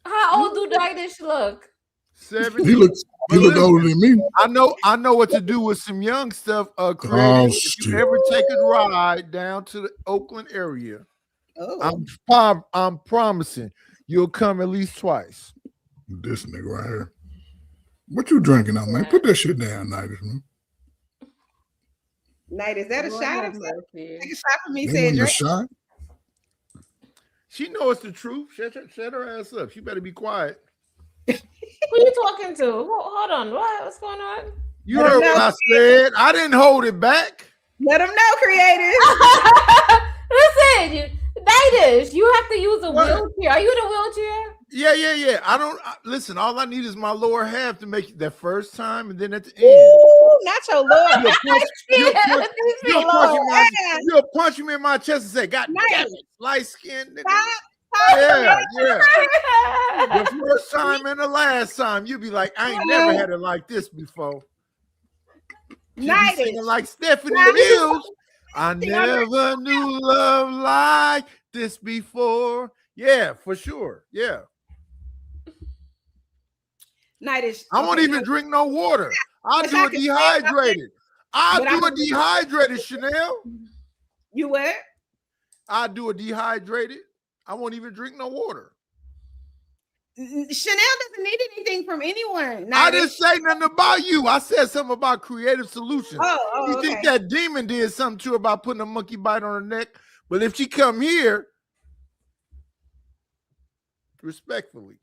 How old do Nightish look? 70. He look older than me. I know what to do with some young stuff. Creative. If you ever take a ride down to the Oakland area, I'm promising you'll come at least twice. This nigga right here. What you drinking on, man? Put that shit down, Nightish, man. Night, is that a shot? Or something? Take a shot for me. That Said wasn't a drink. shot. She knows the truth. Shut her ass up. She better be quiet. Who you talking to? Hold on. What's going on? You heard what I said. I didn't hold it back. Let them know, creative. Listen, Nightish, you have to use a wheelchair. Are you in a wheelchair? Yeah. Listen, all I need is my lower half to make it that first time, and then at the end. Ooh, not your lower. You'll punch me in my chest and say, God damn it, light skin. Yeah. The first time and the last time, you'll be like, I ain't never had it like this before. She'll be singing like Stephanie Mills. I never knew love like this before. Yeah, for sure. Yeah. Nightish. I won't even drink no water. I'll do it dehydrated. I'll do it dehydrated, Chanel. You what? I'll do it dehydrated. I won't even drink no water. Chanel doesn't need anything from anyone. I didn't say nothing about you. I said something about creative solutions. Oh, You think okay. that demon did something to her about putting a monkey bite on her neck? But if she come here, respectfully.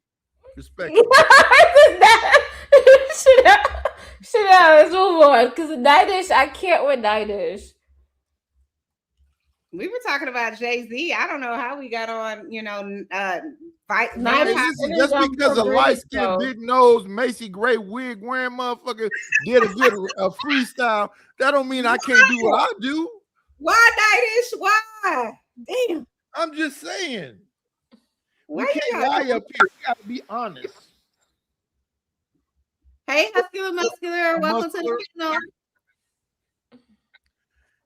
Chanel, let's move on. Because Nightish, I can't with Nightish. We were talking about Jay-Z. I don't know how we got on, Just because a light-skinned, big nose, Macy Gray wig wearing motherfucker did a freestyle, that don't mean I can't do what I do. Why, Nightish? Why? Damn. I'm just saying. We Why can't you lie gotta- up here. We gotta be honest. Hey, Muscular, welcome to the channel.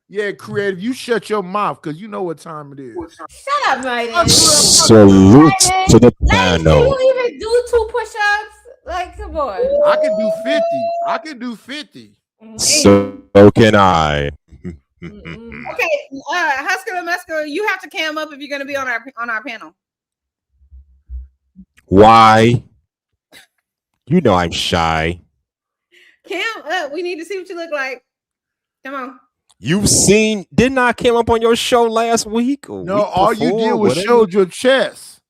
Yeah, creative. You shut your mouth because you know what time it is. Shut up, Nightish. Salute to the Can panel. you even do 2 push-ups? Like, come on. I can do 50. I can do 50. So can I. Okay, Muscular, you have to cam up if you're gonna be on our panel. Why? You know I'm shy. Cam up. We need to see what you look like. Come on. You've seen, didn't I come up on your show last week? Or No, week all you before, did was whatever? showed your chest.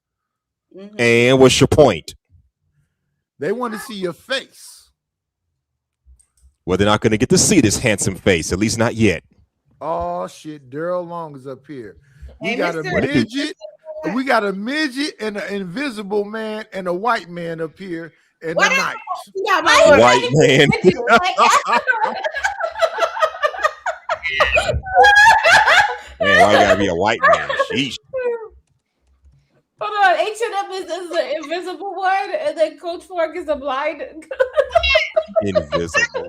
And what's your point? They want to see your face. Well, they're not going to get to see this handsome face, at least not yet. Oh shit, Daryl Long is up here. We Hey, got a Mr. midget. We got a midget and an invisible man and a white man up here in the night. White man. Man, why you gotta be a white man? Sheesh. Hold on, H&M is the invisible one, and then Coach Fork is the blind. Invisible.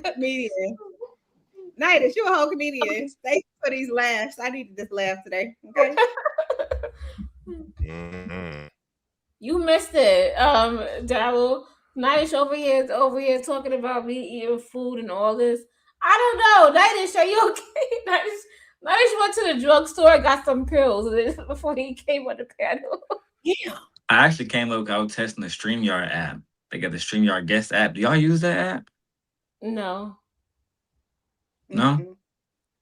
Comedian. Nightish, you a whole comedian. Thanks for these laughs. I needed this laugh today. Okay. You missed it, Daryl. Nightish over here talking about me eating food and all this. I don't know. Nightish, are you okay? Nightish went to the drugstore, got some pills before he came on the panel. Yeah. I actually came up. I was testing the StreamYard app. They got the StreamYard guest app. Do y'all use that app? No. No.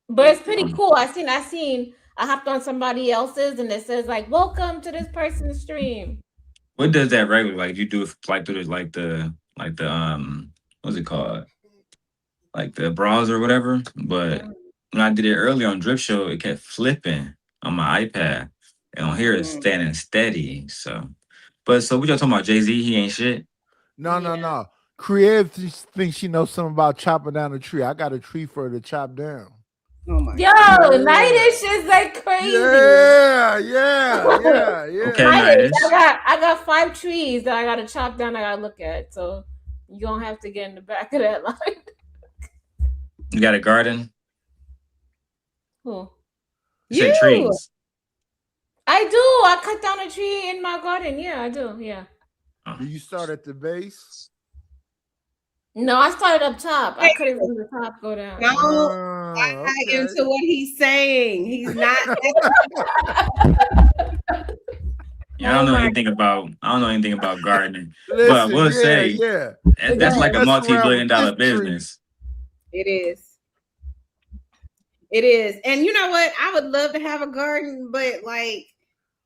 But it's pretty cool. I hopped on somebody else's and it says like, welcome to this person's stream. What does that regularly like? You do it like through the what's it called? Like the browser or whatever. But when I did it earlier on Drip Show, it kept flipping on my iPad. And on here it's standing steady. So what y'all talking about? Jay-Z, he ain't shit. No. Creative thinks she knows something about chopping down a tree. I got a tree for her to chop down. Oh my Yo, Nightish is like crazy. Yeah. Okay, Nightish, Nightish. I got 5 trees that I gotta chop down, I gotta look at. So you're gonna have to get in the back of that line. You got a garden? Who? You said trees. I do. I cut down a tree in my garden. Yeah, I do. Yeah. Do you start at the base? No, I started up top. I couldn't from the top go down. No, I into what he's saying. He's not. Yeah, I don't know anything about gardening. Listen, but I will say that's like a Mess around multi-billion-dollar with this tree. business. It is. It is. And you know what? I would love to have a garden, but like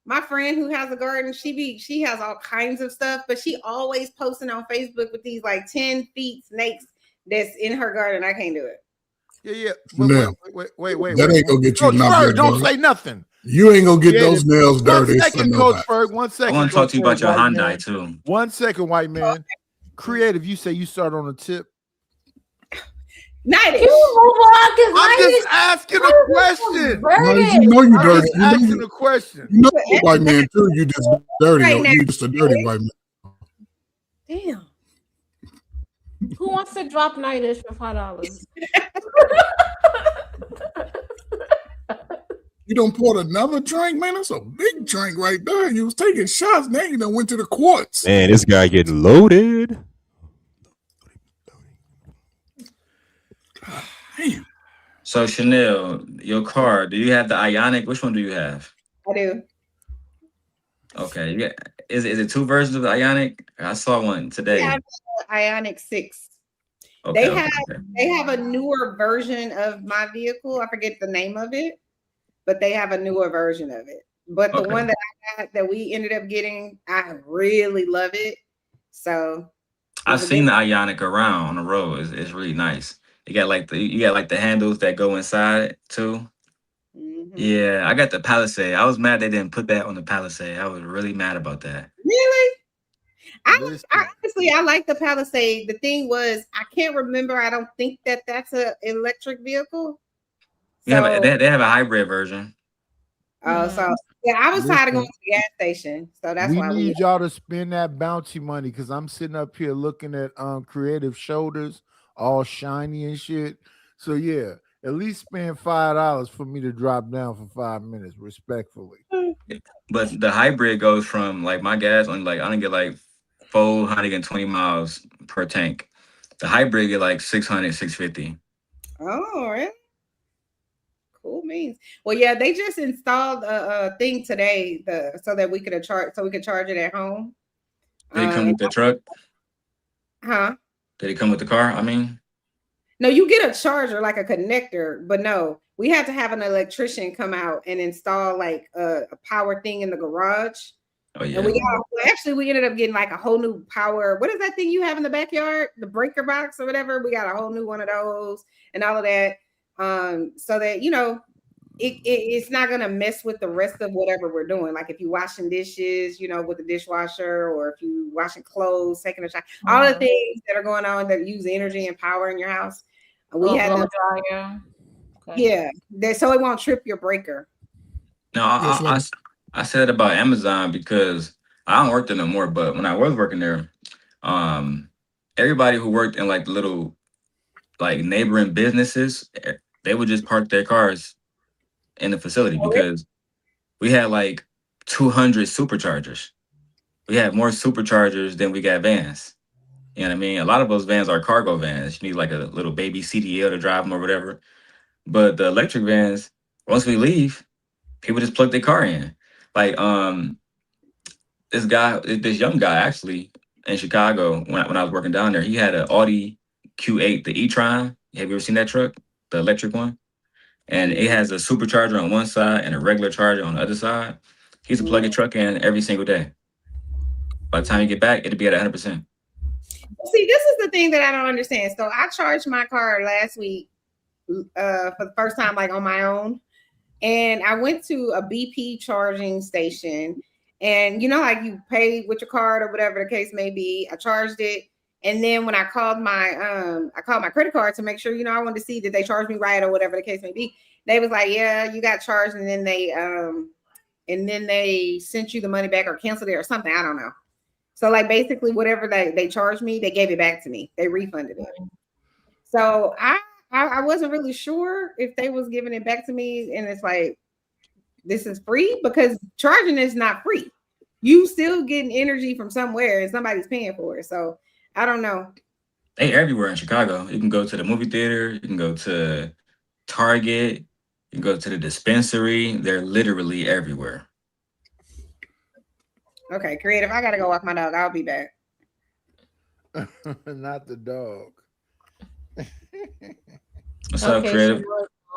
my friend who has a garden, she has all kinds of stuff, but she always posting on Facebook with these like 10 feet snakes that's in her garden. I can't do it. Yeah. Now, Wait. that ain't gonna get you Coach nothing. Ferg, don't say nothing. You ain't gonna get those nails dirty. 1 second, Coach Ferg. 1 second. I want to talk to you about your white Hyundai man. too. 1 second, white man. Creative, you say you start on the tip. Nightish. I'm just asking a question. No, you know you I'm dirty. just You know asking you, a question. you know you're a white man too. You just dirty. Right now. You just a dirty white man. Damn. Who wants to drop Nightish for $5? You done poured another drink, man. That's a big drink right there. You was taking shots. Now you done went to the quartz. Man, this guy getting loaded. So Chanel, your car, do you have the Ioniq? Which one do you have? I do. Okay, yeah. Is it two versions of the Ionic? I saw one today. Yeah, Ionic 6. Okay, They have a newer version of my vehicle. I forget the name of it, but they have a newer version of it. But the one that I got that we ended up getting, I really love it. So I've seen the Ionic around on the road. It's really nice. You got like the handles that go inside too. Yeah, I got the Palisade. I was mad they didn't put that on the Palisade. I was really mad about that. Really? I honestly, I like the Palisade. The thing was, I can't remember. I don't think that's an electric vehicle. Yeah, they have a hybrid version. Oh, so yeah, I was tired of going to the gas station, so that's why we need y'all to spend that bounty money because I'm sitting up here looking at Creative Shoulders, all shiny and shit. So yeah, at least spend $5 for me to drop down for 5 minutes, respectfully. But the hybrid goes from like my gas on I don't get like 420 miles per tank. The hybrid get like 600, 650. Oh, really? Cool means. Well, yeah, they just installed a thing today, so that we could charge it at home. Did it come with the truck? Huh? Did it come with the car? I mean, no, you get a charger like a connector, but no, we had to have an electrician come out and install like a power thing in the garage. Oh yeah. And we ended up getting like a whole new power. What is that thing you have in the backyard? The breaker box or whatever. We got a whole new one of those and all of that. So that it's not gonna mess with the rest of whatever we're doing. Like if you're washing dishes, with the dishwasher, or if you washing clothes, taking a shower, all the things that are going on that use energy and power in your house. We had to, dryer. Okay. Yeah, so it won't trip your breaker. No, I said about Amazon because I don't work there no more. But when I was working there, everybody who worked in like the little like neighboring businesses, they would just park their cars in the facility because we had like 200 superchargers. We had more superchargers than we got vans. You know what I mean? A lot of those vans are cargo vans. You need like a little baby CDL to drive them or whatever. But the electric vans, once we leave, people just plug their car in. Like this young guy actually in Chicago when I was working down there, he had an Audi Q8, the e-tron. Have you ever seen that truck? The electric one? And it has a supercharger on one side and a regular charger on the other side. He used to plug his truck in every single day. By the time you get back, it'll be at 100%. See, this is the thing that I don't understand. So I charged my car last week for the first time, like on my own. And I went to a BP charging station. And like you pay with your card or whatever the case may be. I charged it. And then when I called my credit card to make sure, I wanted to see that they charged me right or whatever the case may be. They was like, yeah, you got charged. And then they sent you the money back or canceled it or something. I don't know. So like basically whatever they charged me, they gave it back to me. They refunded it. So I wasn't really sure if they was giving it back to me. And it's like, this is free because charging is not free. You still getting energy from somewhere and somebody's paying for it. So I don't know. They everywhere in Chicago. You can go to the movie theater. You can go to Target. You can go to the dispensary. They're literally everywhere. Okay, Creative. I gotta go walk my dog. I'll be back. Not the dog. What's up, Creative?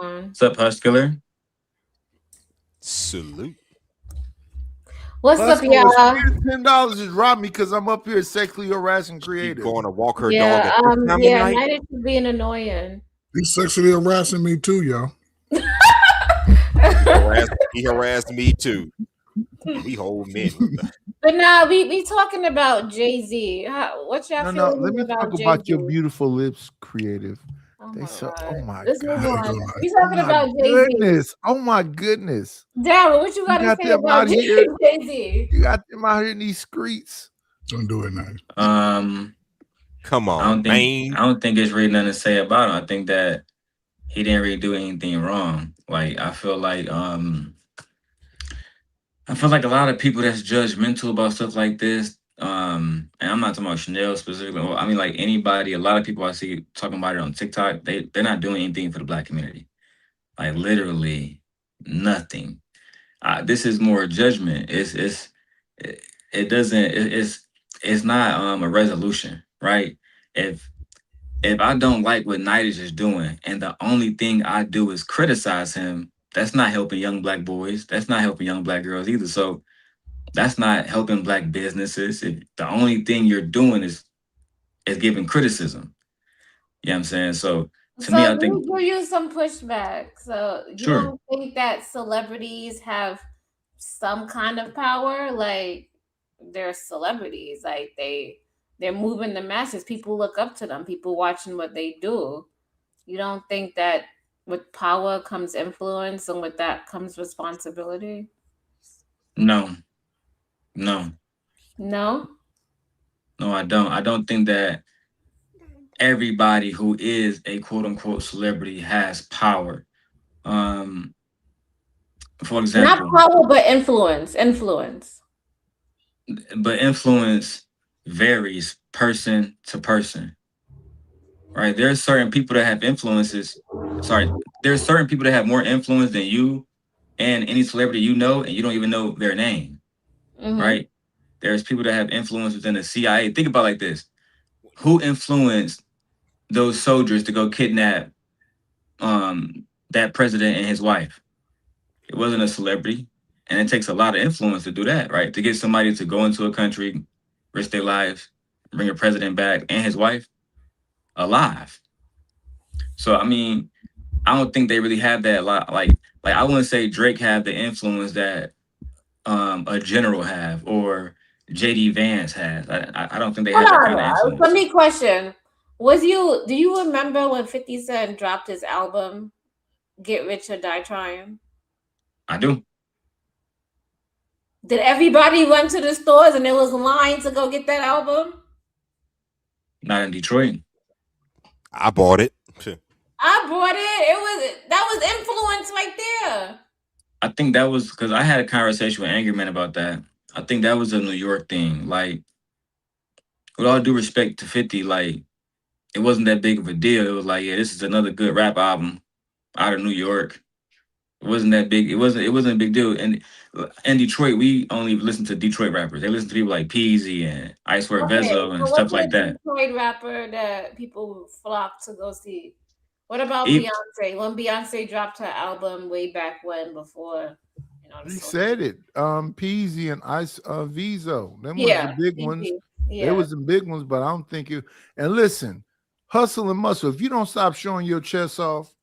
What's up, Huscular? Salute. What's up, y'all? $10 just robbed me because I'm up here sexually harassing Creative. Keep going to walk her Yeah, dog. Night is being annoying. He's sexually harassing me too, y'all. He harassed me too. We hold men. But now we talking about Jay-Z. What y'all feeling let me about talk Jay-Z? about your beautiful lips, Creative. Let's God. move on. We talking about Jay-Z. Goodness. Oh my goodness. Darryl, what you got to say about Jay-Z? You got them out here in these streets. Don't do it now. Come on, I don't think it's really nothing to say about him. I think that he didn't really do anything wrong. Like I feel like a lot of people that's judgmental about stuff like this. And I'm not talking about Chanel specifically. I mean, like anybody, a lot of people I see talking about it on TikTok, they're not doing anything for the Black community. Like literally nothing. This is more judgment. It's it doesn't. It's not a resolution, right? If I don't like what Nighters is doing, and the only thing I do is criticize him, that's not helping young black boys. That's not helping young black girls either. So that's not helping black businesses. If the only thing you're doing is giving criticism, you know what I'm saying? So to me, I think give you some pushback. So you sure. don't think that celebrities have some kind of power? Like they're celebrities, like they're moving the masses. People look up to them. People watching what they do. You don't think that with power comes influence, and with that comes responsibility? No, I don't. I don't think that everybody who is a quote unquote celebrity has power. For example, Not power, but influence. But influence varies person to person, right? There are certain people that have influences. Sorry, there's certain people that have more influence than you and any celebrity you know, and you don't even know their name, right? There's people that have influence within the CIA. Think about it like this: who influenced those soldiers to go kidnap that president and his wife? It wasn't a celebrity. And it takes a lot of influence to do that, right? To get somebody to go into a country, risk their lives, bring a president back and his wife alive. So, I mean, I don't think they really have that lot. Like I wouldn't say Drake have the influence that a general have or JD Vance has. I don't think they have that kind of influence. Let me question. Do you remember when 50 Cent dropped his album, Get Rich or Die Trying? I do. Did everybody run to the stores and there was lines to go get that album? Not in Detroit. I bought it. I bought it. That was influence right there. I think that was because I had a conversation with Angry Man about that. I think that was a New York thing. Like, with all due respect to 50, like, it wasn't that big of a deal. It was like, yeah, this is another good rap album out of New York. It wasn't that big. It wasn't a big deal. And in Detroit, we only listen to Detroit rappers. They listen to people like Peasy and Icewear Vezo and stuff like that. Detroit rapper that people flock to go see. What about Beyonce? When Beyonce dropped her album way back when, before he said it. Peasy and Vezo. Them was the big ones. Yeah. They was the big ones, but I don't think you. And listen, hustle and muscle. If you don't stop showing your chest off.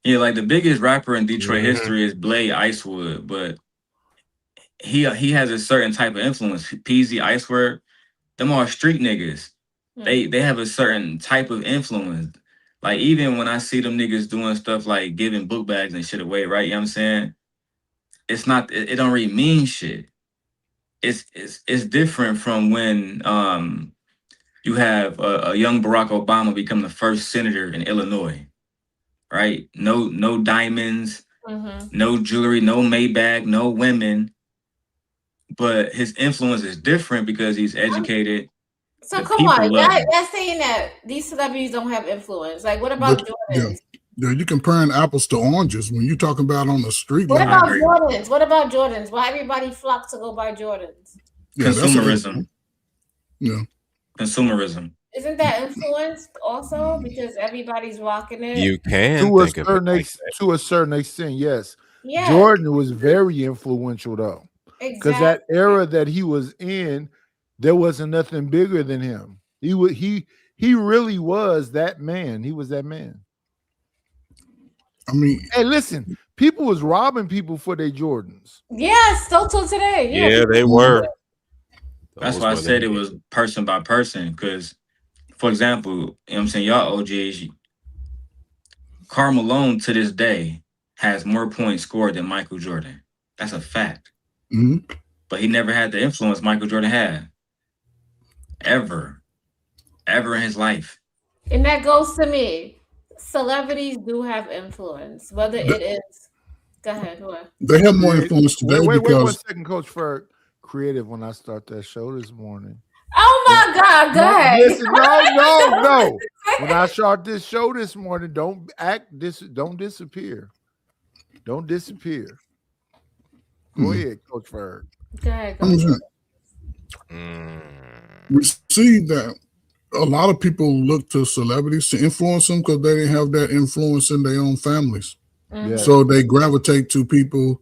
Yeah, like the biggest rapper in Detroit history is Blade Icewood, but he has a certain type of influence. Peasy, Icewear, them are street niggas. They have a certain type of influence. Like even when I see them niggas doing stuff like giving book bags and shit away, right? You know what I'm saying? It's not. It don't really mean shit. It's different from when you have a young Barack Obama become the first senator in Illinois. Right? No diamonds, no jewelry, no Maybach, no women. But his influence is different because he's educated. So come on, y'all saying that these celebrities don't have influence. Like, what about Jordans? Yeah, you comparing apples to oranges when you're talking about on the street. What about Jordans? What about Jordans? Why everybody flock to go buy Jordans? Yeah, consumerism. Yeah. Consumerism. Isn't that influenced also because everybody's rocking it? You can to think of it to a certain extent, yes. Yeah. Jordan was very influential though, because that era that he was in, there wasn't nothing bigger than him. He really was that man. He was that man. I mean, hey, listen, people was robbing people for their Jordans. Yeah, still till today. Yeah, they were. That's why I said it was person by person, because for example, you know what I'm saying, y'all OGs, Karl Malone to this day has more points scored than Michael Jordan. That's a fact. But he never had the influence Michael Jordan had. Ever in his life. And that goes to me. Celebrities do have influence, whether it is. Go ahead. They have more influence today Wait 1 because second, Coach Ferg. Creative when I start that show this morning. Oh my God, go ahead. Listen, no. When I start this show this morning, don't disappear. Don't disappear. Go ahead, Coach Ferg. I'm saying, we see that a lot of people look to celebrities to influence them because they didn't have that influence in their own families. Yeah. So they gravitate to people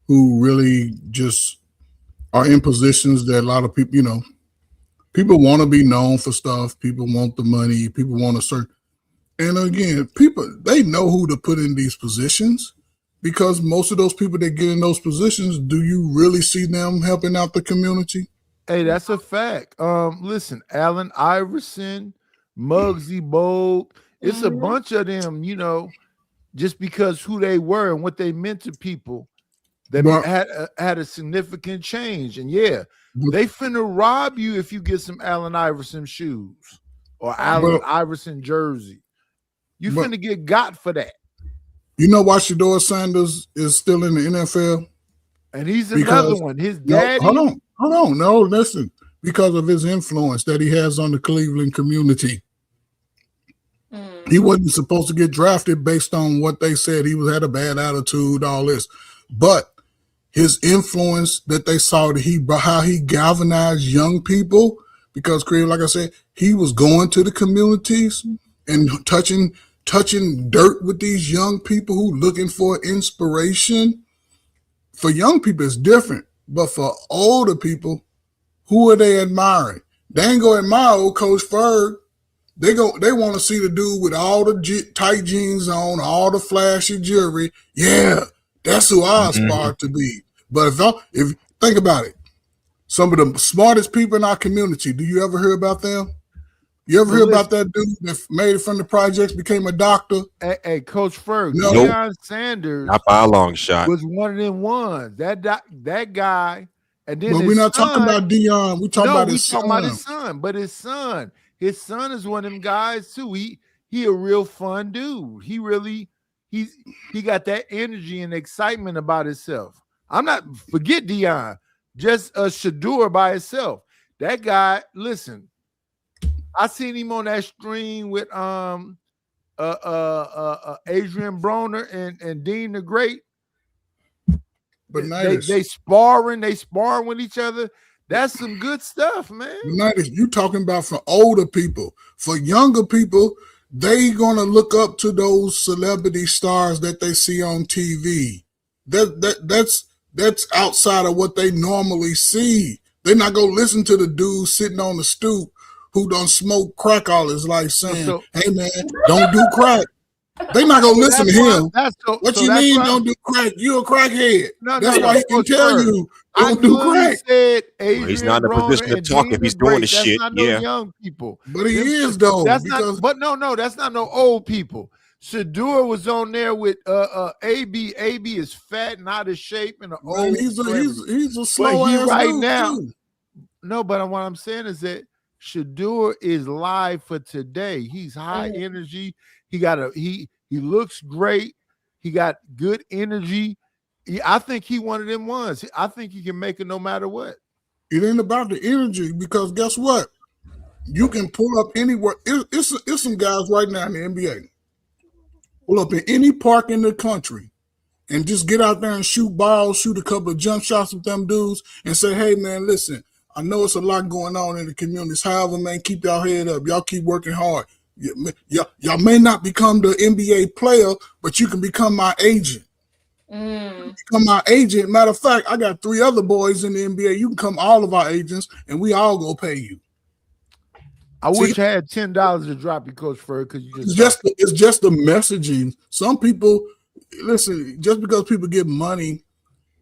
who really just are in positions that a lot of people, people want to be known for stuff. People want the money. People want to serve. And again, people, they know who to put in these positions because most of those people that get in those positions, do you really see them helping out the community? Hey, that's a fact. Listen, Allen Iverson, Muggsy Bogues, it's a bunch of them, just because who they were and what they meant to people that had a significant change. And yeah, they finna rob you if you get some Allen Iverson shoes or Allen Iverson jersey. You finna get got for that. You know why Shedeur Sanders is still in the NFL? And he's another one. His daddy. Hold on. No, listen. Because of his influence that he has on the Cleveland community. He wasn't supposed to get drafted based on what they said. He had a bad attitude, all this. But his influence that they saw, how he galvanized young people, because like I said, he was going to the communities and touching dirt with these young people who looking for inspiration. For young people, it's different. But for older people, who are they admiring? They ain't gonna admire old Coach Ferg. They want to see the dude with all the tight jeans on, all the flashy jewelry. Yeah, that's who I aspire to be. But if think about it, some of the smartest people in our community, do you ever hear about them? You ever hear about that dude that made it from the projects, became a doctor? Hey, Coach Ferg, No. Deion Sanders Not by a long shot. was one of them ones. That guy, and then But we're not talking about Deion. We're talking about his son. About his son. But his son is one of them guys too. He a real fun dude. He got that energy and excitement about himself. Forget Deion, just a Shedeur by itself. That guy, listen. I seen him on that stream with Adrian Broner and Dean the Great. But they sparring with each other. That's some good stuff, man. You talking about for older people. For younger people, they gonna look up to those celebrity stars that they see on TV. That's outside of what they normally see. They're not gonna listen to the dude sitting on the stoop who don't smoke crack all his life saying, hey man, don't do crack. They're not gonna listen to him. What you mean don't do crack? You a crackhead. That's why he can tell you don't do crack. He's not in a position to talk if he's doing the shit. Yeah. Young people. But he is though. That's not no old people. Shedeur was on there with AB. AB is fat and out of shape and old. He's a slow ass right dude now. too. No, but what I'm saying is that Shedeur is live for today. He's high energy. He looks great. He got good energy. I think he one of them ones. I think he can make it no matter what. It ain't about the energy because guess what? You can pull up anywhere. It's some guys right now in the NBA. Pull up in any park in the country and just get out there and shoot balls, shoot a couple of jump shots with them dudes and say, hey man, listen, I know it's a lot going on in the communities. However, man, keep y'all head up. Y'all keep working hard. Y'all may not become the NBA player, but you can become my agent. Become my agent. Matter of fact, I got 3 other boys in the NBA. You can come all of our agents, and we all go pay you. I wish I had $10 to drop you, Coach Ferg, because it's just the messaging. Some people listen. Just because people get money,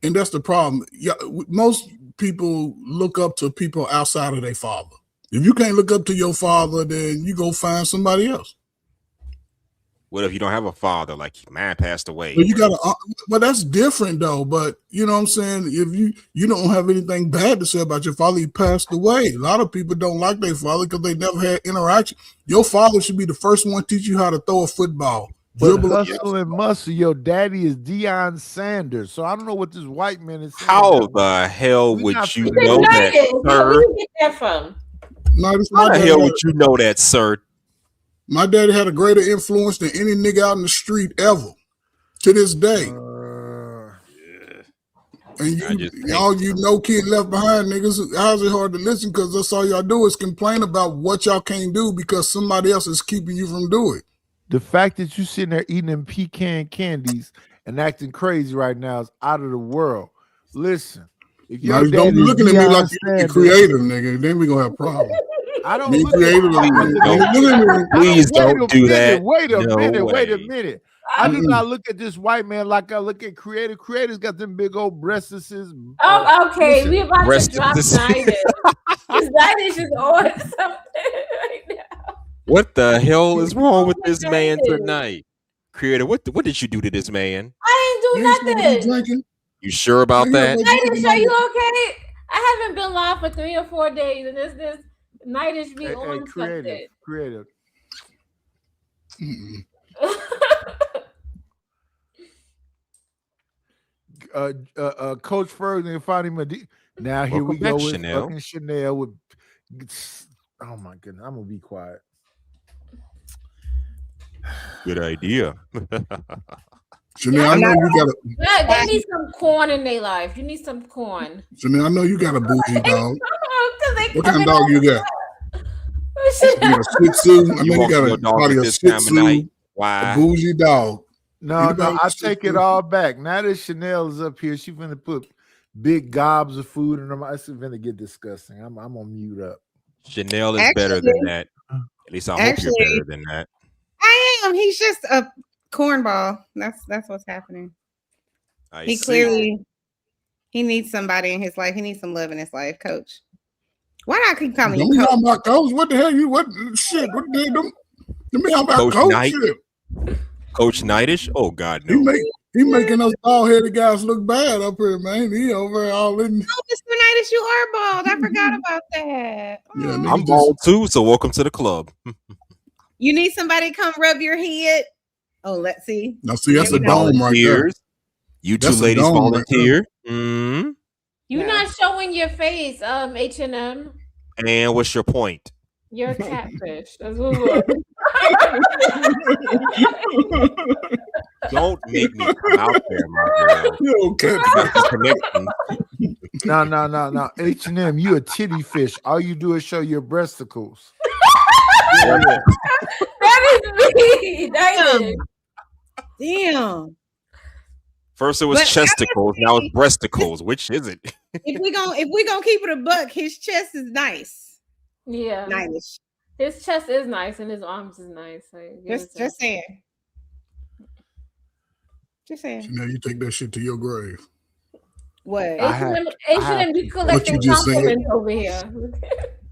and that's the problem. Yeah, most people look up to people outside of their father. If you can't look up to your father, then you go find somebody else. What if you don't have a father? Like man passed away. Well, you gotta. Well, that's different though. But you know what I'm saying. If you don't have anything bad to say about your father, he passed away. A lot of people don't like their father because they never had interaction. Your father should be the first one to teach you how to throw a football. But hustle and muscle, your daddy is Deion Sanders. So I don't know what this white man is saying. How the hell would you know that, sir? Where did you get that from? No, How the hell would you know that, sir? My daddy had a greater influence than any nigga out in the street ever. To this day. And you know kid left behind niggas. How's it hard to listen? Because that's all y'all do is complain about what y'all can't do because somebody else is keeping you from doing it. The fact that you sitting there eating them pecan candies and acting crazy right now is out of the world. Listen, if Now, don't be looking at me like you're the creator, nigga. Then we gonna have problems. I don't Be look at creative. Please don't do that. Wait a No minute. Wait a way. minute. I do not look at this white man like I look at creator. Creator's got them big old breasts. Oh, okay. We about to drop breasts. Nidus. Because Nidus is on something right now. What the hell is wrong with this man tonight? Creator, what did you do to this man? I ain't do nothing. You sure about that? Nidus, are you okay? I haven't been live for 3 or 4 days, and this Nidus be on something. Creative. Coach Ferguson and Fani now here Welcome we go back, with Chanel. fucking Chanel with oh my goodness, I'm gonna be quiet. Good idea. Chanel, I know you got a Yeah, they need some corn in their life. You need some corn. Chanel, I know you got a bougie dog. 'Cause they What kind coming of dog you got? You got a Shih Tzu. I know you walk got your a dog probably at a this Shih time of Tzu, night. a Why? bougie dog. No, Anybody I with take Shih it Tzu? all back. Now that Chanel is up here, she's gonna put big gobs of food in her mouth. It's gonna get disgusting. I'm gonna mute up. Chanel is better than that. At least I hope you're better than that. I am. He's just a cornball. That's what's happening. I He see. clearly he needs somebody in his life. He needs some love in his life, Coach. Why do I keep calling Don't you be Coach? talking about coach. What the hell you what shit? What the hell? Don't be talking about Coach coach Knight? shit. Coach Knightish? Oh God, He no. making us bald-headed guys look bad up here, man. He over all in. Oh, Mr. Nidus, you are bald. I forgot about that. Yeah, I'm bald too, so welcome to the club. You need somebody to come rub your head. Oh, let's see. Now see, that's Here a we go. dome right there. Volunteers. You two That's a ladies dome right volunteer. Mm-hmm. You're not showing your face, H&M. And what's your point? You're a catfish. That's what we're Don't make me come out there, my girl. Okay. You got this connection. No. H&M, you a titty fish. All you do is show your breasticles. That is me. That is. Damn. First it was But chesticles, now it's breasticles. Which is it? If we gonna keep it a buck, his chest is nice. Yeah. Nice. His chest is nice and his arms is nice. Like, Just saying. Just saying. Chanel, you take that shit to your grave. What? H&M be What collecting you just said. compliments over here.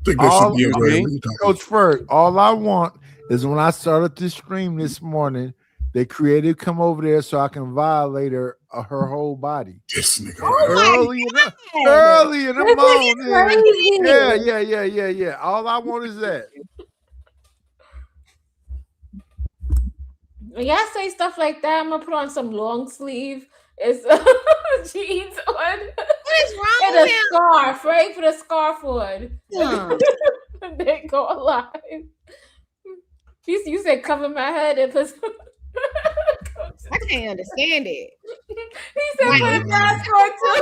Take that shit to your grave. Okay, What you talking Coach Ferg, all I want is when I started this stream this morning, they created come over there so I can violate her whole body. This nigga. Early in the morning. Yeah. All I want is that. When y'all say stuff like that, I'm gonna put on some long sleeve. It's jeans on. What is wrong and with a him? scarf, right? Put a scarf on. Yeah. They go alive. You said cover my head and put. I can't understand it. He said put a mask on too.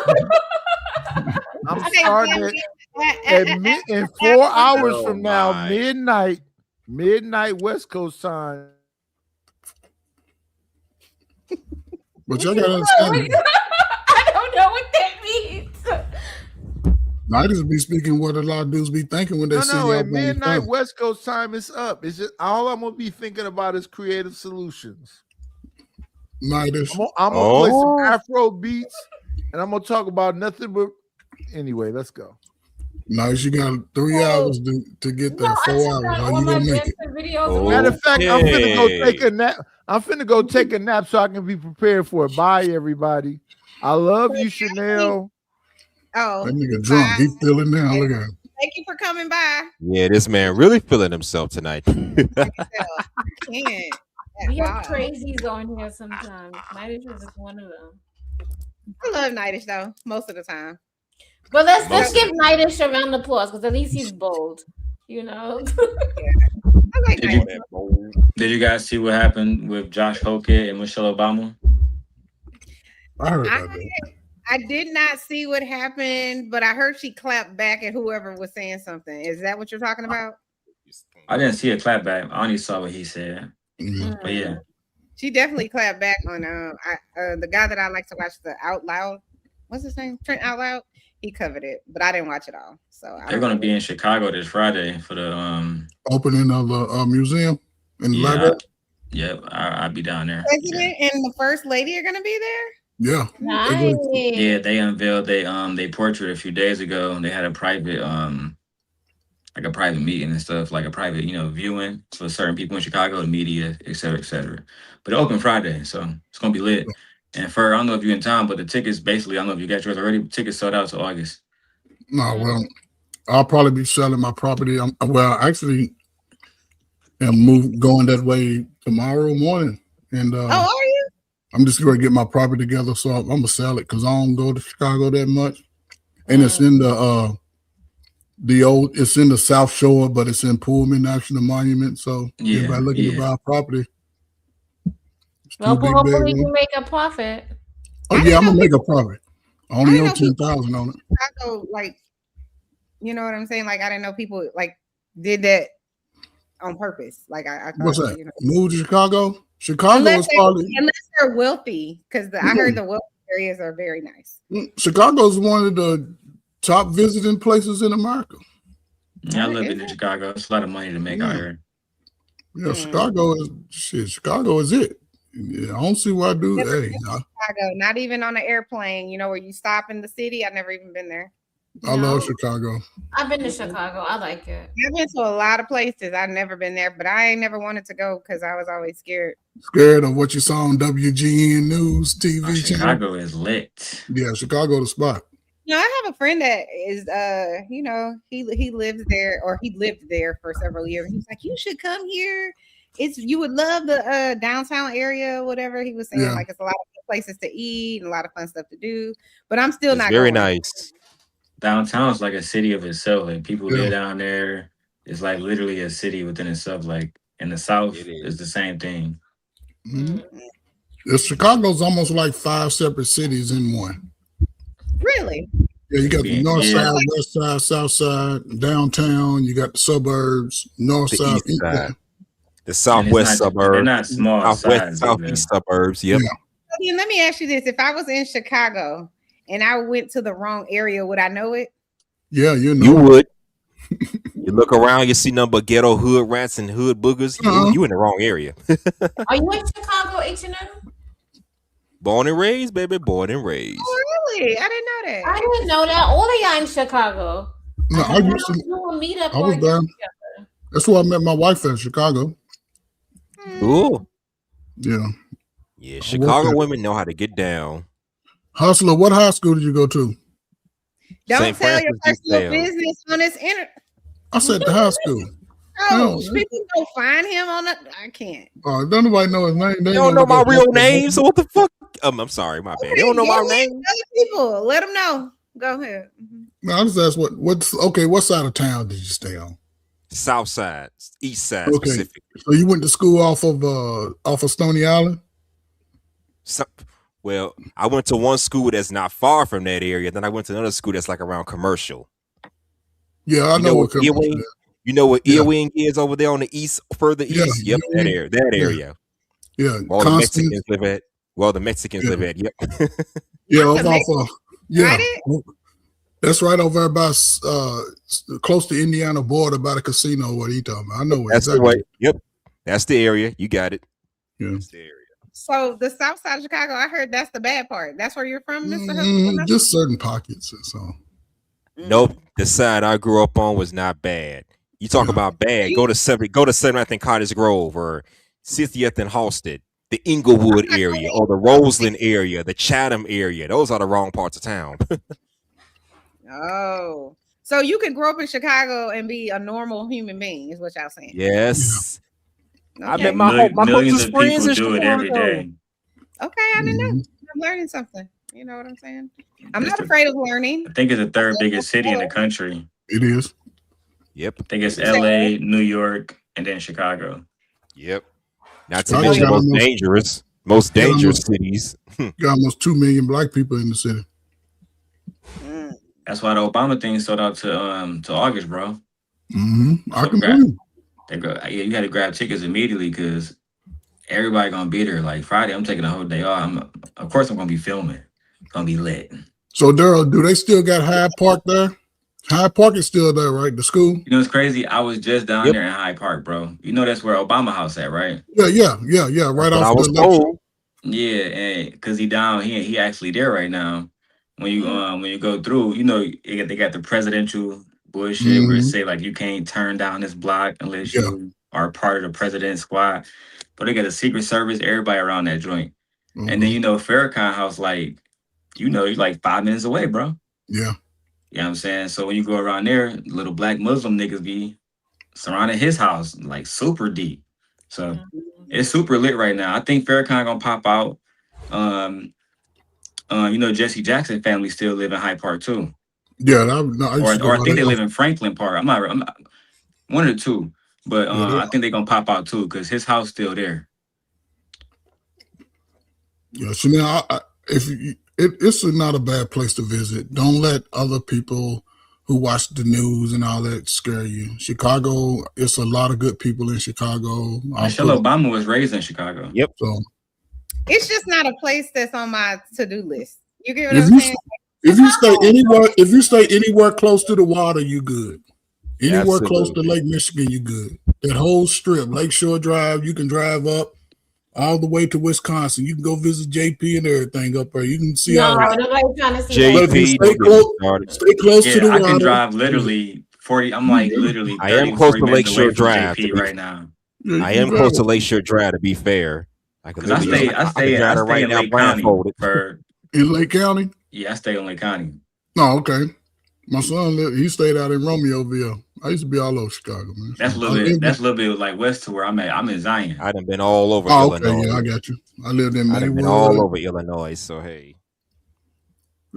I'm Okay, starting it in 4 hours from now, midnight West Coast time. But y'all gotta understand. I don't know what that means. I just be speaking what a lot of dudes be thinking when they see No, y'all at doing midnight stuff. West Coast time is up. It's just all I'm gonna be thinking about is creative solutions. Nidus. I'm gonna play some Afro beats, and I'm gonna talk about nothing but. Anyway, let's go. Nice, you got 3 hours to get there. 4 hours. How you gonna make it? Matter of fact, I'm finna go take a nap. I'm finna go take a nap so I can be prepared for it. Bye, everybody. I love you, Chanel. Oh, That nigga drunk. He feeling now. Look at him. thank you for coming by. Yeah, this man really feeling himself tonight. Can't. We Wow. have crazies on here sometimes. Nidus is just one of them. I love Nidus though, most of the time. But let's give Nidus a round of applause because at least he's bold. You know. I like Did you guys see what happened with Josh Hokett and Michelle Obama? I heard about that. I did not see what happened, but I heard she clapped back at whoever was saying something. Is that what you're talking about? I didn't see a clap back. I only saw what he said. But yeah. She definitely clapped back on the guy that I like to watch the Out Loud. What's his name? Trent Out Loud. He covered it, but I didn't watch it all. So They're gonna be in Chicago this Friday for the opening of the museum in the yeah, library. I'll be down there. President and the first lady are gonna be there. Yeah. Nice. Yeah, they unveiled they portrait a few days ago. They had a private like a private meeting and stuff, like a private, viewing for certain people in Chicago, the media, et cetera, et cetera. But it open Friday, so it's gonna be lit. And I don't know if you're in town, but the tickets basically, I don't know if you got yours already. Tickets sold out to August. No, well, I'll probably be selling my property. Actually, am going that way tomorrow morning, and are you? I'm just going to get my property together, so I'm gonna sell it because I don't go to Chicago that much, and it's in it's in the South Shore, but it's in Pullman National Monument. So everybody looking to buy property. Well, hopefully you make a profit. Oh yeah, I'm gonna make a profit. I only owe 10,000 on it. Chicago, like, you know what I'm saying? Like, I didn't know people like did that on purpose. Like, I thought, What's that? Move to Chicago? Chicago unless is probably they're wealthy, because I heard the wealthy areas are very nice. Chicago is one of the top visiting places in America. Yeah, I live in Chicago. It's a lot of money to make out here. Yeah, Chicago is it. Yeah, I don't see why I do. Chicago, not even on an airplane, where you stop in the city. I've never even been there. I love Chicago. I've been to Chicago. I like it. I've been to a lot of places. I've never been there, but I ain't never wanted to go because I was always scared. Scared of what you saw on WGN News TV channel. Chicago is lit. Yeah, Chicago the spot. I have a friend that is, he lives there, or he lived there for several years. He's like, you should come here. You would love the downtown area, whatever he was saying. Like, it's a lot of places to eat and a lot of fun stuff to do. But I'm still not very going. nice. Downtown is like a city of itself. Like, people live down there. It's like literally a city within itself. Like, in the South, it's the same thing. Mm-hmm. Chicago's almost like 5 separate cities in one. Really? Yeah, you got the north side, west side, south side, downtown. You got the suburbs, north The side, east side. The southwest suburbs. They're not small Southwest, sides, southeast suburbs. Yep. Let me ask you this: if I was in Chicago and I went to the wrong area, would I know it? Yeah, you know. You would. You look around, you see nothing but ghetto hood rats and hood boogers. You in the wrong area. Are you in Chicago, H&M? Born and raised, baby. Born and raised. Oh, really? I didn't know that. I didn't know that. All of y'all in Chicago. No, I used to. Do a meetup I was there. That's where I met my wife at Chicago. Cool. Yeah. Yeah, Chicago women know how to get down. Hustler, what high school did you go to? Don't St. tell your Francis personal DeSale. business on this internet. I said the high school. Oh, Yeah. people go find him on the. I can't. Oh, don't nobody know his name. They don't know my real name, so what the fuck? I'm sorry, my bad. They don't know my Go name. ahead, other people, let them know. Go ahead. No, I just asked what side of town did you stay on? South side, east side Okay. specifically. So you went to school off of Stony Island? Well, I went to one school that's not far from that area. Then I went to another school that's like around Commercial. Yeah, I You know what what Commercial Earwing? is. You know what Earwing is over there on the east, further Yeah, east? Yep, that Earwing. area. That Yeah. area. Yeah, All the Constance. Mexicans live at. Well, the Mexicans live at. Yep. Yeah, What's I'm the off that's right over there by close to Indiana border by the casino. What are you talking about? I know That's the exactly. way. Yep. That's the area. You got it. Yeah. That's the area. So the south side of Chicago, I heard that's the bad part. That's where you're from, Mr. Just certain pockets. So Nope. The side I grew up on was not bad. You talk about bad. Go to 7th and Cottage Grove or 60th and Halsted, the Inglewood area or the Roseland area, the Chatham area. Those are the wrong parts of town. Oh, so you could grow up in Chicago and be a normal human being, is what y'all saying? Yes. I Okay. met my hopes Millions and of friends in people do it every Chicago. day. Okay, I didn't know. I'm learning something. You know what I'm saying? I'm not afraid of learning. I think it's the third biggest city in the country. it is. Yep. I think it's LA, New York, and then Chicago. Yep. Not to Chicago mention got most almost- dangerous got cities. Got almost 2 million black people in the city. That's why the Obama thing sold out to August, bro. I can believe. You had to grab tickets immediately because everybody gonna be there. Like Friday, I'm taking a whole day off. Of course, I'm gonna be filming. It's gonna be lit. So, Daryl, do they still got Hyde Park there? Hyde Park is still there, right? The school? You know, it's crazy. I was just down there in Hyde Park, bro. You know that's where Obama House at, right? Yeah. Right off the lecture. Yeah, and because he actually there right now. When you go through, you know, they got the presidential bullshit where it say like you can't turn down this block unless you are part of the president's squad. But they got a Secret Service, everybody around that joint. And then you know Farrakhan House, like, you know, you're like 5 minutes away, bro. Yeah. You know what I'm saying? So when you go around there, little black Muslim niggas be surrounding his house like super deep. So it's super lit right now. I think Farrakhan gonna pop out. You know, Jesse Jackson family still live in Hyde Park too. Yeah, or I think they live in Franklin Park. I'm not one or two, but I think they're gonna pop out too because his house still there. Yeah, so now it's not a bad place to visit. Don't let other people who watch the news and all that scare you. Chicago, it's a lot of good people in Chicago. Michelle Obama was raised in Chicago. Yep. So it's just not a place that's on my to-do list. You get what I'm saying? If you stay anywhere close to the water, you good. Anywhere close to Lake Michigan, you good. That whole strip, Lakeshore Drive, you can drive up all the way to Wisconsin. You can go visit JP and everything up there. You can see No, nobody's trying to see JP. Stay close to the I water. can drive literally 40. I'm like literally 30, I am close 40 to minutes away Lakeshore from Drive. JP right now. I am close to Lakeshore Drive. To be fair, I Cause I stay right in now Lake County. blindfolded. In Lake County? Yeah, I stay in Lake County. Oh, okay. My son he stayed out in Romeoville. I used to be all over Chicago, man. That's a little bit like west to where I'm at. I'm in Zion. I done been all over okay, Illinois. yeah, I got you. I lived in I done been Maywood. all over Illinois. So hey,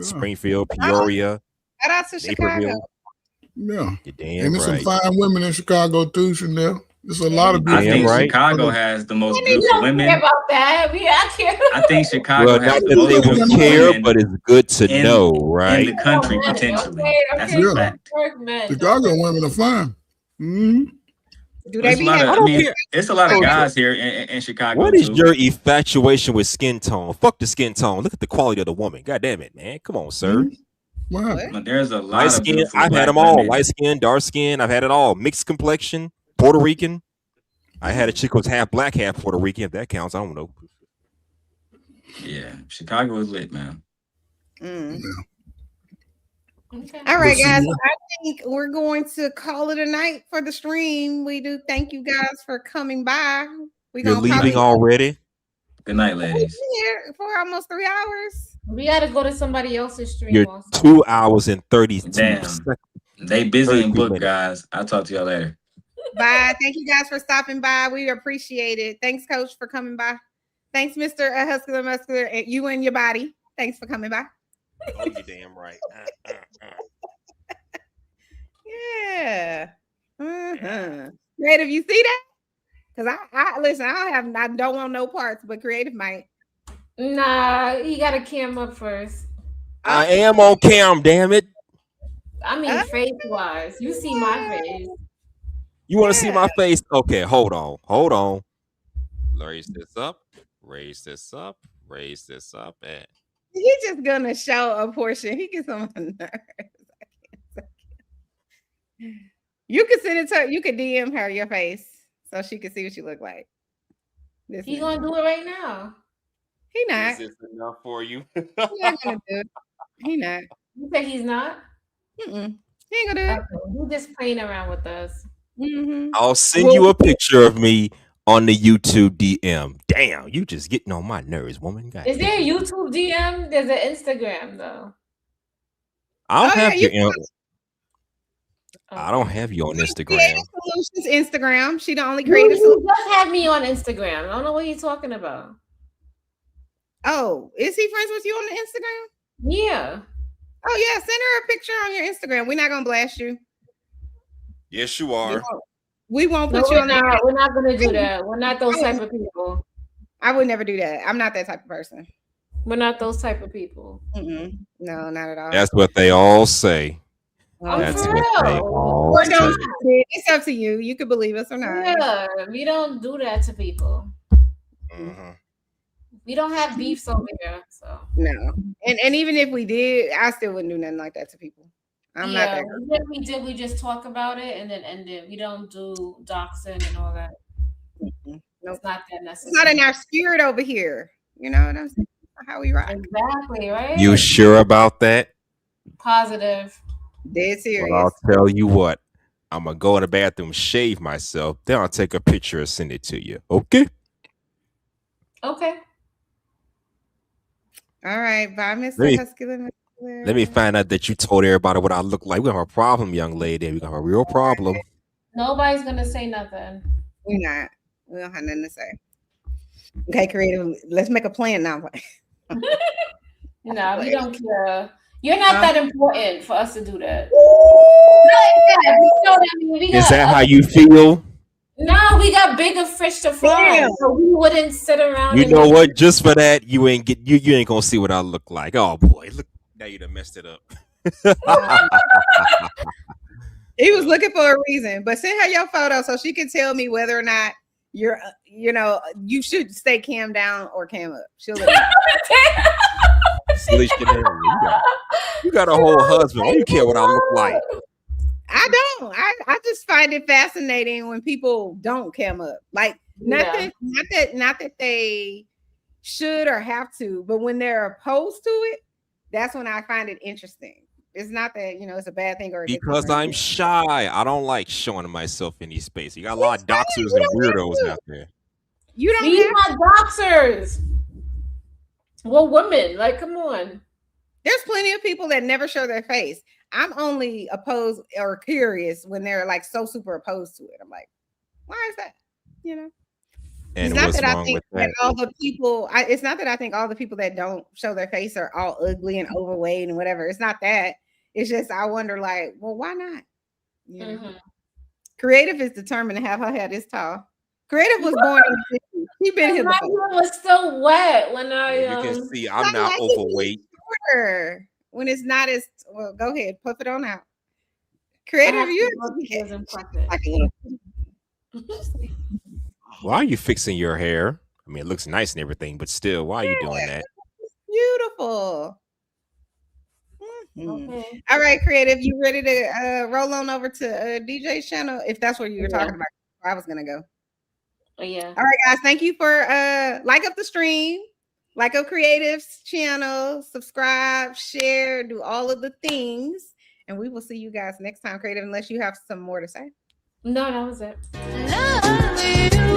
Springfield, Peoria, Shout out to Chicago. Naperville. Yeah. You're damn And there's right. some fine women in Chicago too, Chanel. There's a lot of I beautiful think Chicago has the most We beautiful don't women. care about that. We out here. I think Chicago Well, has not the that most they would beautiful care, women but it's good to know, in right? the country potentially. That's a Yeah. fact. Chicago women are fine. Mm-hmm. Do There's they a be lot of, having? I mean, it's a lot of guys here in Chicago. What is too. your infatuation with skin tone? Fuck the skin tone. Look at the quality of the woman. God damn it, man. Come on, sir. Wow. But there's a lot Light of skin. beautiful I've black had them all. women. Light skin, dark skin. I've had it all. Mixed complexion, Puerto Rican. I had a chick who was half black, half Puerto Rican. If that counts, I don't know. Yeah, Chicago is lit, man. All right, guys. I think we're going to call it a night for the stream. We do thank you guys for coming by. You're leaving already? Good night, ladies. Here for almost 3 hours. We got to go to somebody else's stream. You're also. 2 hours and 30 Damn. seconds. They busy 32 and booked, minutes. guys. I'll talk to y'all later. Bye. Thank you guys for stopping by. We appreciate it. Thanks, Coach, for coming by. Thanks, Mr. Husky Muscular, and you and your body. Thanks for coming by. Oh, you damn right. Yeah. Creative, you see that? Because I listen, I don't want no parts, but Creative might. Nah, you got to cam up first. I am on cam, damn it. I mean, face-wise. You see my face. You want to see my face? Okay, hold on. Hold on. Raise this up. Raise this up. Raise this up. And He's just gonna show a portion. He gets on my nerves. You can send it to her. You can DM her your face so she can see what you look like. He's gonna do it right now. He not. is this enough for you? He not gonna do it. He not. You say he's not? Mm-mm. He ain't gonna do it. He's just playing around with us. Mm-hmm. I'll send you a picture of me on the YouTube DM. Damn, you just getting on my nerves, woman. God Is damn. there a YouTube DM? There's an Instagram though. I don't Oh, yeah, have you you. I don't have you on Instagram. Creative Solutions Instagram. She the only You creative. just have me on Instagram. I don't know what you're talking about. Oh, is he friends with you on the Instagram? Yeah. Oh yeah, send her a picture on your Instagram. We're not gonna blast you. Yes, you are. We won't No, put you we're on. not. We're not gonna do that. We're not those type of people. I would never do that. I'm not that type of person. We're not those type of people. Mm-mm. No, not at all. That's what they all say. I'm That's for what they real. all Or say. don't. It's up to you. You could believe us or not. Yeah, we don't do that to people. We don't have beefs over here, so No. And even if we did, I still wouldn't do nothing like that to people. I'm not that. even if we did, we just talk about it and then end it. We don't do doxing and all that. Nope. It's not that It's necessary. not in our spirit over here. You know what I'm saying? How we rock. Exactly, right? You sure about that? Positive. Dead serious. Well, I'll tell you what. I'm gonna go in the bathroom, shave myself, then I'll take a picture and send it to you. Okay? Okay. All right. Bye, Mr. Let me- Husky. Let me find out that you told everybody what I look like. We have a problem, young lady. We got a real problem. Nobody's gonna say nothing. We're not. We don't have nothing to say. Okay, creative. Let's make a plan now. No, we don't care. You're not that important for us to do that. Is that how you feel? No, we got bigger fish to fry, Damn. so we wouldn't sit around. You and know make- what? Just for that, you ain't gonna see what I look like. Oh boy, look now you done messed it up. He was looking for a reason, but send her your photo so she can tell me whether or not you're, you should stay cam down or cam up. She'll let me know. Silly shit, man. You got a whole husband. Why you care what I look like? I don't. I just find it fascinating when people don't cam up. Like not that they should or have to, but when they're opposed to it, that's when I find it interesting. It's not that it's a bad thing or a good Because thing or I'm shy. I don't like showing myself in these spaces. You got a lot of doxers and weirdos out there. You don't We have not doxers. We're women. Like, come on. There's plenty of people that never show their face. I'm only opposed or curious when they're like so super opposed to it. I'm like, why is that? And It's not what's that I wrong think with that that? all the people. It's not that I think all the people that don't show their face are all ugly and overweight and whatever. It's not that. It's just I wonder, like, well, why not? Creative is determined to have her hair this tall. Creative was born in the 50s. She been here My before. hair was still wet when I. You can see I'm not overweight. Shorter. When it's not as well, go ahead, puff it on out. Creative, you like a little. Why are you fixing your hair? I mean, it looks nice and everything, but still, why are you doing that? Beautiful. Okay. All right, creative. You ready to roll on over to DJ's channel? If that's what you were talking about, I was gonna go. Yeah. All right, guys. Thank you for like up the stream, like up Creative's channel, subscribe, share, do all of the things, and we will see you guys next time, Creative. Unless you have some more to say. No, that was it. Love you.